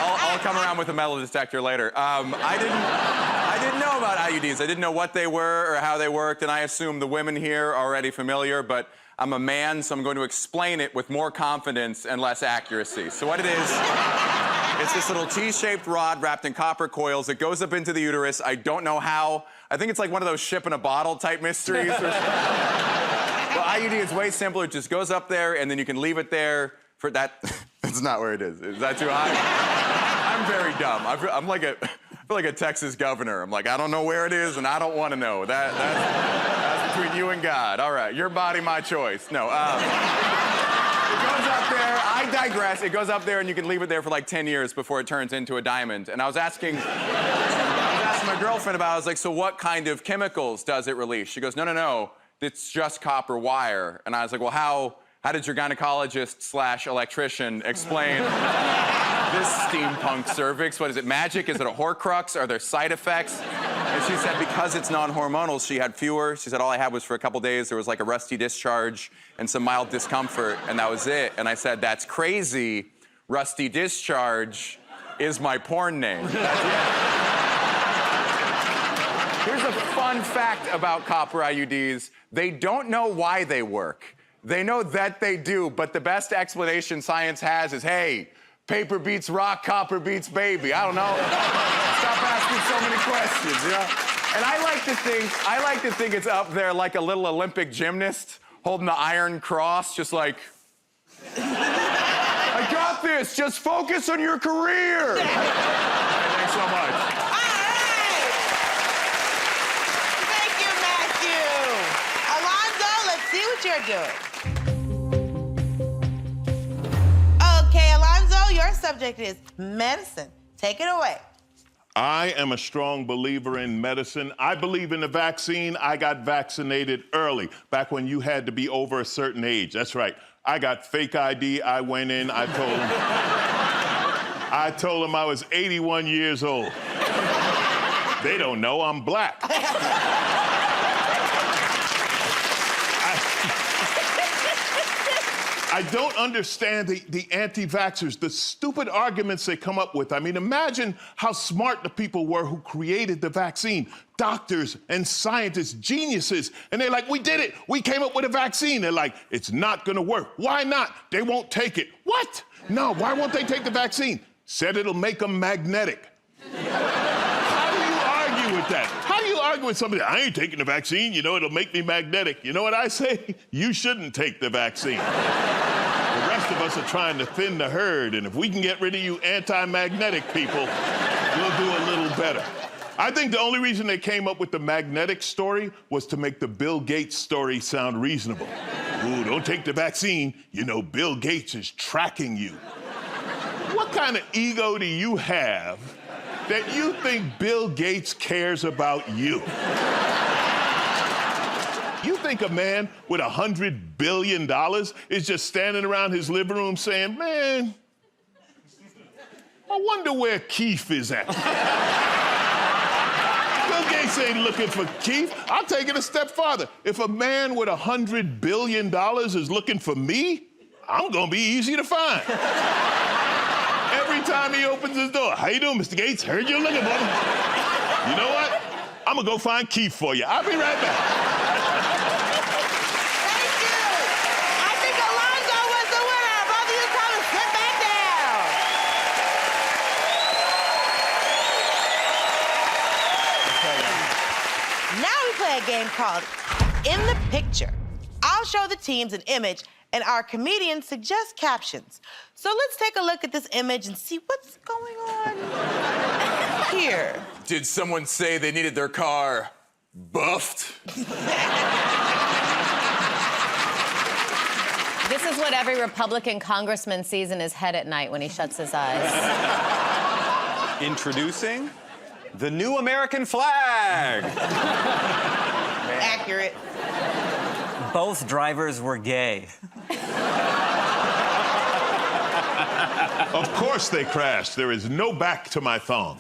I'll come around with a metal detector later. I didn't know about IUDs. I didn't know what they were or how they worked, and I assume the women here are already familiar, but I'm a man, so I'm going to explain it with more confidence and less accuracy. So what it is, it's this little T-shaped rod wrapped in copper coils. It goes up into the uterus. I don't know how. I think it's like one of those ship in a bottle type mysteries. Well, IUD is way simpler. It just goes up there, and then you can leave it there for that. That's not where it is. Is that too high? I'm very dumb. I'm like I feel like a Texas governor. I'm like, I don't know where it is, and I don't want to know. That's between you and God. All right, your body, my choice. No. It goes up there. I digress. It goes up there, and you can leave it there for like 10 years before it turns into a diamond. And I was asking my girlfriend about it. I was like, so what kind of chemicals does it release? She goes, no. It's just copper wire. And I was like, well, how did your gynecologist/electrician explain this steampunk cervix? What is it, magic? Is it a Horcrux? Are there side effects? And she said because it's non-hormonal, she had fewer. She said all I had was for a couple days. There was like a rusty discharge and some mild discomfort, and that was it. And I said, that's crazy. Rusty discharge is my porn name. Here's a fun fact about copper IUDs. They don't know why they work. They know that they do, but the best explanation science has is, hey, paper beats rock, copper beats baby. I don't know. Stop asking so many questions, you know? And I like to think it's up there like a little Olympic gymnast holding the Iron Cross, just like, I got this, just focus on your career. Thanks so much. See what you're doing. Okay, Alonzo, your subject is medicine. Take it away. I am a strong believer in medicine. I believe in the vaccine. I got vaccinated early, back when you had to be over a certain age. That's right. I got fake ID. I went in. I told them I was 81 years old. They don't know I'm black. I don't understand the anti-vaxxers, the stupid arguments they come up with. I mean, imagine how smart the people were who created the vaccine. Doctors and scientists, geniuses. And they're like, we did it. We came up with a vaccine. They're like, it's not gonna work. Why not? They won't take it. What? No, why won't they take the vaccine? Said it'll make them magnetic. How do you argue with that? How do you argue with somebody? I ain't taking the vaccine, you know, it'll make me magnetic. You know what I say? You shouldn't take the vaccine. The rest of us are trying to thin the herd, and if we can get rid of you anti-magnetic people, we'll do a little better. I think the only reason they came up with the magnetic story was to make the Bill Gates story sound reasonable. Ooh, don't take the vaccine. You know, Bill Gates is tracking you. What kind of ego do you have that you think Bill Gates cares about you? You think a man with $100 billion is just standing around his living room saying, man, I wonder where Keith is at. Bill Gates ain't looking for Keith. I'll take it a step farther. If a man with $100 billion is looking for me, I'm gonna be easy to find. Every time he opens his door, how you doing, Mr. Gates? Heard you're looking, brother. You know what? I'm gonna go find Keith for you. I'll be right back. Thank you. I think Alonzo was the winner. Both of you come and sit back down. Now we play a game called In the Picture. I'll show the teams an image and our comedians suggest captions. So let's take a look at this image and see what's going on here. Did someone say they needed their car buffed? This is what every Republican congressman sees in his head at night when he shuts his eyes. Introducing the new American flag. Accurate. Both drivers were gay. Of course they crashed. There is no back to my thong.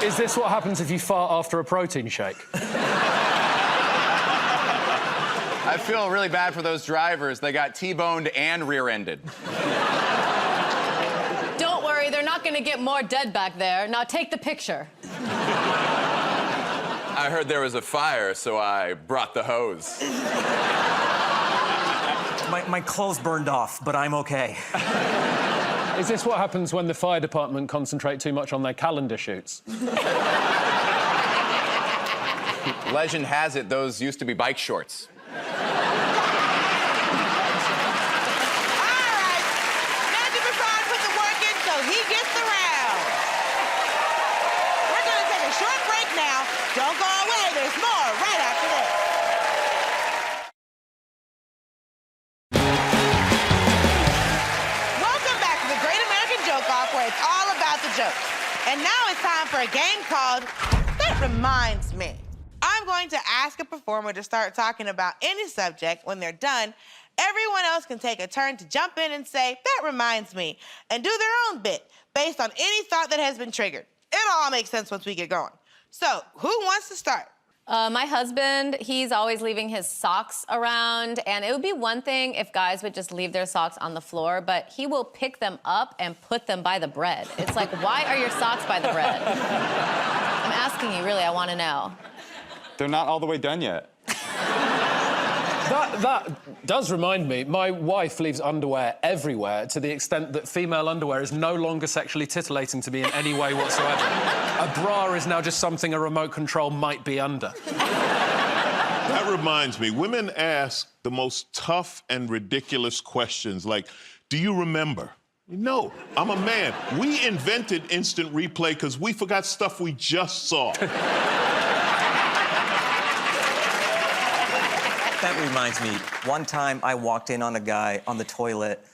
Is this what happens if you fart after a protein shake? I feel really bad for those drivers. They got T-boned and rear-ended. Don't worry, they're not gonna get more dead back there. Now take the picture. I heard there was a fire, so I brought the hose. My clothes burned off, but I'm okay. Is this what happens when the fire department concentrate too much on their calendar shoots? Legend has it those used to be bike shorts. Don't go away, there's more right after this. Welcome back to the Great American Joke Off, where it's all about the jokes. And now it's time for a game called That Reminds Me. I'm going to ask a performer to start talking about any subject. When they're done, everyone else can take a turn to jump in and say, that reminds me, and do their own bit based on any thought that has been triggered. It'll all make sense once we get going. So, who wants to start? My husband, he's always leaving his socks around, and it would be one thing if guys would just leave their socks on the floor, but he will pick them up and put them by the bread. It's like, why are your socks by the bread? I'm asking you, really, I want to know. They're not all the way done yet. That does remind me, my wife leaves underwear everywhere to the extent that female underwear is no longer sexually titillating to me in any way whatsoever. A bra is now just something a remote control might be under. That reminds me, women ask the most tough and ridiculous questions like, do you remember? No, I'm a man. We invented instant replay because we forgot stuff we just saw. That reminds me, one time I walked in on a guy on the toilet,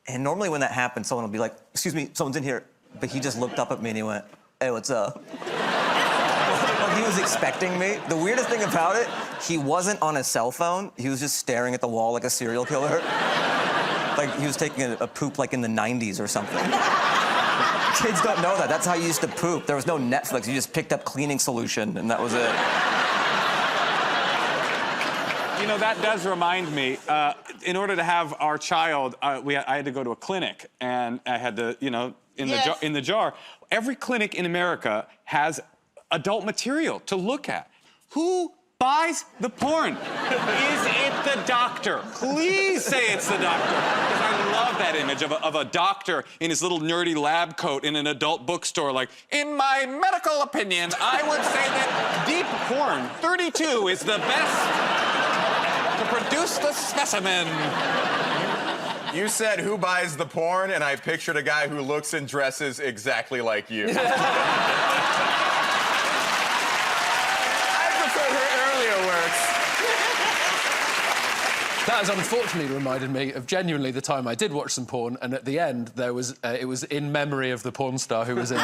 and normally when that happens, someone will be like, excuse me, someone's in here. But he just looked up at me and he went, hey, what's up? Like he was expecting me. The weirdest thing about it, he wasn't on his cell phone. He was just staring at the wall like a serial killer. Like he was taking a poop like in the 90s or something. Kids don't know that. That's how you used to poop. There was no Netflix. You just picked up cleaning solution and that was it. You know, that does remind me. In order to have our child, I had to go to a clinic, and I had to, you know, in the jar. Every clinic in America has adult material to look at. Who buys the porn? Is it the doctor? Please say it's the doctor. Because I love that image of a doctor in his little nerdy lab coat in an adult bookstore, like, in my medical opinion, I would say that deep porn 32 is the best to produce the specimen. You said who buys the porn, and I pictured a guy who looks and dresses exactly like you. That has unfortunately reminded me of genuinely the time I did watch some porn, and at the end there was it was in memory of the porn star who was in the.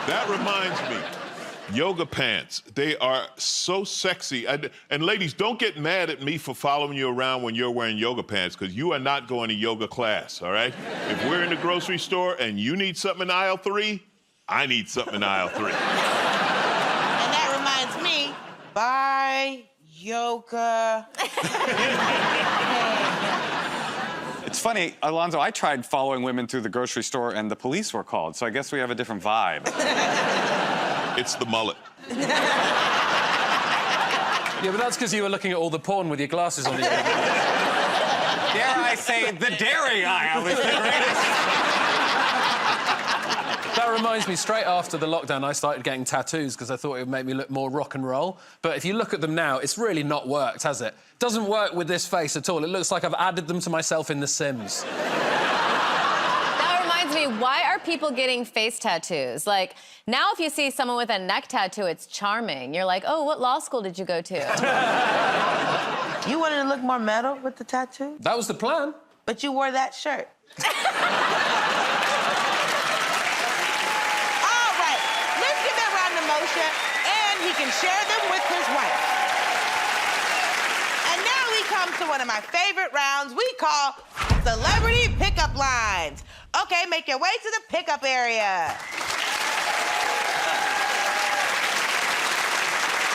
That reminds me. Yoga pants. They are so sexy. And ladies, don't get mad at me for following you around when you're wearing yoga pants, because you are not going to yoga class, all right? If we're in the grocery store and you need something in aisle 3, I need something in aisle 3. And that reminds me, buy yoga. It's funny, Alonzo, I tried following women through the grocery store and the police were called, so I guess we have a different vibe. It's the mullet. Yeah, but that's because you were looking at all the porn with your glasses on. Dare I say, the dairy aisle is the greatest. That reminds me, straight after the lockdown, I started getting tattoos because I thought it would make me look more rock and roll. But if you look at them now, it's really not worked, has it? Doesn't work with this face at all. It looks like I've added them to myself in The Sims. That reminds me, why are people getting face tattoos? Like, now if you see someone with a neck tattoo, it's charming. You're like, oh, what law school did you go to? You wanted to look more metal with the tattoo? That was the plan. But you wore that shirt. And he can share them with his wife. And now we come to one of my favorite rounds we call Celebrity Pickup Lines. Okay, make your way to the pickup area.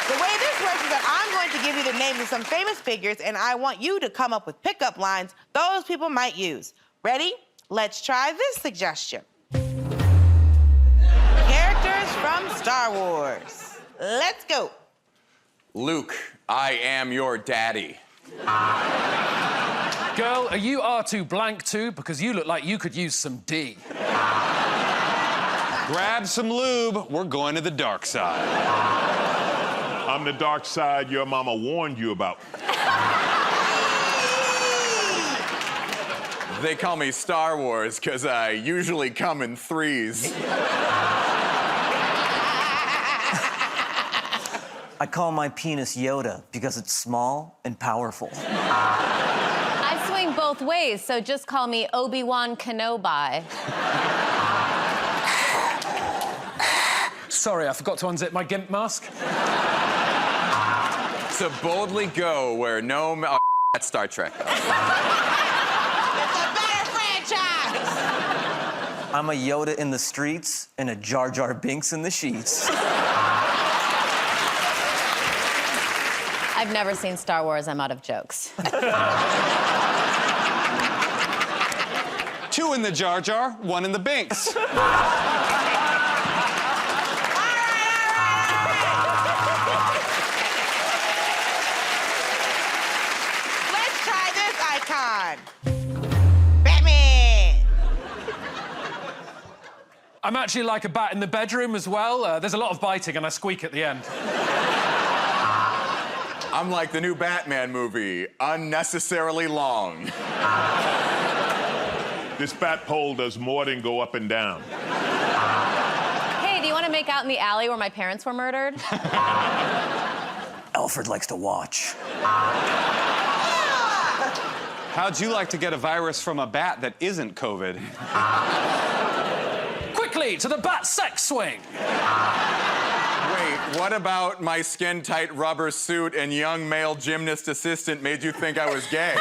The way this works is that I'm going to give you the names of some famous figures, and I want you to come up with pickup lines those people might use. Ready? Let's try this suggestion. Characters from Star Wars. Let's go. Luke, I am your daddy. Girl, are you R2 blank too? Because you look like you could use some D. Grab some lube, we're going to the dark side. I'm the dark side your mama warned you about. They call me Star Wars because I usually come in threes. I call my penis Yoda because it's small and powerful. I swing both ways, so just call me Obi-Wan Kenobi. Sorry, I forgot to unzip my gimp mask. To boldly go where no... Oh, that's Star Trek. It's a better franchise! I'm a Yoda in the streets and a Jar Jar Binks in the sheets. I've never seen Star Wars. I'm out of jokes. 2 in the Jar Jar, 1 in the Binks. Let's try this icon. Batman. I'm actually like a bat in the bedroom as well. There's a lot of biting and I squeak at the end. I'm like the new Batman movie, unnecessarily long. This bat pole does more than go up and down. Hey, do you want to make out in the alley where my parents were murdered? Alfred likes to watch. How'd you like to get a virus from a bat that isn't COVID? Quickly, to the bat sex swing! Wait, what about my skin-tight rubber suit and young male gymnast assistant made you think I was gay?